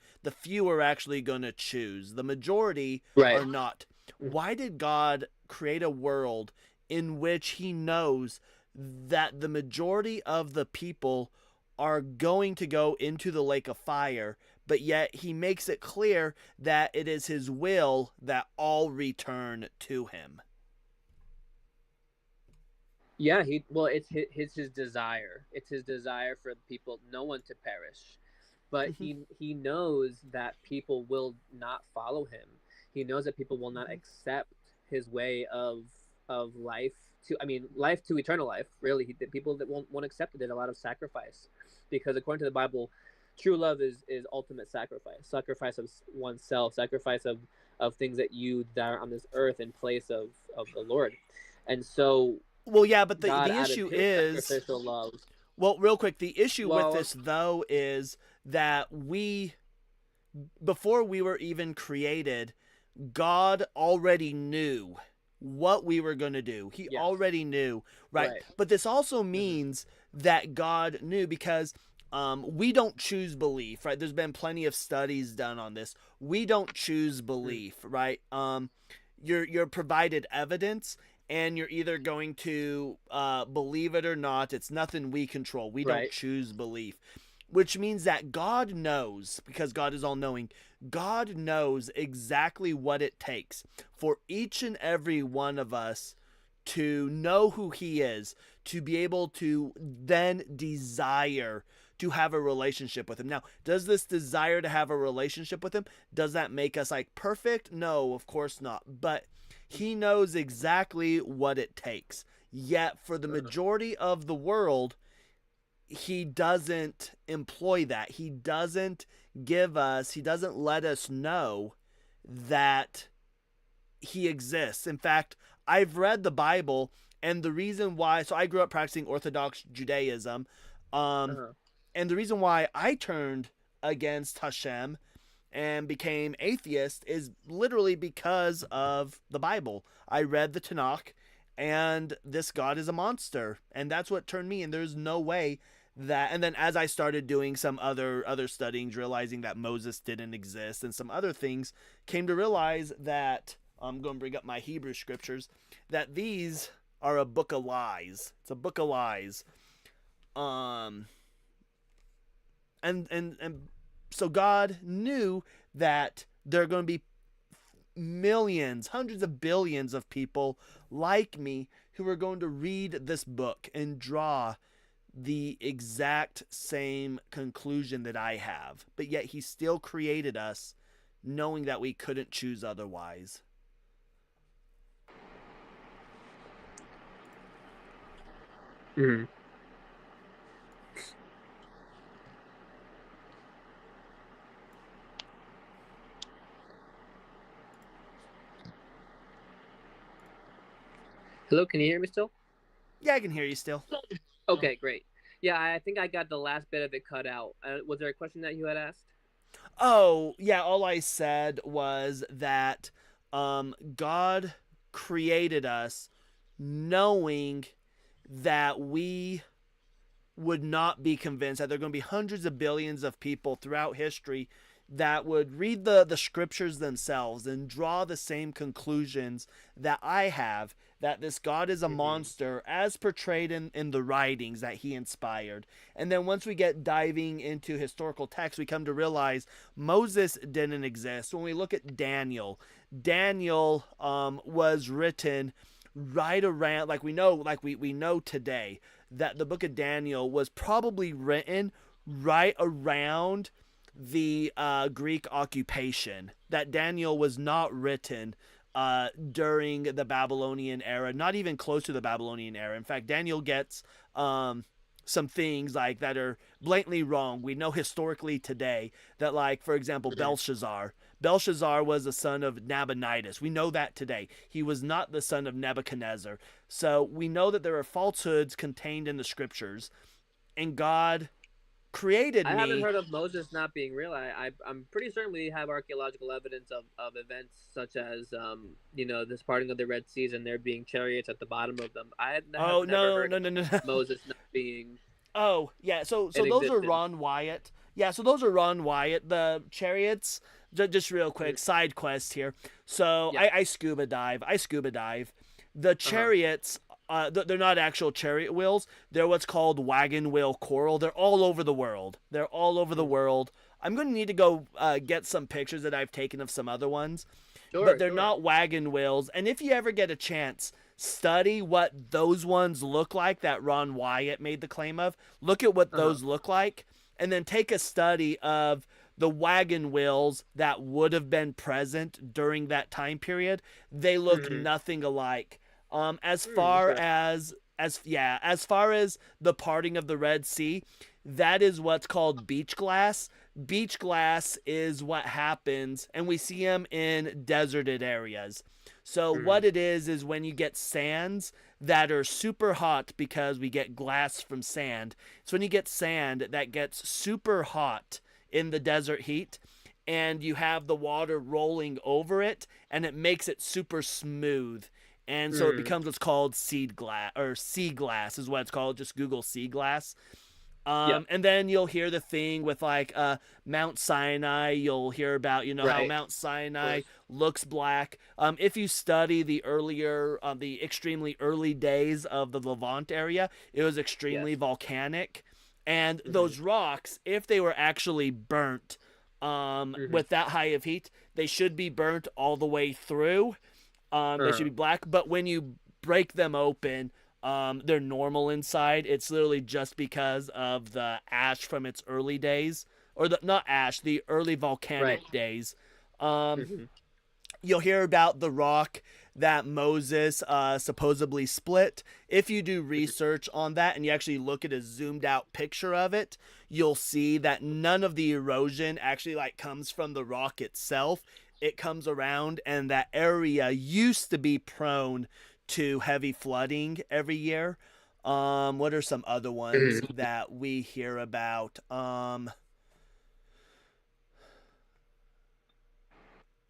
are actually going to choose. The majority are not. Why did God create a world in which he knows that the majority of the people are going to go into the lake of fire, but yet he makes it clear that it is his will that all return to him? Yeah, it's his desire. It's his desire for people, no one to perish. But he knows that people will not follow him. He knows that people will not accept his way of life life to eternal life. Really, the people that won't accept it, there's a lot of sacrifice, because according to the Bible, true love is ultimate sacrifice of oneself, sacrifice of things that are on this earth in place of the Lord. And so, well, yeah, but the God issue added his is sacrificial love. Well, real quick, the issue with this, though, is that before we were even created, God already knew what we were going to do. He Yes. already knew, right? Right. But this also means that God knew, because we don't choose belief, right? There's been plenty of studies done on this. We don't choose belief, right? You're provided evidence, and you're either going to believe it or not. It's nothing we control. We don't Right. choose belief, which means that God knows, because God is all-knowing. God knows exactly what it takes for each and every one of us to know who he is, to be able to then desire to have a relationship with him. Now, does this desire to have a relationship with him, does that make us like perfect? No, of course not. But he knows exactly what it takes. Yet for the majority of the world, he doesn't employ that. He doesn't let us know that he exists. In fact, I've read the Bible, and the reason why, so I grew up practicing Orthodox Judaism, and the reason why I turned against Hashem and became atheist is literally because of the Bible. I read the Tanakh, and this God is a monster, and that's what turned me. And there's no way that, and then as I started doing some other studyings, realizing that Moses didn't exist, and some other things, came to realize that I'm going to bring up my Hebrew scriptures, that these are a book of lies. It's a book of lies. And so God knew that there are going to be millions, hundreds of billions of people like me who are going to read this book and draw the exact same conclusion that I have. But yet he still created us knowing that we couldn't choose otherwise. Mm-hmm. Hello, can you hear me still? Yeah, I can hear you still. Okay, great. Yeah, I think I got the last bit of it cut out. Was there a question that you had asked? Oh, yeah, all I said was that God created us knowing that we would not be convinced, that there are going to be hundreds of billions of people throughout history that would read the scriptures themselves and draw the same conclusions that I have, that this God is a monster as portrayed in the writings that he inspired. And then once we get diving into historical texts, we come to realize Moses didn't exist. When we look at Daniel was written right around, we know today that the book of Daniel was probably written right around the Greek occupation, that Daniel was not written during the Babylonian era, not even close to the Babylonian era. In fact, Daniel gets some things that are blatantly wrong. We know historically today that, for example, Belshazzar was the son of Nabonidus. We know that today. He was not the son of Nebuchadnezzar. So we know that there are falsehoods contained in the scriptures, and God created me. I haven't heard of Moses not being real. I'm pretty certain we have archaeological evidence of events such as this parting of the Red Seas and there being chariots at the bottom of them. I have never heard of Moses not being. Oh yeah, so those are Ron Wyatt. Yeah, so those are Ron Wyatt. The chariots. Just real quick, side quest here. So yeah. I scuba dive. The chariots. They're not actual chariot wheels. They're what's called wagon wheel coral. They're all over the world. I'm going to need to go get some pictures that I've taken of some other ones. But they're not wagon wheels. And if you ever get a chance, study what those ones look like that Ron Wyatt made the claim of. Look at what those look like. And then take a study of the wagon wheels that would have been present during that time period. They look nothing alike. As far as the parting of the Red Sea, that is what's called beach glass. Beach glass is what happens, and we see them in deserted areas. So what it is when you get sands that are super hot, because we get glass from sand. So when you get sand that gets super hot in the desert heat, and you have the water rolling over it, and it makes it super smooth. and so it becomes what's called seed glass, or sea glass is what it's called. Just Google sea glass. And then you'll hear the thing with like Mount Sinai. You'll hear about how Mount Sinai looks black. If you study the extremely early days of the Levant area, it was extremely volcanic, and those rocks, if they were actually burnt with that high of heat, they should be burnt all the way through. They should be black, but when you break them open, they're normal inside. It's literally just because of the ash from its early days, or the early volcanic days. You'll hear about the rock that Moses supposedly split. If you do research on that and you actually look at a zoomed out picture of it, you'll see that none of the erosion actually comes from the rock itself. It comes around, and that area used to be prone to heavy flooding every year. What are some other ones that we hear about?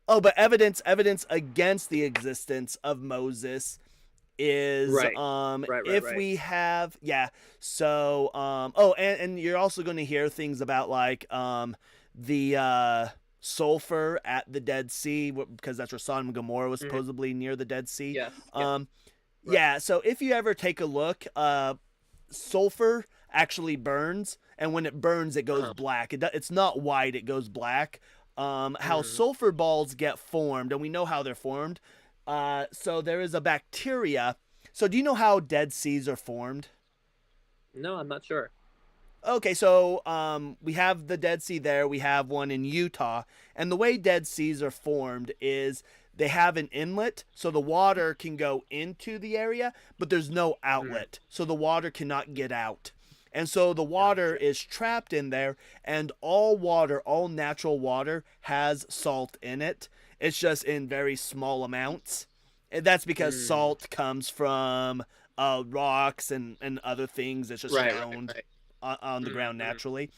But evidence against the existence of Moses is we have so and you're also going to hear things about the sulfur at the Dead Sea, because that's where Sodom and Gomorrah was supposedly near the Dead Sea. So if you ever take a look, sulfur actually burns, and when it burns, it goes black. It's not white, it goes black. How sulfur balls get formed, and we know how they're formed. So there is a bacteria. So do you know how Dead Seas are formed? No, I'm not sure. Okay, so we have the Dead Sea there. We have one in Utah. And the way Dead Seas are formed is they have an inlet, so the water can go into the area, but there's no outlet, so the water cannot get out. And so the water is trapped in there, and all natural water has salt in it. It's just in very small amounts. And that's because salt comes from rocks and other things. It's just found on the ground naturally.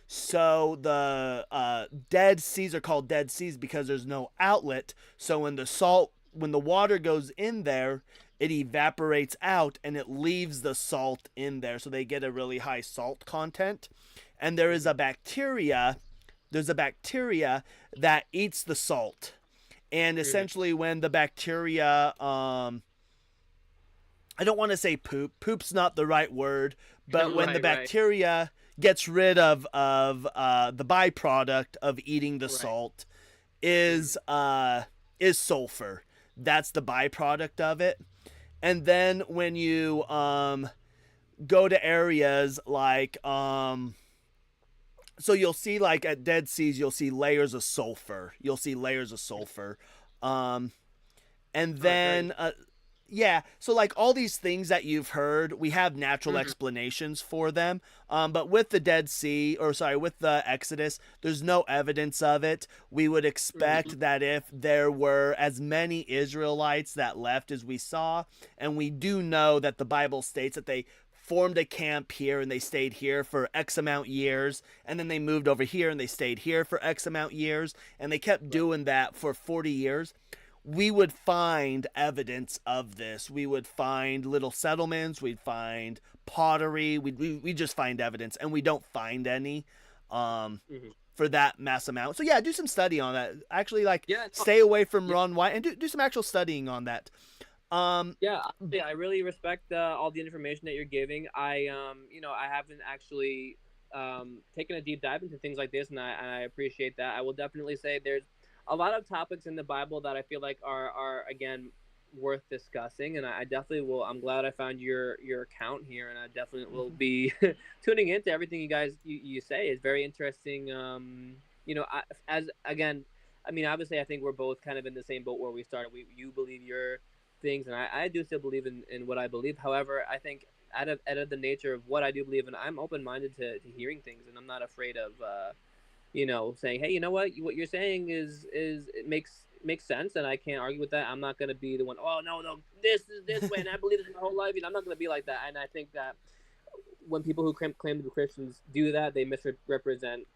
So the Dead Seas are called Dead Seas because there's no outlet. So when the water goes in there, it evaporates out and it leaves the salt in there. So they get a really high salt content. And there's a bacteria that eats the salt. And essentially when the bacteria, I don't want to say poop's not the right word, but when the bacteria gets rid of the byproduct of eating the salt is sulfur. That's the byproduct of it. And then when you go to areas like so you'll see at Dead Seas, you'll see layers of sulfur. And then so all these things that you've heard, we have natural explanations for them. But with the with the Exodus, there's no evidence of it. We would expect that if there were as many Israelites that left as we saw, and we do know that the Bible states that they formed a camp here and they stayed here for X amount years, and then they moved over here and they stayed here for X amount years, and they kept doing that for 40 years. We would find evidence of this. We would find little settlements. We'd find pottery. We just find evidence, and we don't find any for that mass amount. So do some study on that. Actually, stay away from Ron White and do some actual studying on that. I really respect all the information that you're giving. I haven't actually taken a deep dive into things like this, and I appreciate that. I will definitely say there's a lot of topics in the Bible that I feel like are again worth discussing, and I definitely will. I'm glad I found your account here, and I definitely will be tuning into everything you guys you say. It's very interesting. Obviously I think we're both kind of in the same boat where we started. You believe your things, and I do still believe in what I believe. However, I think out of the nature of what I do believe in, I'm open-minded to hearing things, and I'm not afraid of saying, hey, you know what you're saying is it makes sense, and I can't argue with that. I'm not going to be the one, oh no, this is this way, and I believe this my whole life. I'm not going to be like that. And I think that when people who claim to be Christians do that, they misrepresent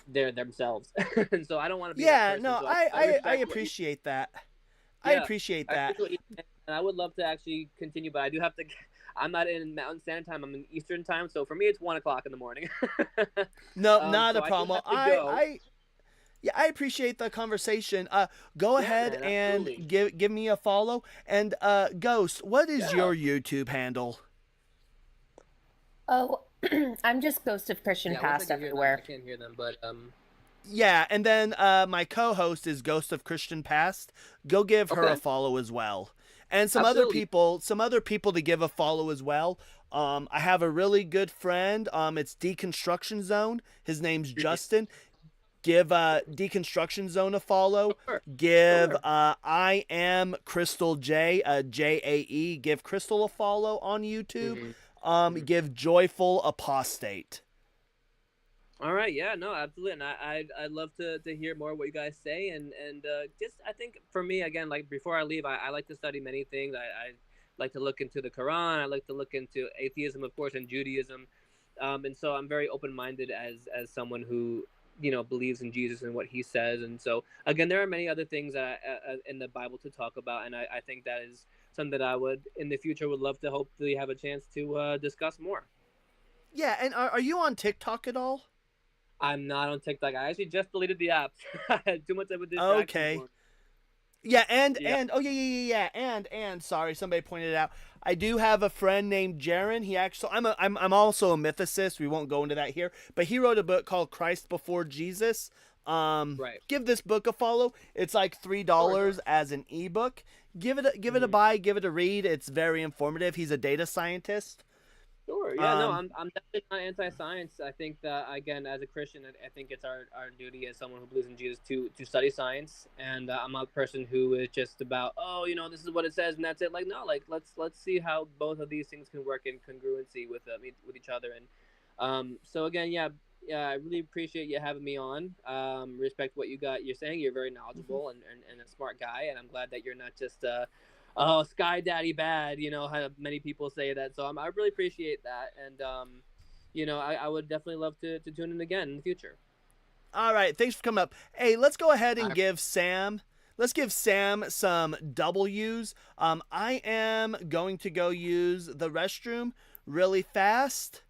themselves. And so I don't want to be that person. I appreciate that. I Yeah, appreciate I that. appreciate what you said, and I would love to actually continue, but I do have to. I'm not in Mountain Standard Time. I'm in Eastern Time, so for me it's 1 o'clock in the morning. No, not a So I do problem. Well, have to go. yeah, I appreciate the conversation. Go Yeah, ahead man, and absolutely. give me a follow. And Ghost, what is Yeah. your YouTube handle? Oh, I'm just Ghost of Christian Yeah, once I Past can hear them, I everywhere. can't hear them, but Yeah, and then my co-host is Ghost of Christian Past. Go give her a okay, follow as well. And absolutely. some other people to give a follow as well. I have a really good friend. It's Deconstruction Zone. His name's Mhm. Justin. Give Deconstruction Zone a follow. Sure, Give sure. I am Crystal J, Jae. Give Crystal a follow on YouTube. Hmm. Give Joyful Apostate. All right, yeah, no, absolutely, and I'd love to hear more what you guys say, and just I think for me again, like before I leave, I like to study many things. I like to look into the Quran. I like to look into atheism, of course, and Judaism, and so I'm very open minded as someone who believes in Jesus and what he says, and so again, there are many other things that in the Bible to talk about, and I think that is something that I would in the future would love to hopefully have a chance to discuss more. Yeah, and are you on TikTok at all? I'm not on TikTok. I actually just deleted the app. I had too much of a distraction Okay. for me. Yeah, Yeah. and oh yeah, and sorry, somebody pointed it out. I do have a friend named Jaron. He actually, I'm also a mythicist. We won't go into that here, but he wrote a book called Christ Before Jesus. Right. Give this book a follow. It's like Sure, $3 sure. as an ebook. Give it a Hmm. buy. Give it a read. It's very informative. He's a data scientist. Sure. Yeah. No, Um, I'm definitely not anti-science. I think that again, as a Christian, I think it's our duty as someone who believes in Jesus to study science. And I'm not a person who is just about this is what it says and that's it. Like no, like let's see how both of these things can work in congruency with each other. And so again, yeah. Yeah, I really appreciate you having me on. Respect what you're saying. You're very knowledgeable and a smart guy, and I'm glad that you're not just oh, Sky Daddy bad, how many people say that. So I really appreciate that. And, I would definitely love to tune in again in the future. all right, thanks for coming up. Hey, let's go ahead and I, give Sam. Let's give Sam some W's. I am going to go use the restroom really fast.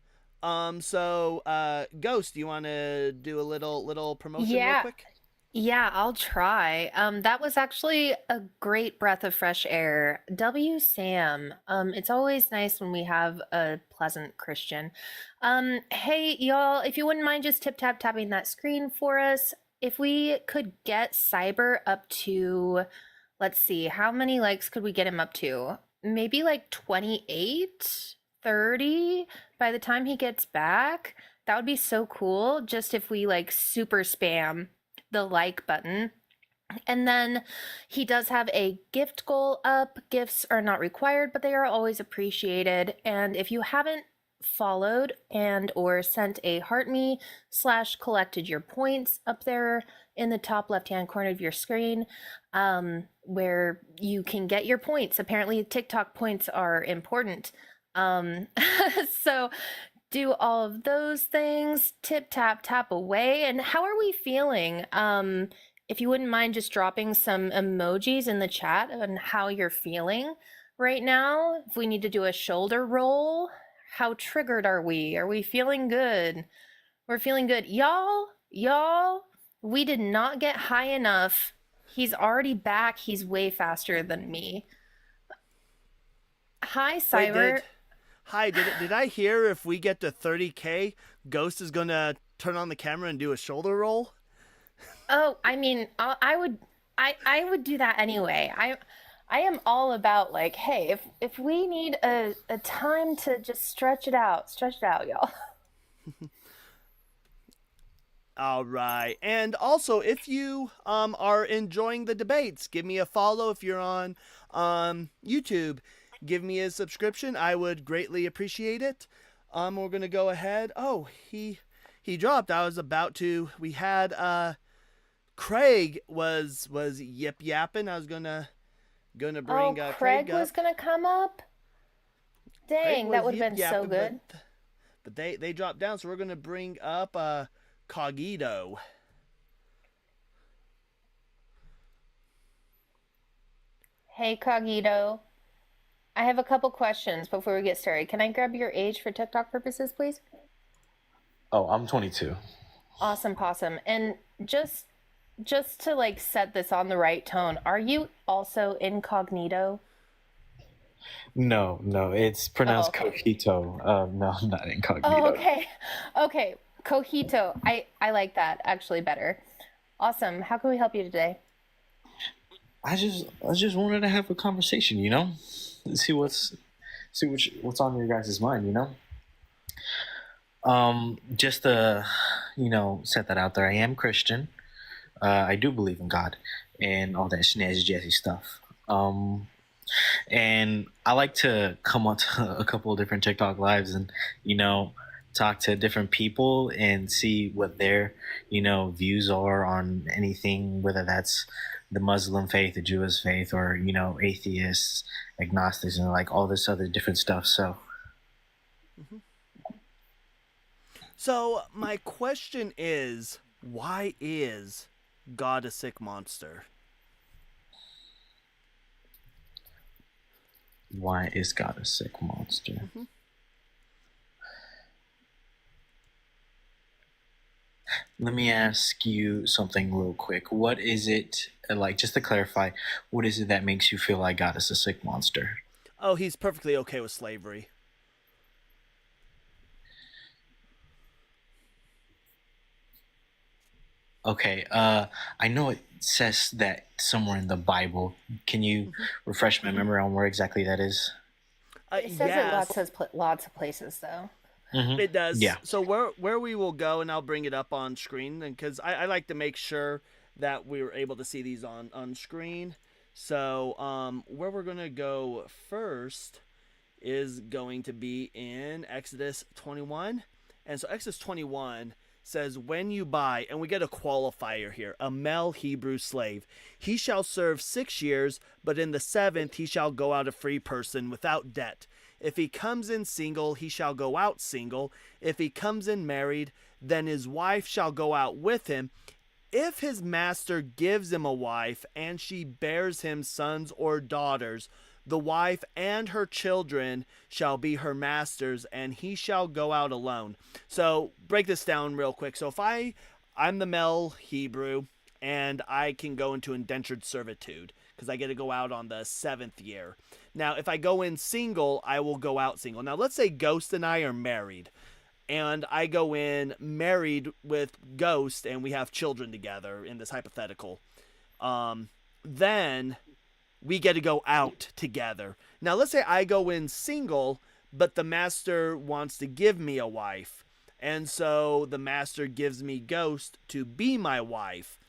Ghost, do you want to do a little promotion real Yeah, quick? yeah, I'll try. That was actually a great breath of fresh air. W. Sam. It's always nice when we have a pleasant Christian. Hey, y'all, if you wouldn't mind just tapping that screen for us, if we could get Cyber up to, let's see, how many likes could we get him up to? Maybe like 28, 30 by the time he gets back. That would be so cool. Just if we like super spam the like button. And then he does have a gift goal up. Gifts are not required, but they are always appreciated. And if you haven't followed and or sent a heart me / collected your points up there in the top left hand corner of your screen, where you can get your points. Apparently TikTok points are important. So do all of those things, tap away. And how are we feeling? If you wouldn't mind just dropping some emojis in the chat on how you're feeling right now. If we need to do a shoulder roll, how triggered are we? Are we feeling good? We're feeling good. Y'all, we did not get high enough. He's already back. He's way faster than me. Hi, Wait, Cyber. did I hear if we get to 30K, Ghost is gonna turn on the camera and do a shoulder roll? Oh, I mean, I would do that anyway. I am all about like, hey, if we need a time to just stretch it out, y'all. All right. And also, if you are enjoying the debates, give me a follow. If you're on YouTube, give me a subscription. I would greatly appreciate it. We're gonna go ahead. Oh, he dropped. I was about to. We had Craig was yip yapping. I was gonna bring Oh, Craig Craig up. was gonna come up. Craig Dang, was that would have been so yip-yapping, good. but they dropped down. So we're gonna bring up Cogito. Hey, Cognito. I have a couple questions before we get started. Can I grab your age for TikTok purposes, please? Oh, I'm 22. Awesome, possum. And just to like set this on the right tone, are you also incognito? No, it's pronounced okay. cojito. No, I'm not incognito. Oh, okay. Okay. Cojito. I like that actually better. Awesome. How can we help you today? I just wanted to have a conversation, see what's on your guys' mind, Just to, set that out there. I am Christian. I do believe in God and all that snazzy jazzy stuff. And I like to come on to a couple of different TikTok lives and, talk to different people and see what their, views are on anything, whether that's the Muslim faith, the Jewish faith, or, atheists, agnostics, and like all this other different stuff. So. Mm-hmm. So my question is, why is God a sick monster? Why is God a sick monster? Mm-hmm. Let me ask you something real quick. What is it, like, just to clarify, what is it that makes you feel like God is a sick monster? Oh, he's perfectly okay with slavery. Okay, I know it says that somewhere in the Bible. Can you refresh my memory on where exactly that is? It says it lots of places, though. Mm-hmm. It does. Yeah. So where we will go, and I'll bring it up on screen, and because I like to make sure that we were able to see these on screen. So where we're gonna go first is going to be in Exodus 21, and so Exodus 21 says, when you buy, and we get a qualifier here, a male Hebrew slave, he shall serve 6 years, but in the 7th he shall go out a free person without debt. If he comes in single, he shall go out single. If he comes in married, then his wife shall go out with him. If his master gives him a wife, and she bears him sons or daughters, the wife and her children shall be her master's, and he shall go out alone. So break this down real quick. So if I'm the male Hebrew, and I can go into indentured servitude because I get to go out on the 7th year. Now, if I go in single, I will go out single. Now, let's say Ghost and I are married, and I go in married with Ghost, and we have children together in this hypothetical. Then we get to go out together. Now, let's say I go in single, but the master wants to give me a wife. And so the master gives me Ghost to be my wife.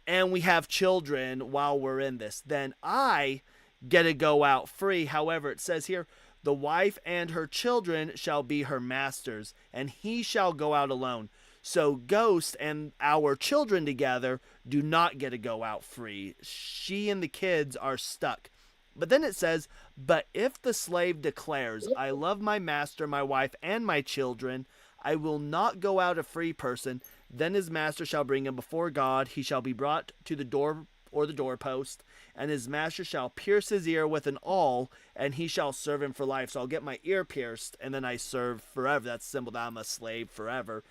And we have children while we're in this. Then I get to go out free. However, it says here, the wife and her children shall be her master's, and he shall go out alone. So Ghost and our children together do not get to go out free. She and the kids are stuck. But then it says, but if the slave declares, I love my master, my wife, and my children, I will not go out a free person, then his master shall bring him before God. He shall be brought to the door or the doorpost, and his master shall pierce his ear with an awl, and he shall serve him for life. So I'll get my ear pierced, and then I serve forever. That's a symbol that I'm a slave forever.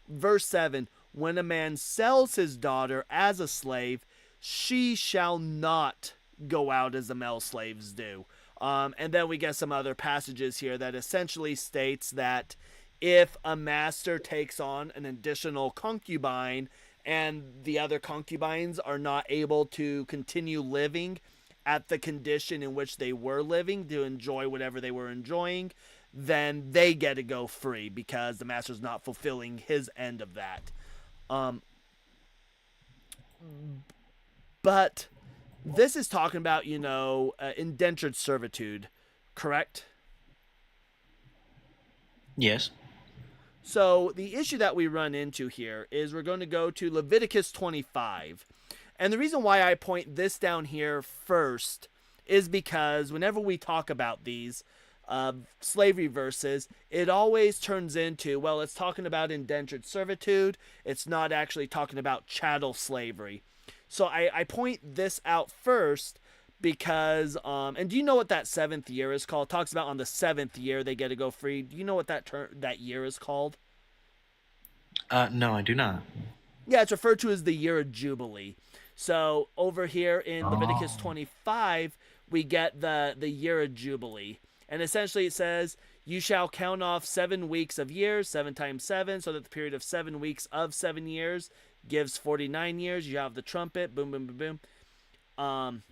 Verse 7, when a man sells his daughter as a slave, she shall not go out as the male slaves do. And then we get some other passages here that essentially states that if a master takes on an additional concubine and the other concubines are not able to continue living at the condition in which they were living to enjoy whatever they were enjoying, then they get to go free because the master's not fulfilling his end of that. But this is talking about, indentured servitude, correct? Yes. So the issue that we run into here is we're going to go to Leviticus 25. And the reason why I point this down here first is because whenever we talk about these slavery verses, it always turns into, well, it's talking about indentured servitude. It's not actually talking about chattel slavery. So I point this out first because and do you know what that 7th year is called? It talks about on the 7th year they get to go free. Do you know what that year is called? No, I do not. Yeah, it's referred to as the year of Jubilee. So over here in Leviticus Oh. 25, we get the year of Jubilee. And essentially it says, you shall count off 7 weeks of years, 7 times 7, so that the period of 7 weeks of 7 years gives 49 years. You have the trumpet, boom, boom, boom, boom.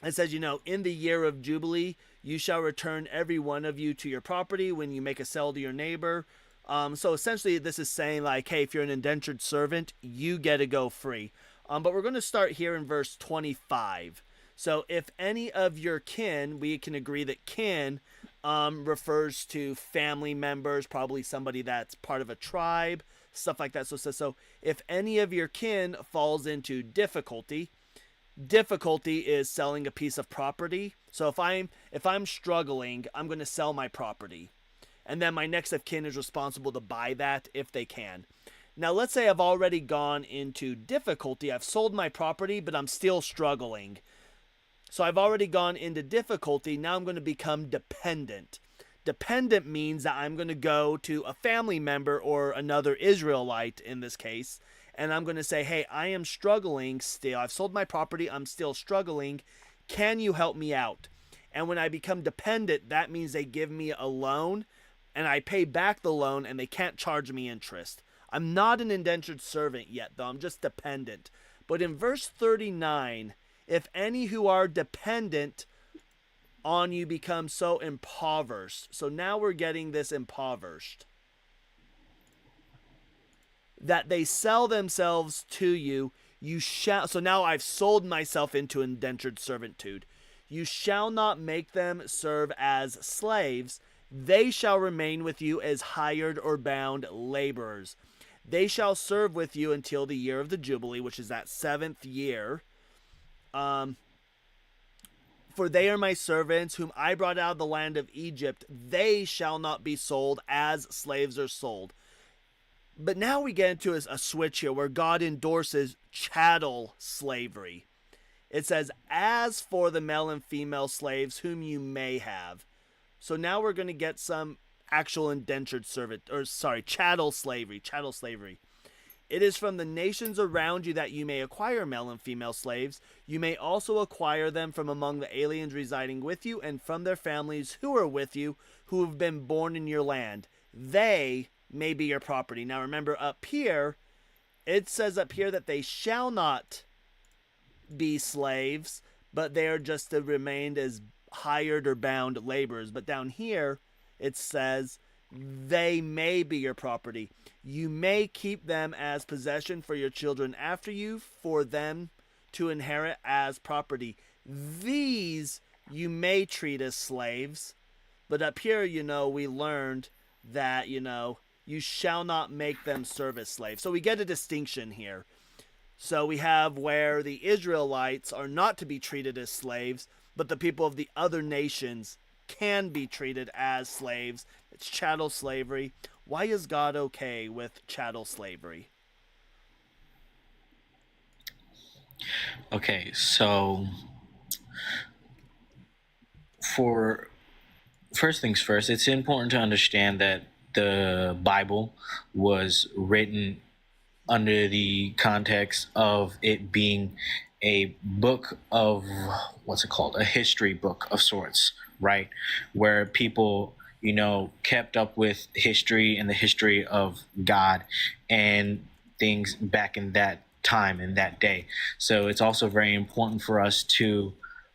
It says, in the year of Jubilee, you shall return every one of you to your property when you make a sale to your neighbor. So essentially this is saying like, hey, if you're an indentured servant, you get to go free. But we're going to start here in verse 25. So if any of your kin, we can agree that kin refers to family members, probably somebody that's part of a tribe, stuff like that. So it says, so if any of your kin falls into difficulty is selling a piece of property. So if I'm struggling, I'm going to sell my property. And then my next of kin is responsible to buy that if they can. Now, let's say I've already gone into difficulty. I've sold my property, but I'm still struggling. So I've already gone into difficulty. Now I'm going to become dependent. Dependent means that I'm going to go to a family member or another Israelite in this case, and I'm going to say, hey, I am struggling still. I've sold my property. I'm still struggling. Can you help me out? And when I become dependent, that means they give me a loan, and I pay back the loan, and they can't charge me interest. I'm not an indentured servant yet, though. I'm just dependent. But in verse 39, if any who are dependent on you become so impoverished. So now we're getting this impoverished. That they sell themselves to you, you shall. So now I've sold myself into indentured servitude. You shall not make them serve as slaves. They shall remain with you as hired or bound laborers. They shall serve with you until the year of the Jubilee, which is that 7th year. For they are my servants, whom I brought out of the land of Egypt. They shall not be sold as slaves are sold. But now we get into a switch here where God endorses chattel slavery. It says, as for the male and female slaves whom you may have. So now we're going to get some actual indentured chattel slavery. It is from the nations around you that you may acquire male and female slaves. You may also acquire them from among the aliens residing with you and from their families who are with you, who have been born in your land. They may be your property. Now remember up here, it says up here that they shall not be slaves, but they are just to remain as hired or bound laborers. But down here, it says they may be your property. You may keep them as possession for your children after you, for them to inherit as property. These you may treat as slaves. But up here, we learned that, you shall not make them serve as slaves. So we get a distinction here. So we have where the Israelites are not to be treated as slaves, but the people of the other nations can be treated as slaves. It's chattel slavery. Why is God okay with chattel slavery? Okay, so for first things first, it's important to understand that the Bible was written under the context of it being a book of, a history book of sorts, right? Where people, kept up with history and the history of God and things back in that time, in that day. So it's also very important for us to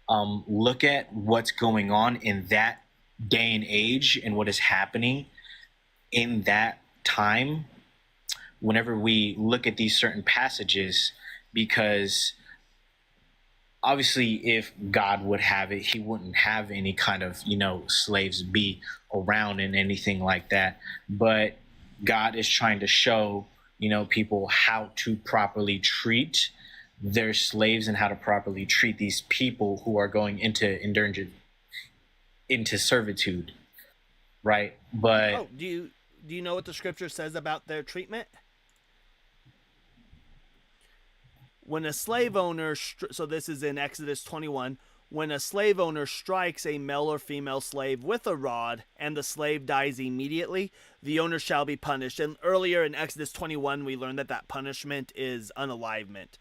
look at what's going on in that day and age and what is happening in that time whenever we look at these certain passages, because obviously if God would have it, he wouldn't have any kind of, slaves be around and anything like that. But God is trying to show, people how to properly treat their slaves and how to properly treat these people who are going into servitude, right? But do you know what the scripture says about their treatment? When a slave owner, so this is in Exodus 21, when a slave owner strikes a male or female slave with a rod and the slave dies immediately, the owner shall be punished. And earlier in Exodus 21, we learned that that punishment is unalivement.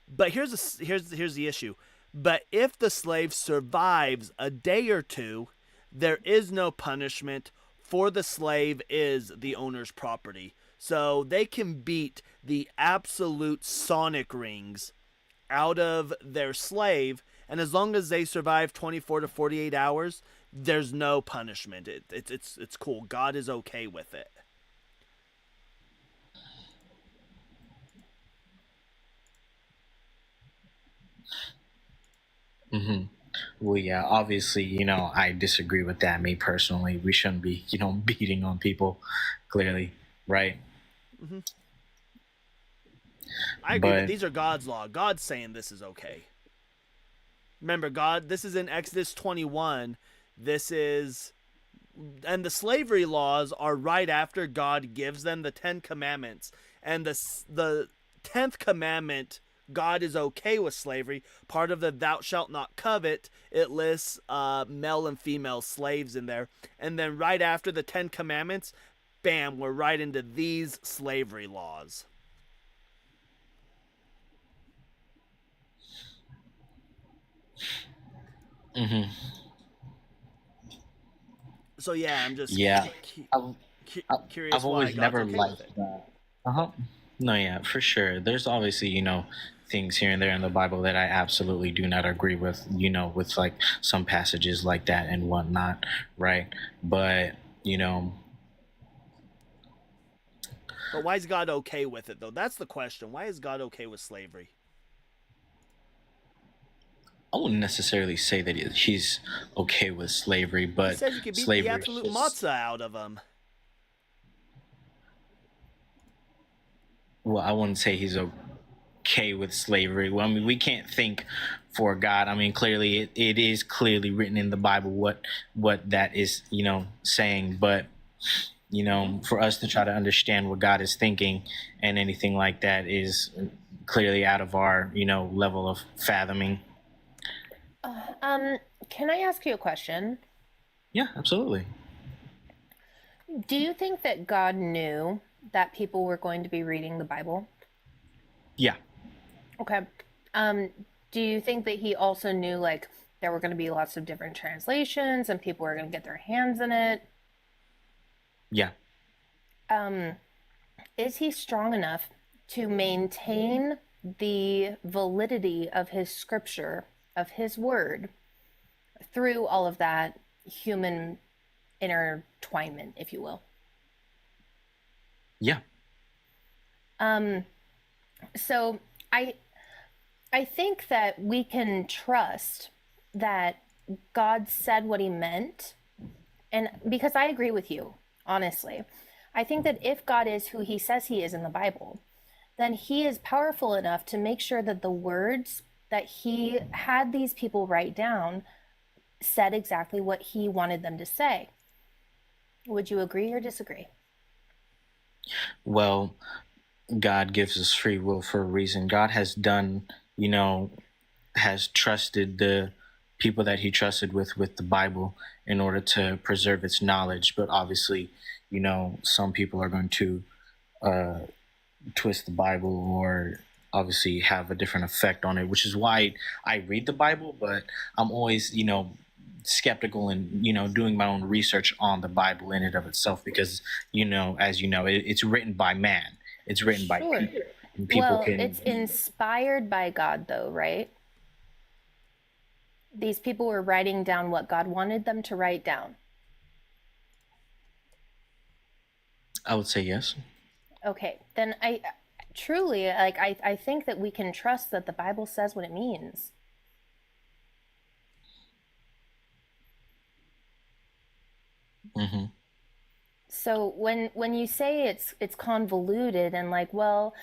But here's the issue. But if the slave survives a day or two, there is no punishment, for the slave is the owner's property. So they can beat the absolute sonic rings out of their slave, and as long as they survive 24 to 48 hours, there's no punishment. It's cool. God is okay with it. Mm-hmm. Well, yeah, obviously, I disagree with that. Me personally, we shouldn't be, beating on people, clearly, right? Mm-hmm. I agree, but But these are God's law. God's saying this is okay. Remember, God, this is in Exodus 21. And the slavery laws are right after God gives them the 10 commandments. And the 10th commandment, God is okay with slavery. Part of the thou shalt not covet, it lists male and female slaves in there. And then right after the 10 commandments, bam, we're right into these slavery laws. mm-hmm. So yeah, I'm just Yeah, I've, curious I've why always God's never okay with liked it. that. Uh-huh. No, yeah, for sure. There's obviously, things here and there in the Bible that I absolutely do not agree with, with like some passages like that and whatnot, right? But, But why is God okay with it, though? That's the question. Why is God okay with slavery? I wouldn't necessarily say that he's okay with slavery, He but says you can beat the slavery is absolute just, matzah out of them. well, I wouldn't say he's okay with slavery. Well, I mean, we can't think for God. I mean, clearly, it is clearly written in the Bible what that is, saying. But, for us to try to understand what God is thinking and anything like that is clearly out of our, level of fathoming. Can I ask you a question? Yeah, absolutely. Do you think that God knew that people were going to be reading the Bible? Yeah. Okay. Do you think that he also knew, like, there were going to be lots of different translations and people were going to get their hands in it? Yeah. Is he strong enough to maintain the validity of his scripture, of his word, through all of that human intertwinement, if you will? Yeah. So I think that we can trust that God said what he meant. And because I agree with you, honestly, I think that if God is who he says he is in the Bible, then he is powerful enough to make sure that the words that he had these people write down said exactly what he wanted them to say. Would you agree or disagree? Well, God gives us free will for a reason. God has done, has trusted the people that he trusted with the Bible in order to preserve its knowledge. But obviously, some people are going to twist the Bible or obviously have a different effect on it, which is why I read the Bible, but I'm always, skeptical and, doing my own research on the Bible in and of itself, because, as it's written by man. It's written by Sure. people. And people Well, can. it's inspired by God, though, right? These people were writing down what God wanted them to write down. I would say yes. Okay, then I truly, like, I think that we can trust that the Bible says what it means. Mm-hmm. So when you say it's convoluted and like, well,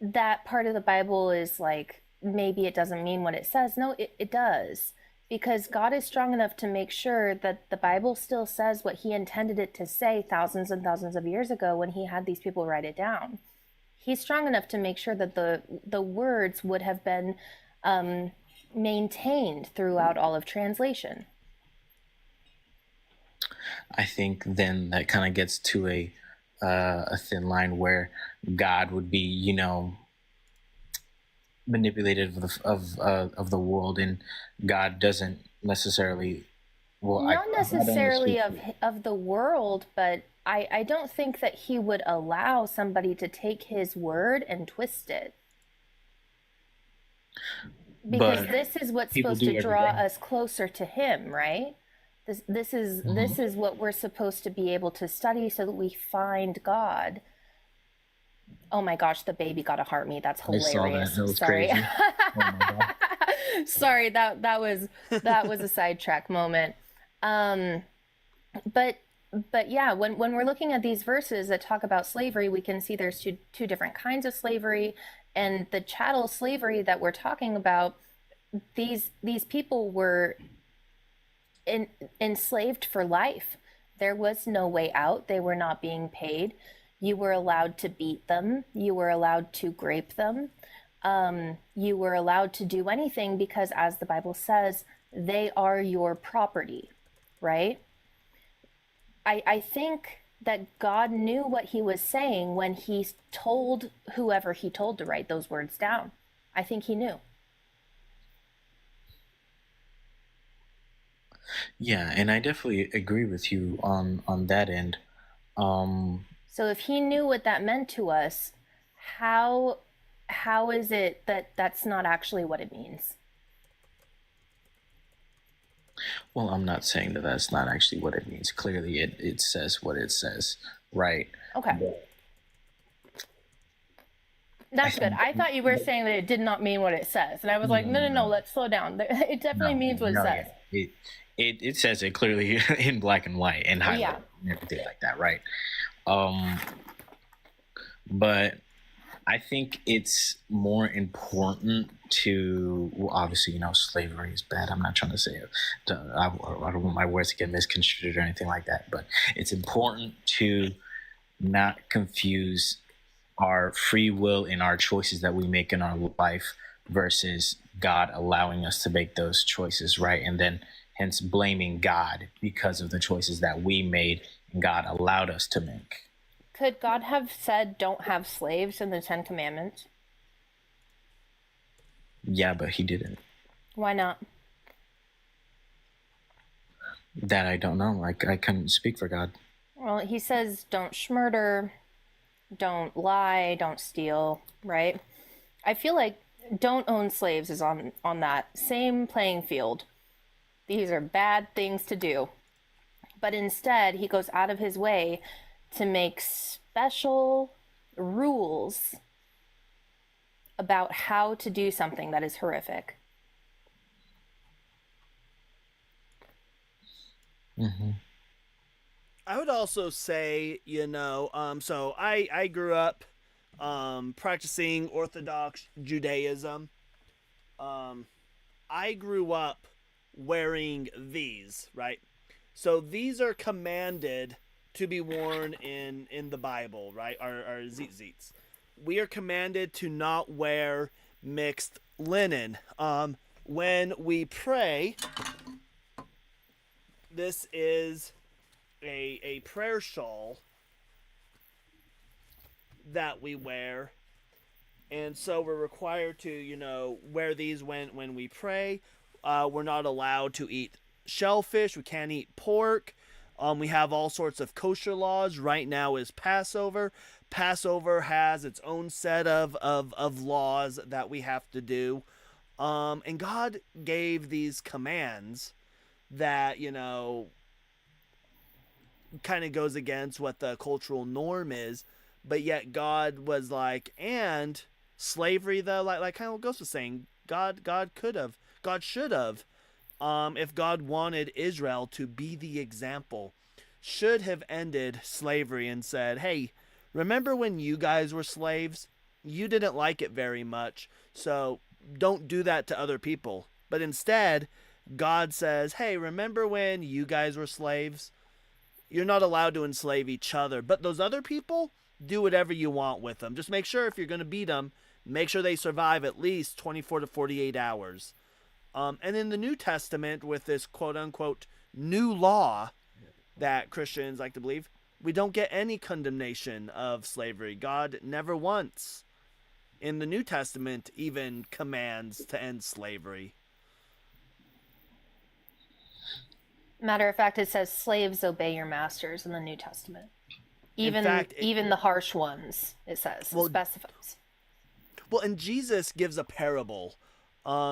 that part of the Bible is like, maybe it doesn't mean what it says. No, it does. Because God is strong enough to make sure that the Bible still says what he intended it to say thousands and thousands of years ago when he had these people write it down. He's strong enough to make sure that the words would have been maintained throughout all of translation. I think then that kind of gets to a thin line where God would be, you know, manipulated of the world, and God doesn't necessarily. Well, Not I don't necessarily understand. of the world, but I don't think that he would allow somebody to take his word and twist it. Because But this is what's people supposed do to every draw day. us closer to him, right? This is what we're supposed to be able to study so that we find God. Oh my gosh, the baby got a heart me. That's I saw that. hilarious. That was Sorry. crazy. Oh my God. Sorry, that was a sidetrack moment. But yeah, when we're looking at these verses that talk about slavery, we can see there's two different kinds of slavery, and the chattel slavery that we're talking about, these people were enslaved for life. There was no way out. They were not being paid. You were allowed to beat them. You were allowed to grape them. You were allowed to do anything because, as the Bible says, they are your property, right? I think that God knew what he was saying when he told whoever he told to write those words down. I think he knew. Yeah, and I definitely agree with you on that end. So if he knew what that meant to us, how is it that that's not actually what it means? Well, I'm not saying that that's not actually what it means. Clearly, it says what it says, right? Okay. That's good. I thought you were saying that it did not mean what it says. And I was like, no, let's slow down. It definitely means what it says. Yeah. It says it clearly in black and white and highlighted Yeah. and everything like that, right? But I think it's more important to, well, obviously, you know, slavery is bad. I'm not trying to say it. I don't want my words to get misconstrued or anything like that. But it's important to not confuse our free will and our choices that we make in our life versus God allowing us to make those choices, right? And then hence blaming God because of the choices that we made and God allowed us to make. Could God have said, don't have slaves in the 10 Commandments? Yeah, but he didn't. Why not? That I don't know. I couldn't speak for God. Well, he says, don't murder, don't lie, don't steal, right? I feel like don't own slaves is on that same playing field. These are bad things to do. But instead, he goes out of his way to make special rules about how to do something that is horrific. Mm-hmm. I would also say, you know, so I grew up practicing Orthodox Judaism. I grew up wearing these, right? So these are commanded to be worn in the Bible, right? Our tzitzits. We are commanded to not wear mixed linen. When we pray, this is a prayer shawl that we wear, and so we're required to, you know, wear these when we pray. We're not allowed to eat shellfish. We can't eat pork. We have all sorts of kosher laws. Right now is Passover. Passover has its own set of laws that we have to do. And God gave these commands that, you know, kind of goes against what the cultural norm is. But yet God was like, and slavery, though, like kind of what Ghost was saying, God should have, if God wanted Israel to be the example, should have ended slavery and said, hey, remember when you guys were slaves? You didn't like it very much, so don't do that to other people. But instead, God says, hey, remember when you guys were slaves? You're not allowed to enslave each other, but those other people, do whatever you want with them. Just make sure if you're going to beat them, make sure they survive at least 24 to 48 hours. And in the New Testament, with this quote unquote new law that Christians like to believe, we don't get any condemnation of slavery. God never once in the New Testament even commands to end slavery. Matter of fact, it says slaves obey your masters in the New Testament. Even fact, even the harsh ones, it says, specifies. Well, and Jesus gives a parable.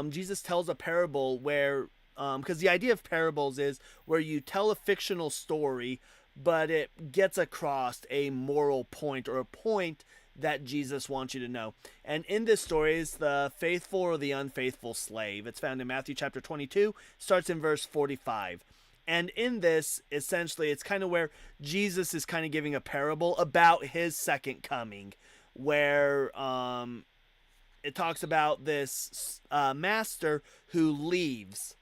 Jesus tells a parable where, because the idea of parables is where you tell a fictional story, but it gets across a moral point or a point that Jesus wants you to know. And in this story is the faithful or the unfaithful slave. It's found in Matthew chapter 22, starts in verse 45. And in this, essentially, it's kind of where Jesus is kind of giving a parable about his second coming, where it talks about this master who leaves,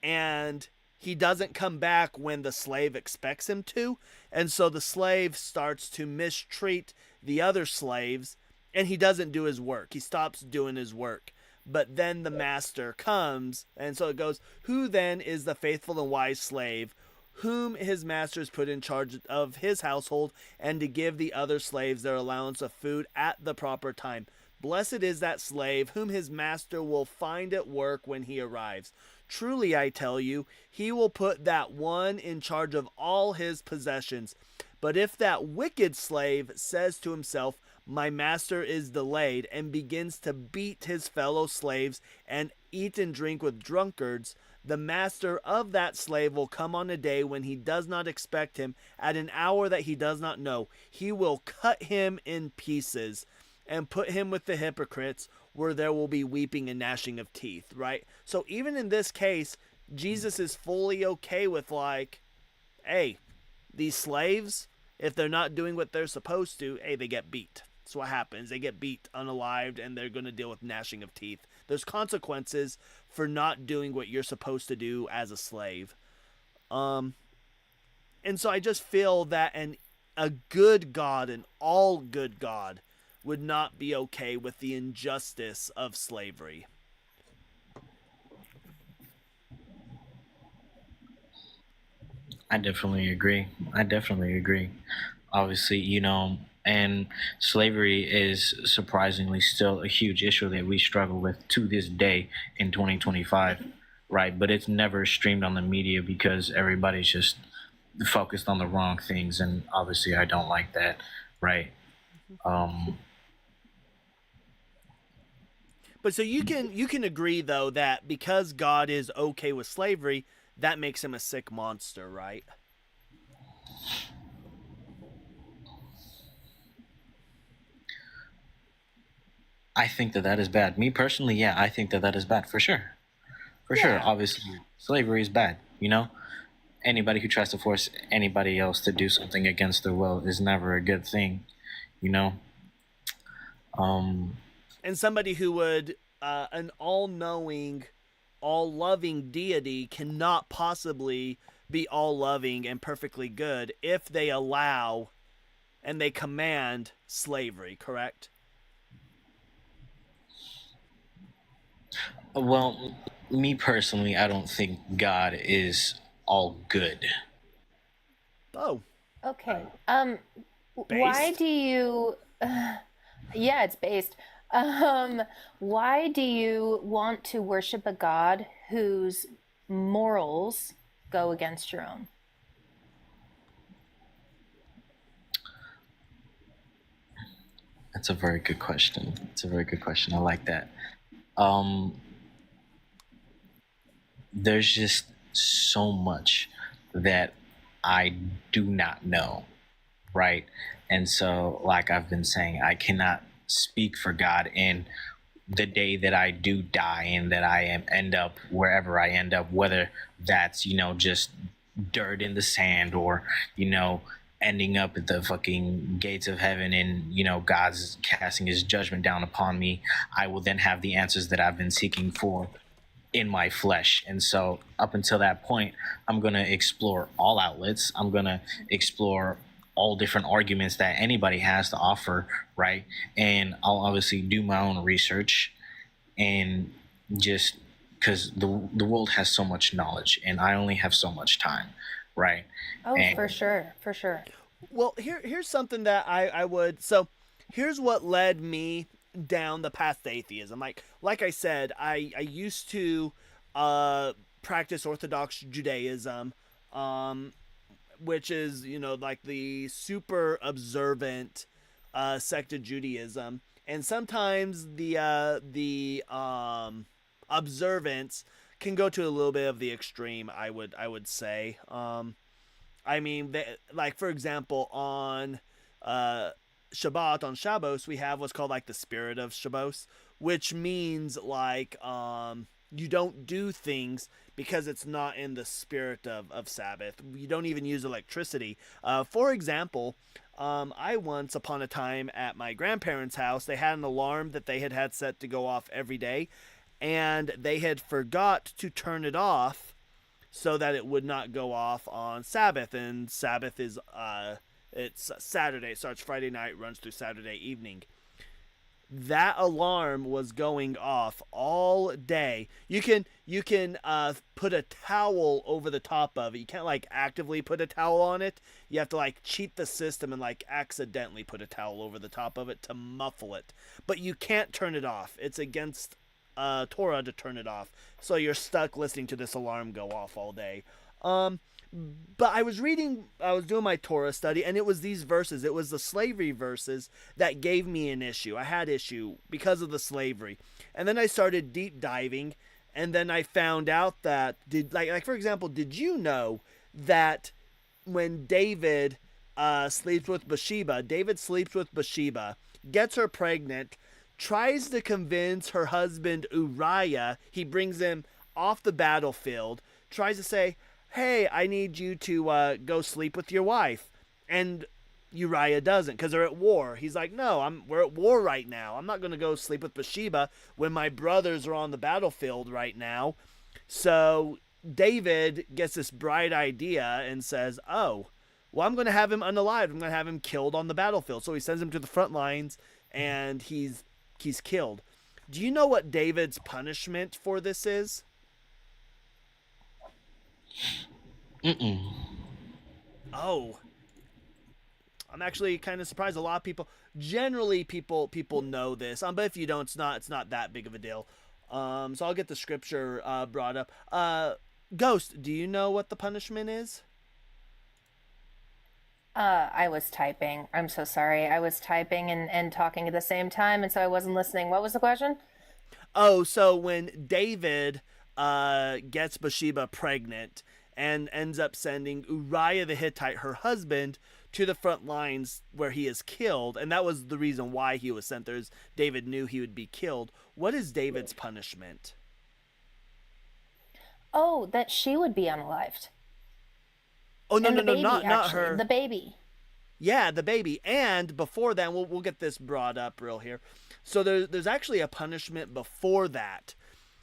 and he doesn't come back when the slave expects him to. And so the slave starts to mistreat the other slaves, and he doesn't do his work. He stops doing his work. But then the master comes, and so it goes, who then is the faithful and wise slave, whom his master has put in charge of his household, and to give the other slaves their allowance of food at the proper time? Blessed is that slave whom his master will find at work when he arrives. Truly, I tell you, he will put that one in charge of all his possessions. But if that wicked slave says to himself, my master is delayed, and begins to beat his fellow slaves and eat and drink with drunkards, the master of that slave will come on a day when he does not expect him, at an hour that he does not know. He will cut him in pieces and put him with the hypocrites, where there will be weeping and gnashing of teeth, right? So even in this case, Jesus is fully okay with, like, hey, these slaves, if they're not doing what they're supposed to, hey, they get beat. That's what happens. They get beat unalived, and they're going to deal with gnashing of teeth. There's consequences for not doing what you're supposed to do as a slave. And so I just feel that a good God, an all good God, would not be okay with the injustice of slavery. I definitely agree. Obviously, and slavery is surprisingly still a huge issue that we struggle with to this day in 2025, right? But it's never streamed on the media because everybody's just focused on the wrong things, and obviously I don't like that, right? But so you can agree, though, that because God is okay with slavery, that makes him a sick monster, right? I think that is bad. Me personally, yeah, I think that is bad for sure. Sure. Obviously, slavery is bad. Anybody who tries to force anybody else to do something against their will is never a good thing. And somebody who would, an all-knowing, all-loving deity cannot possibly be all-loving and perfectly good if they allow and they command slavery, correct? Well, me personally, I don't think God is all good. Oh. Okay. Based? Why do you? Yeah, it's based. Why do you want to worship a God whose morals go against your own? That's a very good question. I like that. There's just so much that I do not know, right? And so, like I've been saying, I cannot speak for God in the day that I do die and that I end up wherever I end up, whether that's, just dirt in the sand or, ending up at the fucking gates of heaven and, God's casting his judgment down upon me. I will then have the answers that I've been seeking for in my flesh. And so up until that point, I'm going to explore all outlets. I'm going to explore all different arguments that anybody has to offer, right? And I'll obviously do my own research and just because the world has so much knowledge and I only have so much time, right? Oh, And for sure, for sure. Well, here's something that I would. So here's what led me down the path to atheism. Like I said, I used to practice Orthodox Judaism, which is, you know, like the super observant sect of Judaism, and sometimes the observance can go to a little bit of the extreme. I would say. I mean, like for example, on Shabbat, on Shabbos, we have what's called like the spirit of Shabbos, which means like you don't do things because it's not in the spirit of Sabbath. You don't even use electricity. For example, I once upon a time at my grandparents' house, they had an alarm that they had set to go off every day, and they had forgot to turn it off so that it would not go off on Sabbath. And Sabbath is it's Saturday. It starts Friday night, runs through Saturday evening. That alarm was going off all day. You can put a towel over the top of it. You can't like actively put a towel on it. You have to like cheat the system and like accidentally put a towel over the top of it to muffle it. But you can't turn it off. It's against Torah to turn it off. So you're stuck listening to this alarm go off all day. But I was doing my Torah study, and it was these verses. It was the slavery verses that gave me an issue. I had issue because of the slavery. And then I started deep diving, and then I found out that, like for example, did you know that when David sleeps with Bathsheba, gets her pregnant, tries to convince her husband Uriah, he brings him off the battlefield, tries to say, hey, I need you to go sleep with your wife. And Uriah doesn't, because they're at war. He's like, no, we're at war right now. I'm not going to go sleep with Bathsheba when my brothers are on the battlefield right now. So David gets this bright idea and says, oh, well, I'm going to have him unalived. I'm going to have him killed on the battlefield. So he sends him to the front lines, and he's killed. Do you know what David's punishment for this is? Mm-mm. Oh, I'm actually kind of surprised. A lot of people, generally people know this. But if you don't, it's not that big of a deal. So I'll get the scripture brought up. Ghost, do you know what the punishment is? I was typing. I'm so sorry. I was typing and talking at the same time, and so I wasn't listening. What was the question? Oh, so when David gets Bathsheba pregnant and ends up sending Uriah the Hittite, her husband, to the front lines where he is killed, and that was the reason why he was sent there, is David knew he would be killed. What is David's punishment? Oh, that she would be unalived. Oh, no, And no, the no, baby, not actually. her. The baby. Yeah, the baby. And before that, we'll get this brought up real here. So there's actually a punishment before that.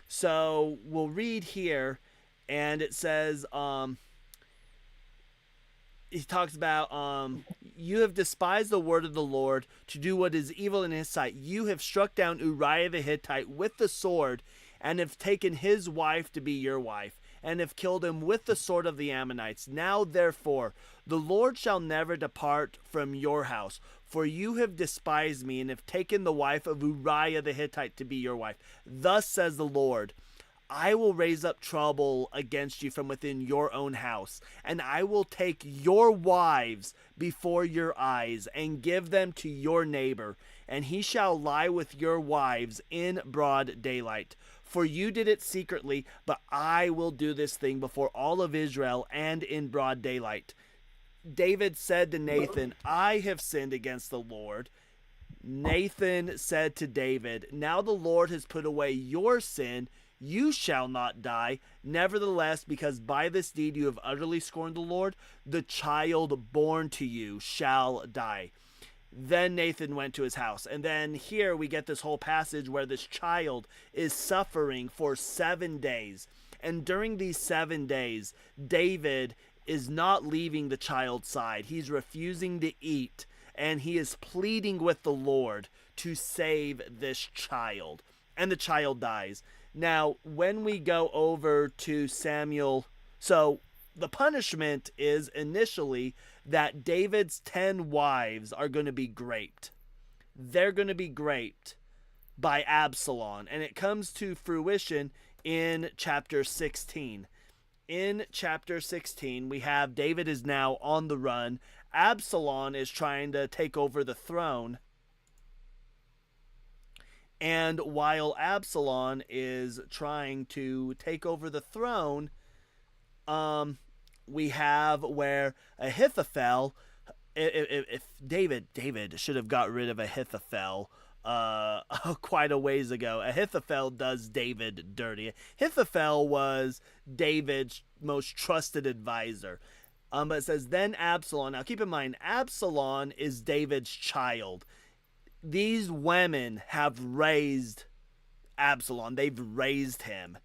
So we'll read here, and it says, he talks about, you have despised the word of the Lord to do what is evil in his sight. You have struck down Uriah the Hittite with the sword, and have taken his wife to be your wife, and have killed him with the sword of the Ammonites. Now, therefore, the Lord shall never depart from your house, for you have despised me, and have taken the wife of Uriah the Hittite to be your wife. Thus says the Lord, I will raise up trouble against you from within your own house, and I will take your wives before your eyes, and give them to your neighbor, and he shall lie with your wives in broad daylight. For you did it secretly, but I will do this thing before all of Israel and in broad daylight. David said to Nathan, I have sinned against the Lord. Nathan said to David, now the Lord has put away your sin. You shall not die. Nevertheless, because by this deed you have utterly scorned the Lord, the child born to you shall die. Then Nathan went to his house. And then here we get this whole passage where this child is suffering for 7 days. And during these 7 days, David is not leaving the child's side. He's refusing to eat. And he is pleading with the Lord to save this child. And the child dies. Now, when we go over to Samuel, so the punishment is initially that David's 10 wives are going to be raped. They're going to be raped by Absalom, and it comes to fruition in chapter 16. In chapter 16, we have David is now on the run. Absalom is trying to take over the throne. And while Absalom is trying to take over the throne, we have where Ahithophel, if David should have got rid of Ahithophel quite a ways ago. Ahithophel does David dirty. Ahithophel was David's most trusted advisor. But it says, then Absalom. Now keep in mind, Absalom is David's child. These women have raised Absalom. They've raised him.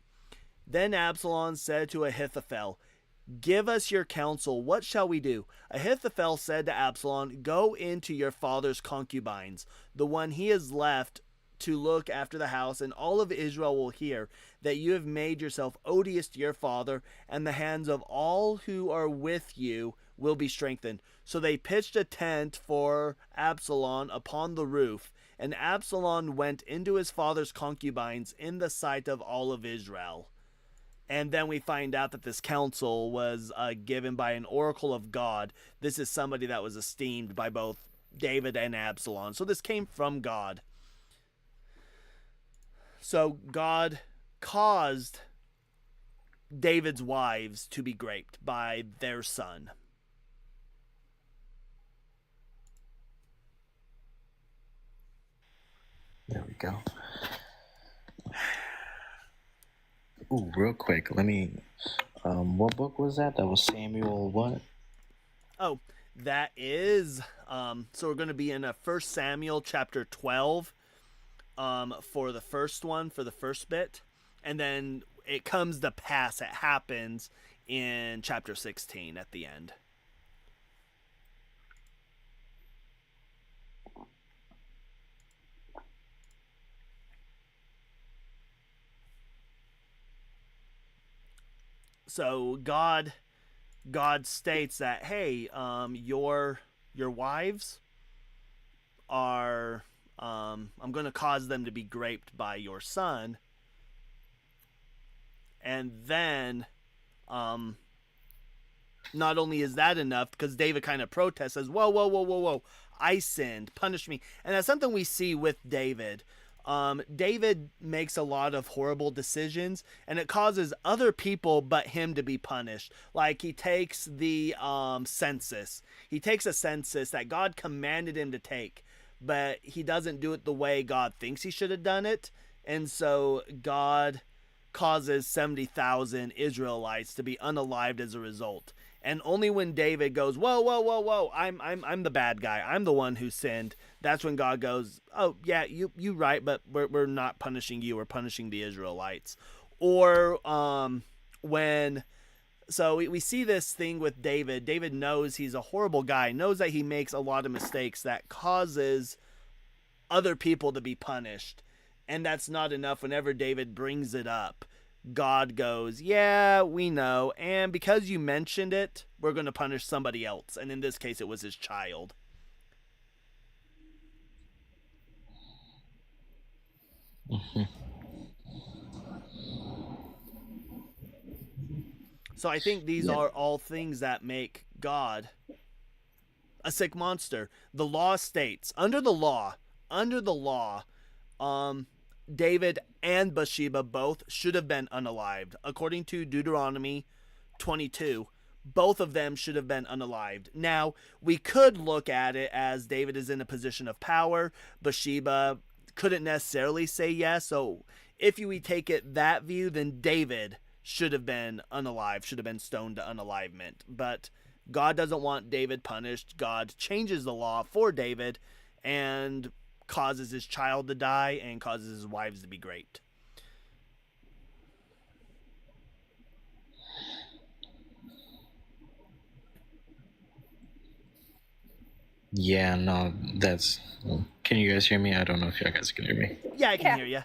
Then Absalom said to Ahithophel, give us your counsel. What shall we do? Ahithophel said to Absalom, go into your father's concubines, the one he has left to look after the house, and all of Israel will hear that you have made yourself odious to your father, and the hands of all who are with you will be strengthened. So they pitched a tent for Absalom upon the roof, and Absalom went into his father's concubines in the sight of all of Israel. And then we find out that this counsel was given by an oracle of God. This is somebody that was esteemed by both David and Absalom. So this came from God. So God caused David's wives to be raped by their son. There we go. Ooh, real quick, let me. What book was that? That was Samuel what? Oh, that is. So we're going to be in 1 Samuel chapter 12. For the first one, for the first bit, and then it comes to pass. It happens in chapter 16 at the end. So God states that, hey, your wives are, I'm going to cause them to be raped by your son. And then, not only is that enough, because David kind of protests, says, whoa, I sinned, punish me. And that's something we see with David. David makes a lot of horrible decisions, and it causes other people but him to be punished. Like he takes the census. He takes a census that God commanded him to take, but he doesn't do it the way God thinks he should have done it. And so God causes 70,000 Israelites to be unalived as a result. And only when David goes, whoa, I'm the bad guy, I'm the one who sinned, that's when God goes, oh yeah, you right, but we're not punishing you, we're punishing the Israelites. Or so we see this thing with David. David knows he's a horrible guy, knows that he makes a lot of mistakes that causes other people to be punished. And that's not enough. Whenever David brings it up, God goes, yeah, we know. And because you mentioned it, we're going to punish somebody else. And in this case, it was his child. Mm-hmm. So I think these are all things that make God a sick monster. The law states, under the law, David and Bathsheba both should have been unalived. According to Deuteronomy 22, both of them should have been unalived. Now, we could look at it as David is in a position of power. Bathsheba couldn't necessarily say yes. So if we take it that view, then David should have been unalived, should have been stoned to unalivement. But God doesn't want David punished. God changes the law for David and causes his child to die and causes his wives to be raped. Yeah, no, that's. Can you guys hear me? I don't know if you guys can hear me. Yeah, I can hear you.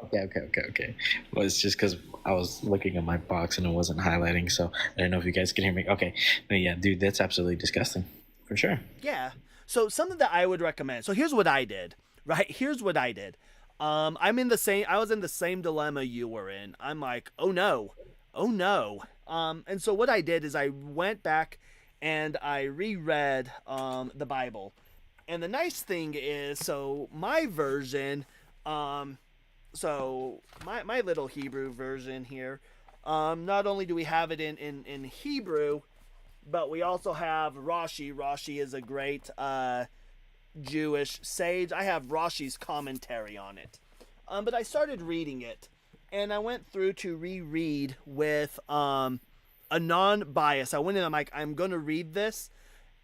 Okay. Well, it's just because I was looking at my box and it wasn't highlighting, so I don't know if you guys can hear me. Okay, but yeah, dude, that's absolutely disgusting, for sure. Yeah. So something that I would recommend. So here's what I did. Right? Here's what I did. I was in the same dilemma you were in. I'm like, oh no. Oh no. And so what I did is I went back and I reread the Bible. And the nice thing is, so my version, so my little Hebrew version here, not only do we have it in Hebrew, but we also have Rashi. Rashi is a great Jewish sage. I have Rashi's commentary on it. But I started reading it, and I went through to reread with a non-bias. I went in, I'm like, I'm going to read this,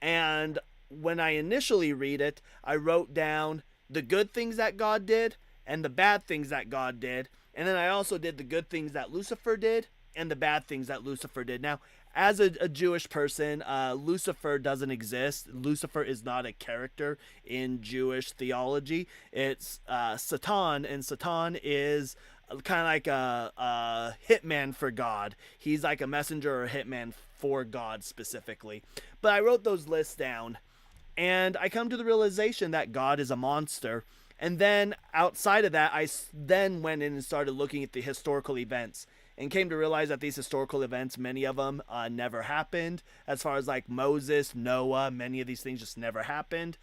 and when I initially read it, I wrote down the good things that God did and the bad things that God did, and then I also did the good things that Lucifer did and the bad things that Lucifer did. Now, as a Jewish person, Lucifer doesn't exist. Lucifer is not a character in Jewish theology. It's Satan, and Satan is kind of like a hitman for God. He's like a messenger or a hitman for God specifically. But I wrote those lists down, and I come to the realization that God is a monster. And then outside of that, I then went in and started looking at the historical events and came to realize that these historical events, many of them never happened. As far as like Moses, Noah, many of these things just never happened.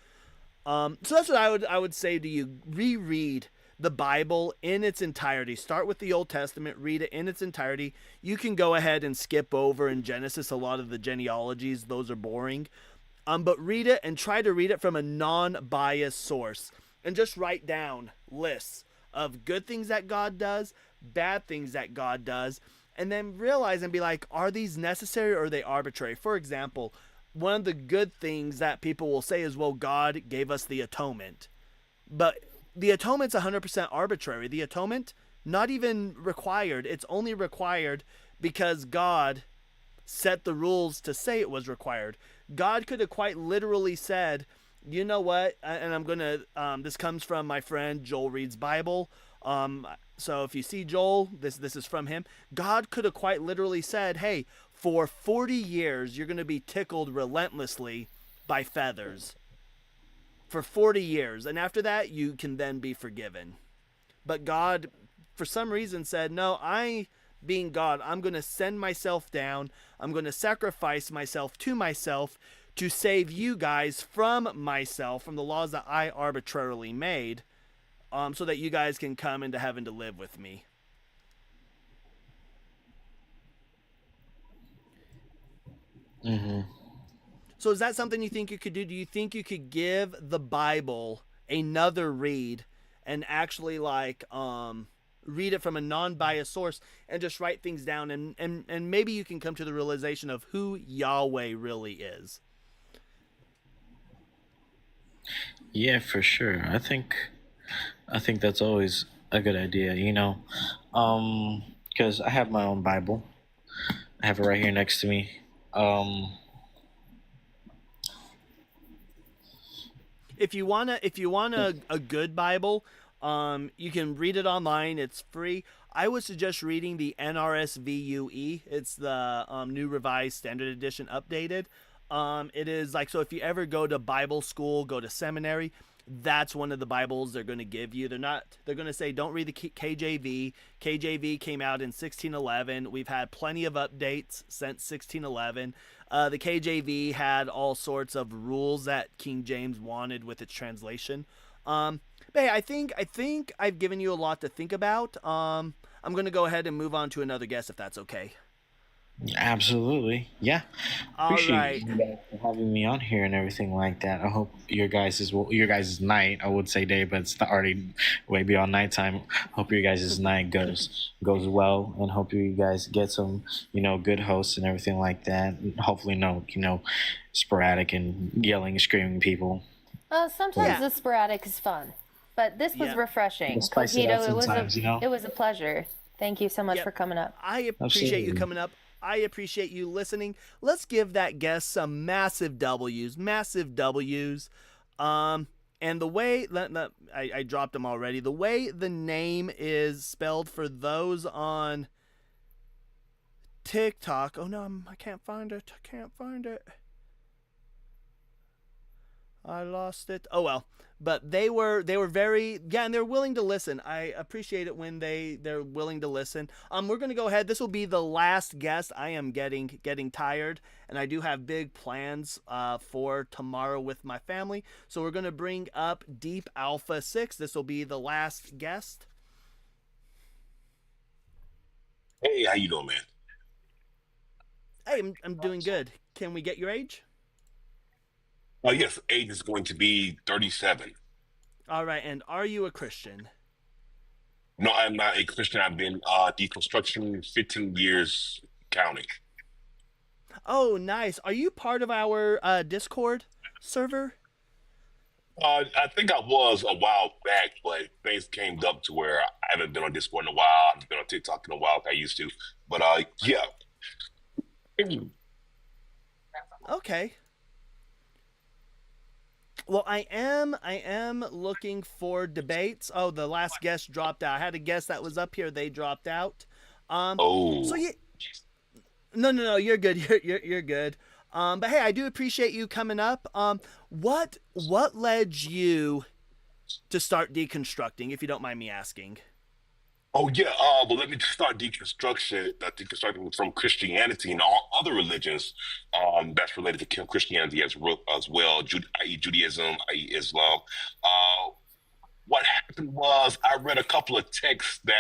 So that's what I would say to you. Reread the Bible in its entirety. Start with the Old Testament, read it in its entirety. You can go ahead and skip over in Genesis a lot of the genealogies. Those are boring. But read it and try to read it from a non-biased source. And just write down lists of good things that God does, bad things that God does, and then realize and be like, are these necessary or are they arbitrary? For example, one of the good things that people will say is, well, God gave us the atonement. But the atonement's 100% arbitrary. The atonement, not even required. It's only required because God set the rules to say it was required. God could have quite literally said, you know what, and I'm going to, this comes from my friend Joel Reed's Bible. So if you see Joel, this is from him. God could have quite literally said, hey, for 40 years, you're going to be tickled relentlessly by feathers. For 40 years. And after that, you can then be forgiven. But God, for some reason, said, no, being God, I'm going to send myself down. I'm going to sacrifice myself to save you guys from myself, from the laws that I arbitrarily made, so that you guys can come into heaven to live with me. Mm-hmm. So is that something you think you could do? Do you think you could give the Bible another read and actually read it from a non-biased source and just write things down, and maybe you can come to the realization of who Yahweh really is? Yeah, for sure. I think that's always a good idea, because I have my own Bible. I have it right here next to me. If you want a good Bible, you can read it online. It's free. I would suggest reading the NRSVUE. It's the New Revised Standard Edition updated. It is like, so if you ever go to Bible school, go to seminary, that's one of the Bibles they're going to give you. They're going to say, don't read the KJV. KJV came out in 1611. We've had plenty of updates since 1611. The KJV had all sorts of rules that King James wanted with its translation. But hey, I think I've given you a lot to think about. I'm going to go ahead and move on to another guest if that's okay. Absolutely, yeah. All Appreciate right. you guys for having me on here and everything like that. I hope your guys' night, I would say day, but it's already way beyond nighttime. Hope your guys' night goes well, and hope you guys get some good hosts and everything like that. And hopefully no sporadic and yelling and screaming people. Sometimes the sporadic is fun, but this was refreshing. Spice it up sometimes, it was a pleasure. Thank you so much for coming up. I appreciate you coming up. I appreciate you listening. Let's give that guest some massive W's. And And the way I dropped them already. The way the name is spelled for those on TikTok. Oh no, I can't find it. I lost it. Oh well. But they were very, and they're willing to listen. I appreciate it when they're willing to listen. We're gonna go ahead. This will be the last guest. I am getting tired, and I do have big plans for tomorrow with my family. So we're gonna bring up Deep Alpha 6. This will be the last guest. Hey, how you doing, man? Hey, I'm doing good. Can we get your age? Oh, yes, age is going to be 37. All right, and are you a Christian? No, I'm not a Christian. I've been deconstruction 15 years counting. Oh, nice. Are you part of our Discord server? I think I was a while back, but things came up to where I haven't been on Discord in a while. I haven't been on TikTok in a while like I used to. But yeah. Okay. Well, I am looking for debates. Oh, the last guest dropped out. I had a guest that was up here. They dropped out. Oh. So yeah. No, you're good. You're good. But hey, I do appreciate you coming up. What led you to start deconstructing, if you don't mind me asking? Oh yeah, well let me just start deconstructing from Christianity and all other religions that's related to Christianity as well, i.e. Judaism, i.e. Islam. What happened was I read a couple of texts and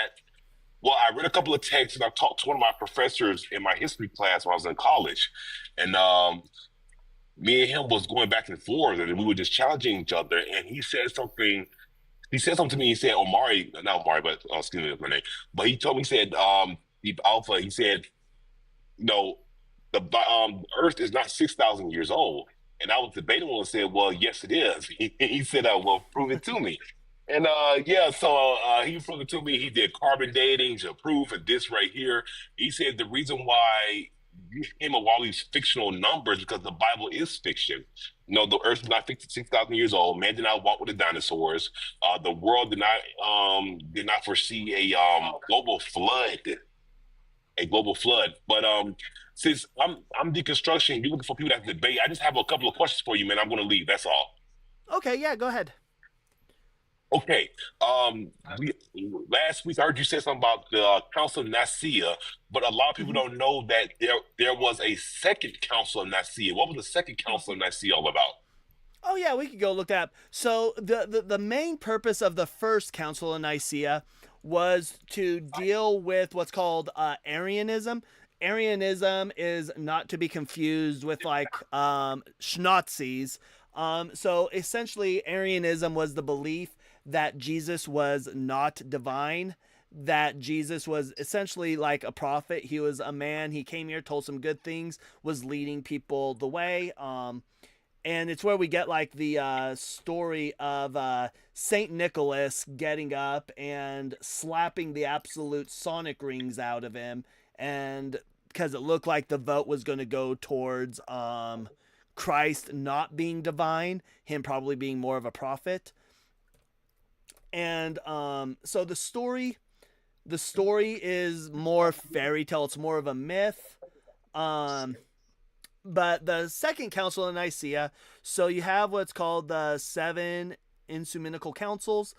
I talked to one of my professors in my history class when I was in college. And me and him was going back and forth and we were just challenging each other. And he said something to me. He said, not Omari, but excuse me, that's my name. But he told me, he said, Deep Alpha, he said, no, the Earth is not 6,000 years old. And I was debating with him and said, well, yes, it is. He said, well, prove it to me. And so he proved it to me. He did carbon dating to prove and this right here. He said the reason why you came up with all these fictional numbers because the Bible is fiction. No, the earth is not 6,000 years old. Man did not walk with the dinosaurs. The world did not foresee a global flood. But since I'm deconstruction, you're looking for people that debate. I just have a couple of questions for you, man. I'm going to leave. That's all. Okay, yeah, go ahead. Okay. Last week I heard you say something about the Council of Nicaea, but a lot of people don't know that there was a second Council of Nicaea. What was the second Council of Nicaea all about? Oh yeah, we could go look that up. So the main purpose of the first Council of Nicaea was to deal with what's called Arianism. Arianism is not to be confused with like Schnazis. So essentially, Arianism was the belief that Jesus was not divine, that Jesus was essentially like a prophet. He was a man. He came here, told some good things, was leading people the way. And it's where we get like the story of Saint Nicholas getting up and slapping the absolute sonic rings out of him, and because it looked like the vote was going to go towards Christ not being divine, him probably being more of a prophet. And so the story is more fairy tale. It's more of a myth. But the second Council of Nicaea, so you have what's called the 7 ecumenical councils.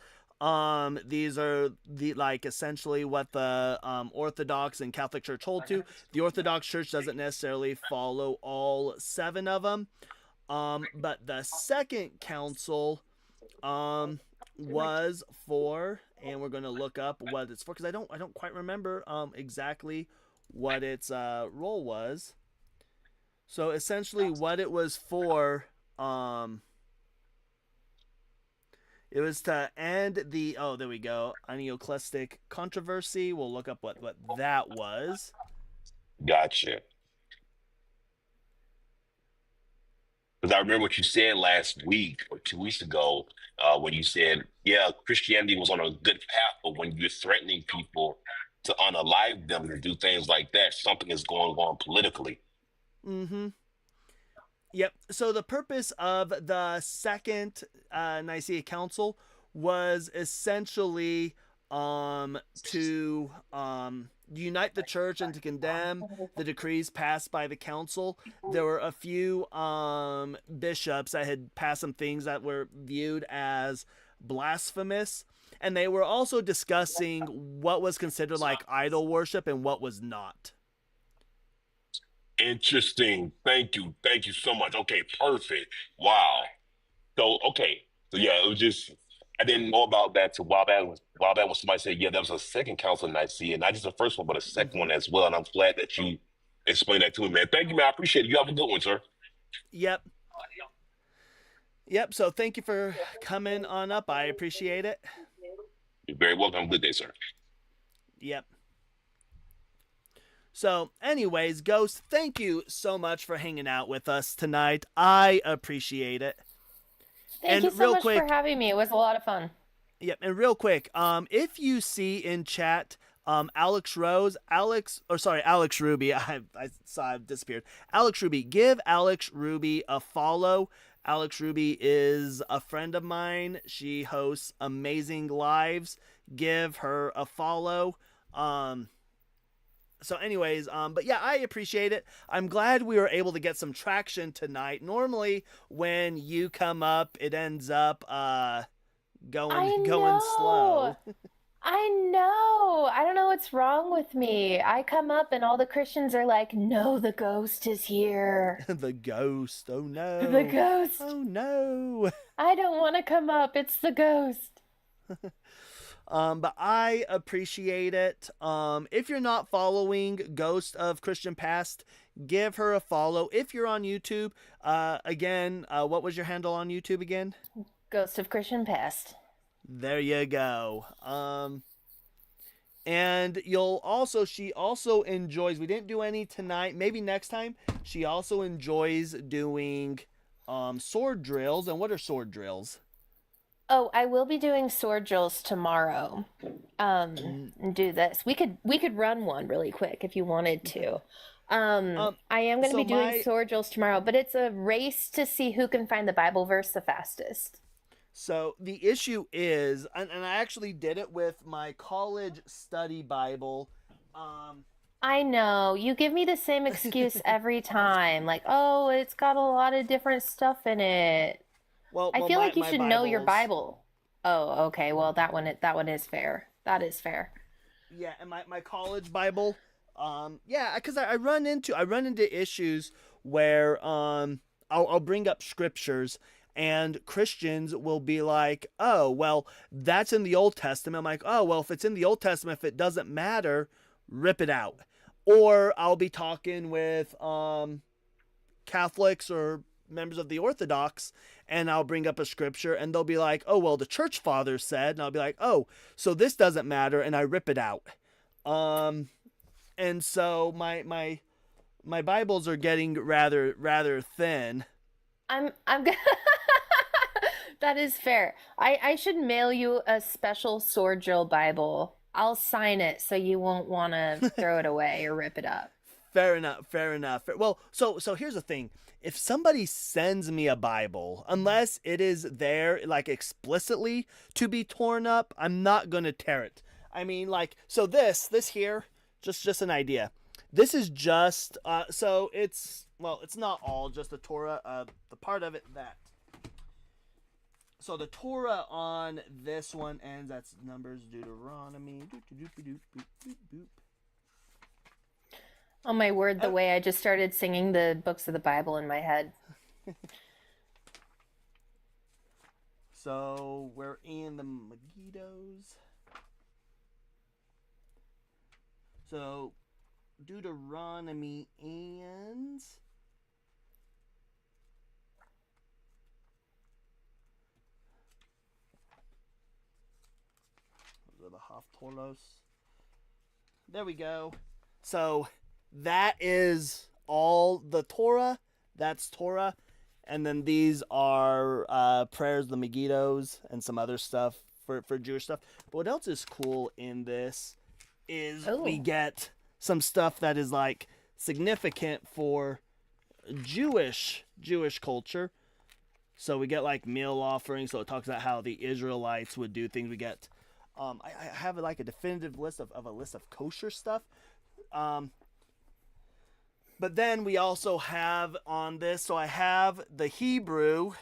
These are essentially what the Orthodox and Catholic Church hold to. The Orthodox Church doesn't necessarily follow all 7 of them. But the second council was for, and we're going to look up what it's for because I don't quite remember exactly what its role was. So essentially what it was for, it was to end the, there we go, Neoclastic controversy. We'll look up what that was. Gotcha. Because I remember what you said last week or 2 weeks ago when you said, yeah, Christianity was on a good path, but when you're threatening people to unalive them and do things like that, something is going on politically. Mm-hmm. Yep. So the purpose of the Second Nicaea Council was essentially to unite the church and to condemn the decrees passed by the council. There were a few bishops that had passed some things that were viewed as blasphemous, and they were also discussing what was considered like idol worship and what was not. Interesting. Thank you. Thank you so much. Okay, perfect. Wow. So okay. So yeah, it was just I didn't know about that till while back when somebody said, yeah, that was a second council in Nicaea, not just the first one, but a second one as well. And I'm glad that you explained that to me, man. Thank you, man. I appreciate it. You have a good one, sir. Yep. Yep. So thank you for coming on up. I appreciate it. You're very welcome. Have a good day, sir. Yep. So, anyways, Ghost, thank you so much for hanging out with us tonight. I appreciate it. Thank you so much for having me. It was a lot of fun. Yep, and real quick, if you see in chat, Alex Ruby, I saw I've disappeared. Alex Ruby, give Alex Ruby a follow. Alex Ruby is a friend of mine. She hosts amazing lives. Give her a follow. So anyways, but yeah, I appreciate it. I'm glad we were able to get some traction tonight. Normally, when you come up, it ends up going slow. I know. I don't know what's wrong with me. I come up and all the Christians are like, "No, the ghost is here." The ghost. Oh no. The ghost. Oh no. I don't want to come up. It's the ghost. But I appreciate it. If you're not following Ghost of Christian Past, give her a follow. If you're on YouTube, again, what was your handle on YouTube again? Ghost of Christian Past. There you go. And she also enjoys, we didn't do any tonight, maybe next time, she also enjoys doing, sword drills. And what are sword drills? Oh, I will be doing sword drills tomorrow. Do this. We could run one really quick if you wanted to. I am going to be doing sword drills tomorrow, but it's a race to see who can find the Bible verse the fastest. So the issue is, and I actually did it with my college study Bible. I know. You give me the same excuse every time. Like, oh, it's got a lot of different stuff in it. I feel like you should know your Bible. Oh, okay. Well, that one is fair. That is fair. Yeah, and my college Bible, yeah, because I run into issues where I'll bring up scriptures and Christians will be like, oh, well, that's in the Old Testament. I'm like, oh, well, if it's in the Old Testament, if it doesn't matter, rip it out. Or I'll be talking with Catholics or members of the Orthodox, and I'll bring up a scripture and they'll be like, oh, well, the church fathers said, and I'll be like, oh, so this doesn't matter, and I rip it out. And so my Bibles are getting rather thin. I'm That is fair. I should mail you a special sword drill Bible. I'll sign it so you won't want to throw it away or rip it up. Fair enough. Well, so here's the thing. If somebody sends me a Bible, unless it is there like explicitly to be torn up, I'm not going to tear it. I mean, like, so this here, just an idea. This is just, so it's not all just the Torah, the part of it that. So the Torah on this one ends, that's Numbers, Deuteronomy, Oh my word, the way I just started singing the books of the Bible in my head. So we're in the Megiddos. So Deuteronomy ends. Those are the Haftorahs. There we go. So that is all the Torah. That's Torah. And then these are prayers, the Megiddos, and some other stuff for Jewish stuff. But what else is cool in this is we get some stuff that is like significant for Jewish Jewish culture. So we get like meal offerings. So it talks about how the Israelites would do things. We get, I have like a definitive list of a list of kosher stuff. But then we also have on this, so I have the Hebrew,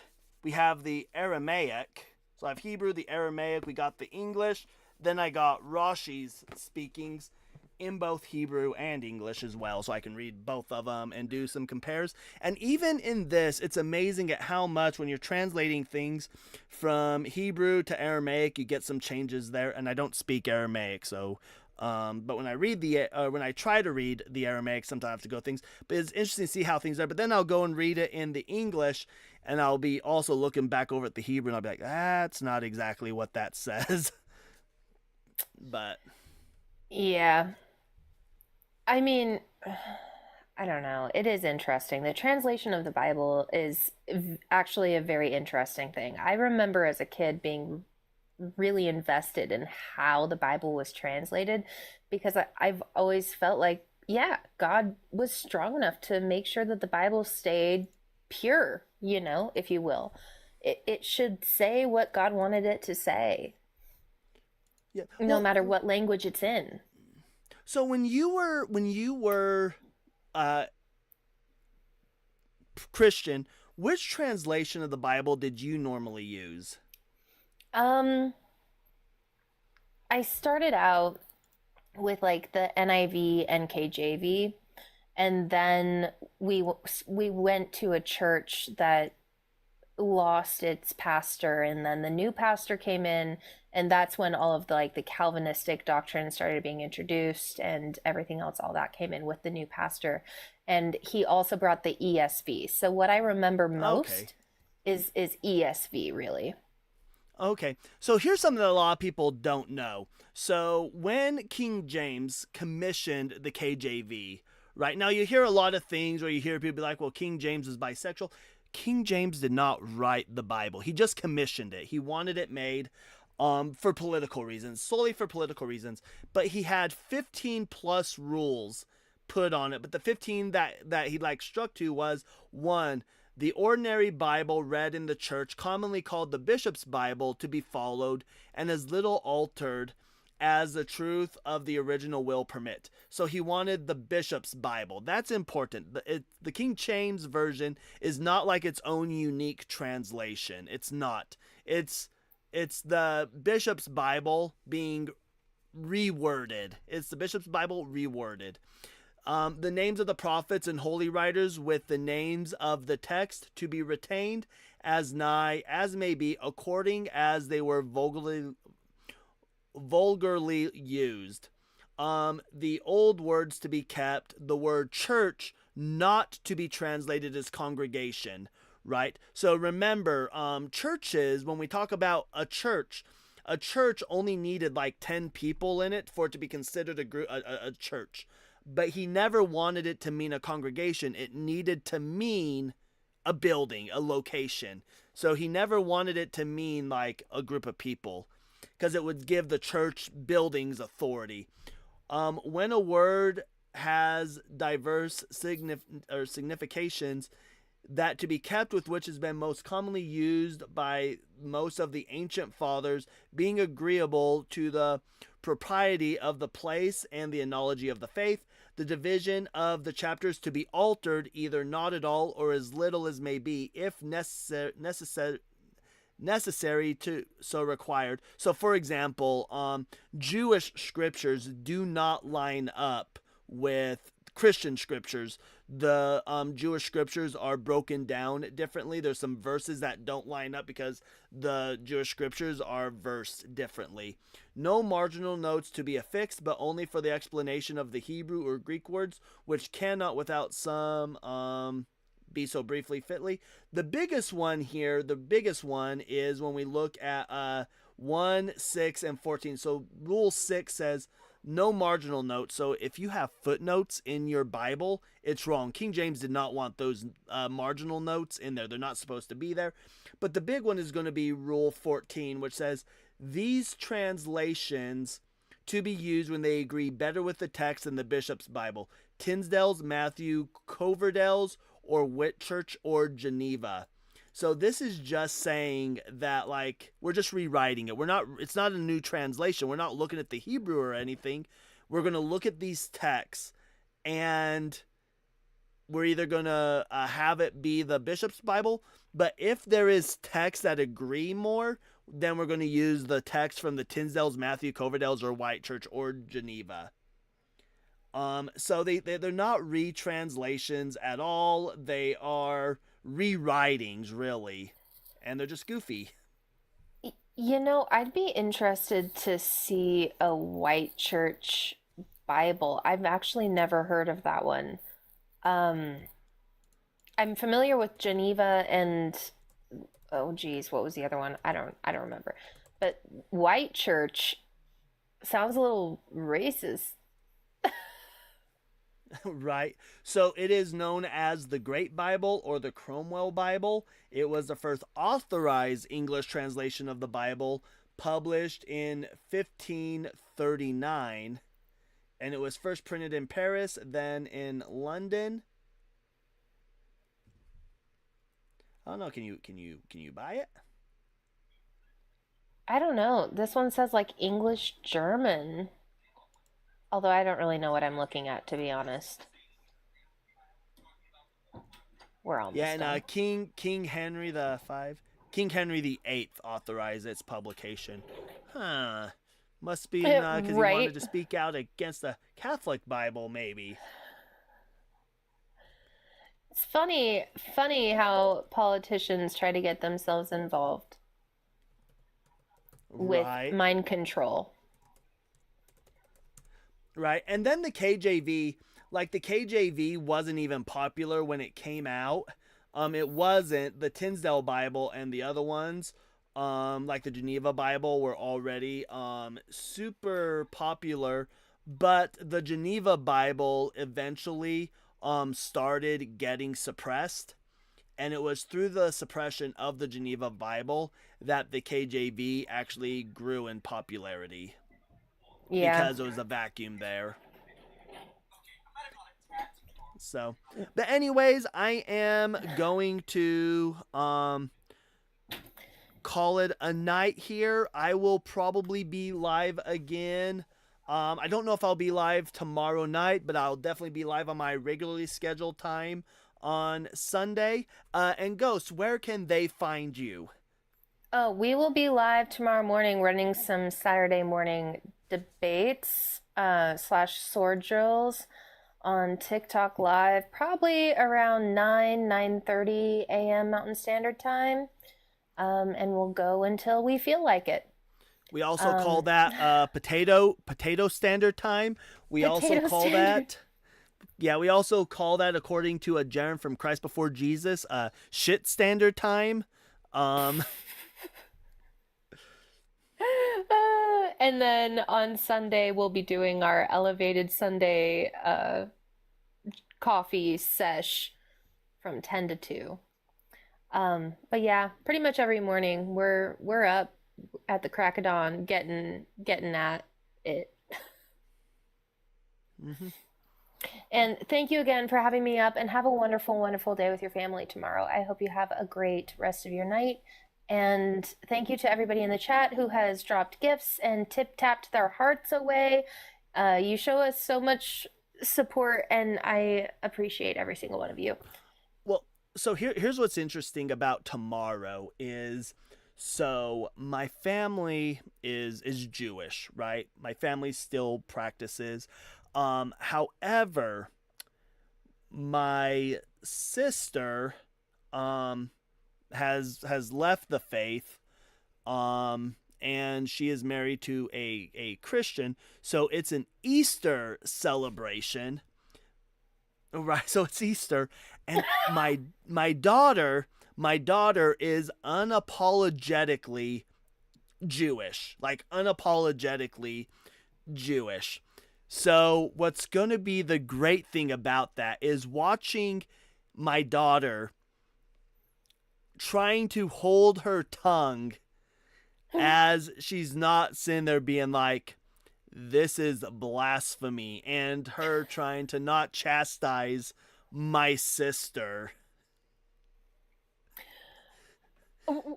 we have the Aramaic. So I have Hebrew, the Aramaic, we got the English, then I got Rashi's speakings in both Hebrew and English as well, so I can read both of them and do some compares. And even in this, it's amazing at how much when you're translating things from Hebrew to Aramaic, you get some changes there, and I don't speak Aramaic, so but when I read when I try to read the Aramaic, sometimes I have to go things. But it's interesting to see how things are. But then I'll go and read it in the English, and I'll be also looking back over at the Hebrew, and I'll be like, that's not exactly what that says. But Yeah. I mean, I don't know. It is interesting. The translation of the Bible is actually a very interesting thing. I remember as a kid being really invested in how the Bible was translated because I've always felt like, yeah, God was strong enough to make sure that the Bible stayed pure, if you will. It should say what God wanted it to say. Yeah. No matter what language it's in. So when you were Christian, which translation of the Bible did you normally use? I started out with like the NIV and KJV, and then we went to a church that lost its pastor, and then the new pastor came in, and that's when all of the Calvinistic doctrine started being introduced, and everything else, all that came in with the new pastor, and he also brought the ESV. So what I remember most is ESV, really. Okay, so here's something that a lot of people don't know. So when King James commissioned the KJV, right now you hear a lot of things where you hear people be like, well, King James is bisexual. King James did not write the Bible. He just commissioned it. He wanted it made for political reasons, solely for political reasons. But he had 15 plus rules put on it. But the 15 that he struck to was, 1, the ordinary Bible read in the church, commonly called the bishop's Bible, to be followed and as little altered as the truth of the original will permit. So he wanted the bishop's Bible. That's important. The King James version is not like its own unique translation. It's not. It's the bishop's Bible being reworded. It's the bishop's Bible reworded. The names of the prophets and holy writers with the names of the text to be retained as nigh as may be, according as they were vulgarly used. The old words to be kept, the word church not to be translated as congregation, right? So remember, churches, when we talk about a church only needed 10 people in it for it to be considered a church. But he never wanted it to mean a congregation. It needed to mean a building, a location. So he never wanted it to mean a group of people, because it would give the church buildings authority. When a word has diverse significations, that to be kept with which has been most commonly used by most of the ancient fathers, being agreeable to the propriety of the place and the analogy of the faith, the division of the chapters to be altered, either not at all or as little as may be, if necessary to so required. So for example, Jewish scriptures do not line up with Christian scriptures. The Jewish scriptures are broken down differently. There's some verses that don't line up because the Jewish scriptures are versed differently. No marginal notes to be affixed, but only for the explanation of the Hebrew or Greek words, which cannot without some be so briefly fitly. The biggest one is when we look at 1, 6, and 14. So rule 6 says no marginal notes. So if you have footnotes in your Bible, it's wrong. King James did not want those marginal notes in there. They're not supposed to be there. But the big one is going to be rule 14, which says these translations to be used when they agree better with the text than the bishop's Bible. Tinsdale's, Matthew, Coverdale's, or Whitchurch or Geneva. So this is just saying that, like, we're just rewriting it. It's not a new translation. We're not looking at the Hebrew or anything. We're going to look at these texts, and we're either going to have it be the bishop's Bible, but if there is texts that agree more, then we're going to use the text from the Tinsdales, Matthew, Coverdales, or Whitechurch, or Geneva. So they're not retranslations at all. They are rewritings, really, and they're just goofy. You know, I'd be interested to see a Whitechurch Bible. I've actually never heard of that one. I'm familiar with Geneva and oh geez, what was the other one? I don't remember. But Whitechurch sounds a little racist. Right. So it is known as the Great Bible or the Cromwell Bible. It was the first authorized English translation of the Bible, published in 1539, and it was first printed in Paris, then in London. I don't know. Can you buy it? I don't know. This one says like English German. Although I don't really know what I'm looking at, to be honest. We're almost Yeah, done. and King Henry King Henry VIII authorized its publication. Huh. Must be because he Right. wanted to speak out against the Catholic Bible, maybe. It's funny how politicians try to get themselves involved with Right. mind control. Right. And then the KJV, like the KJV wasn't even popular when it came out. It wasn't. The Tinsdale Bible and the other ones, like the Geneva Bible, were already super popular, but the Geneva Bible eventually started getting suppressed. And it was through the suppression of the Geneva Bible that the KJV actually grew in popularity. Yeah. Because there was a vacuum there. So, but anyways, I am going to call it a night here. I will probably be live again. I don't know if I'll be live tomorrow night, but I'll definitely be live on my regularly scheduled time on Sunday. And Ghost, where can they find you? Oh, we will be live tomorrow morning running some Saturday morning debates / sword drills on TikTok Live, probably around 9:30 a.m. Mountain Standard Time, and we'll go until we feel like it. We also call that potato standard time. We also call that, yeah, we also call that, according to a Jaren from Christ Before Jesus, shit standard time. And then on Sunday, we'll be doing our elevated Sunday coffee sesh from 10 to 2. But yeah, pretty much every morning we're up at the crack of dawn getting at it. Mm-hmm. And thank you again for having me up, and have a wonderful, wonderful day with your family tomorrow. I hope you have a great rest of your night. And thank you to everybody in the chat who has dropped gifts and tip-tapped their hearts away. You show us so much support, and I appreciate every single one of you. Well, so here's what's interesting about tomorrow is, so my family is Jewish, right? My family still practices. However, my sister has left the faith, and she is married to a Christian, so it's an Easter celebration, right? So it's Easter, and my daughter is unapologetically Jewish, like unapologetically Jewish. So what's going to be the great thing about that is watching my daughter trying to hold her tongue as she's not sitting there being like, this is blasphemy, and her trying to not chastise my sister.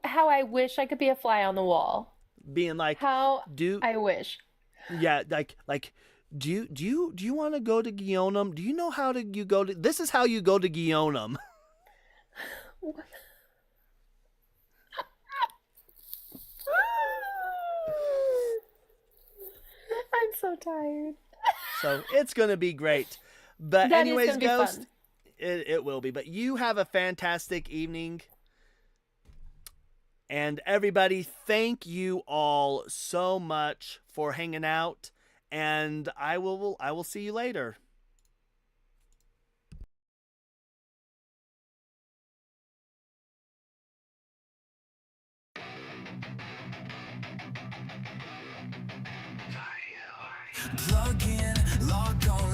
How I wish I could be a fly on the wall. Being like, How do I wish. yeah, like do you want to go to Guionum? Do you know how to you go to this is how you go to Guionum. I'm so tired. So it's gonna be great. But That is anyways, gonna be Ghost, fun. it will be. But you have a fantastic evening. And everybody, thank you all so much for hanging out. And I will see you later. Plug in, log on,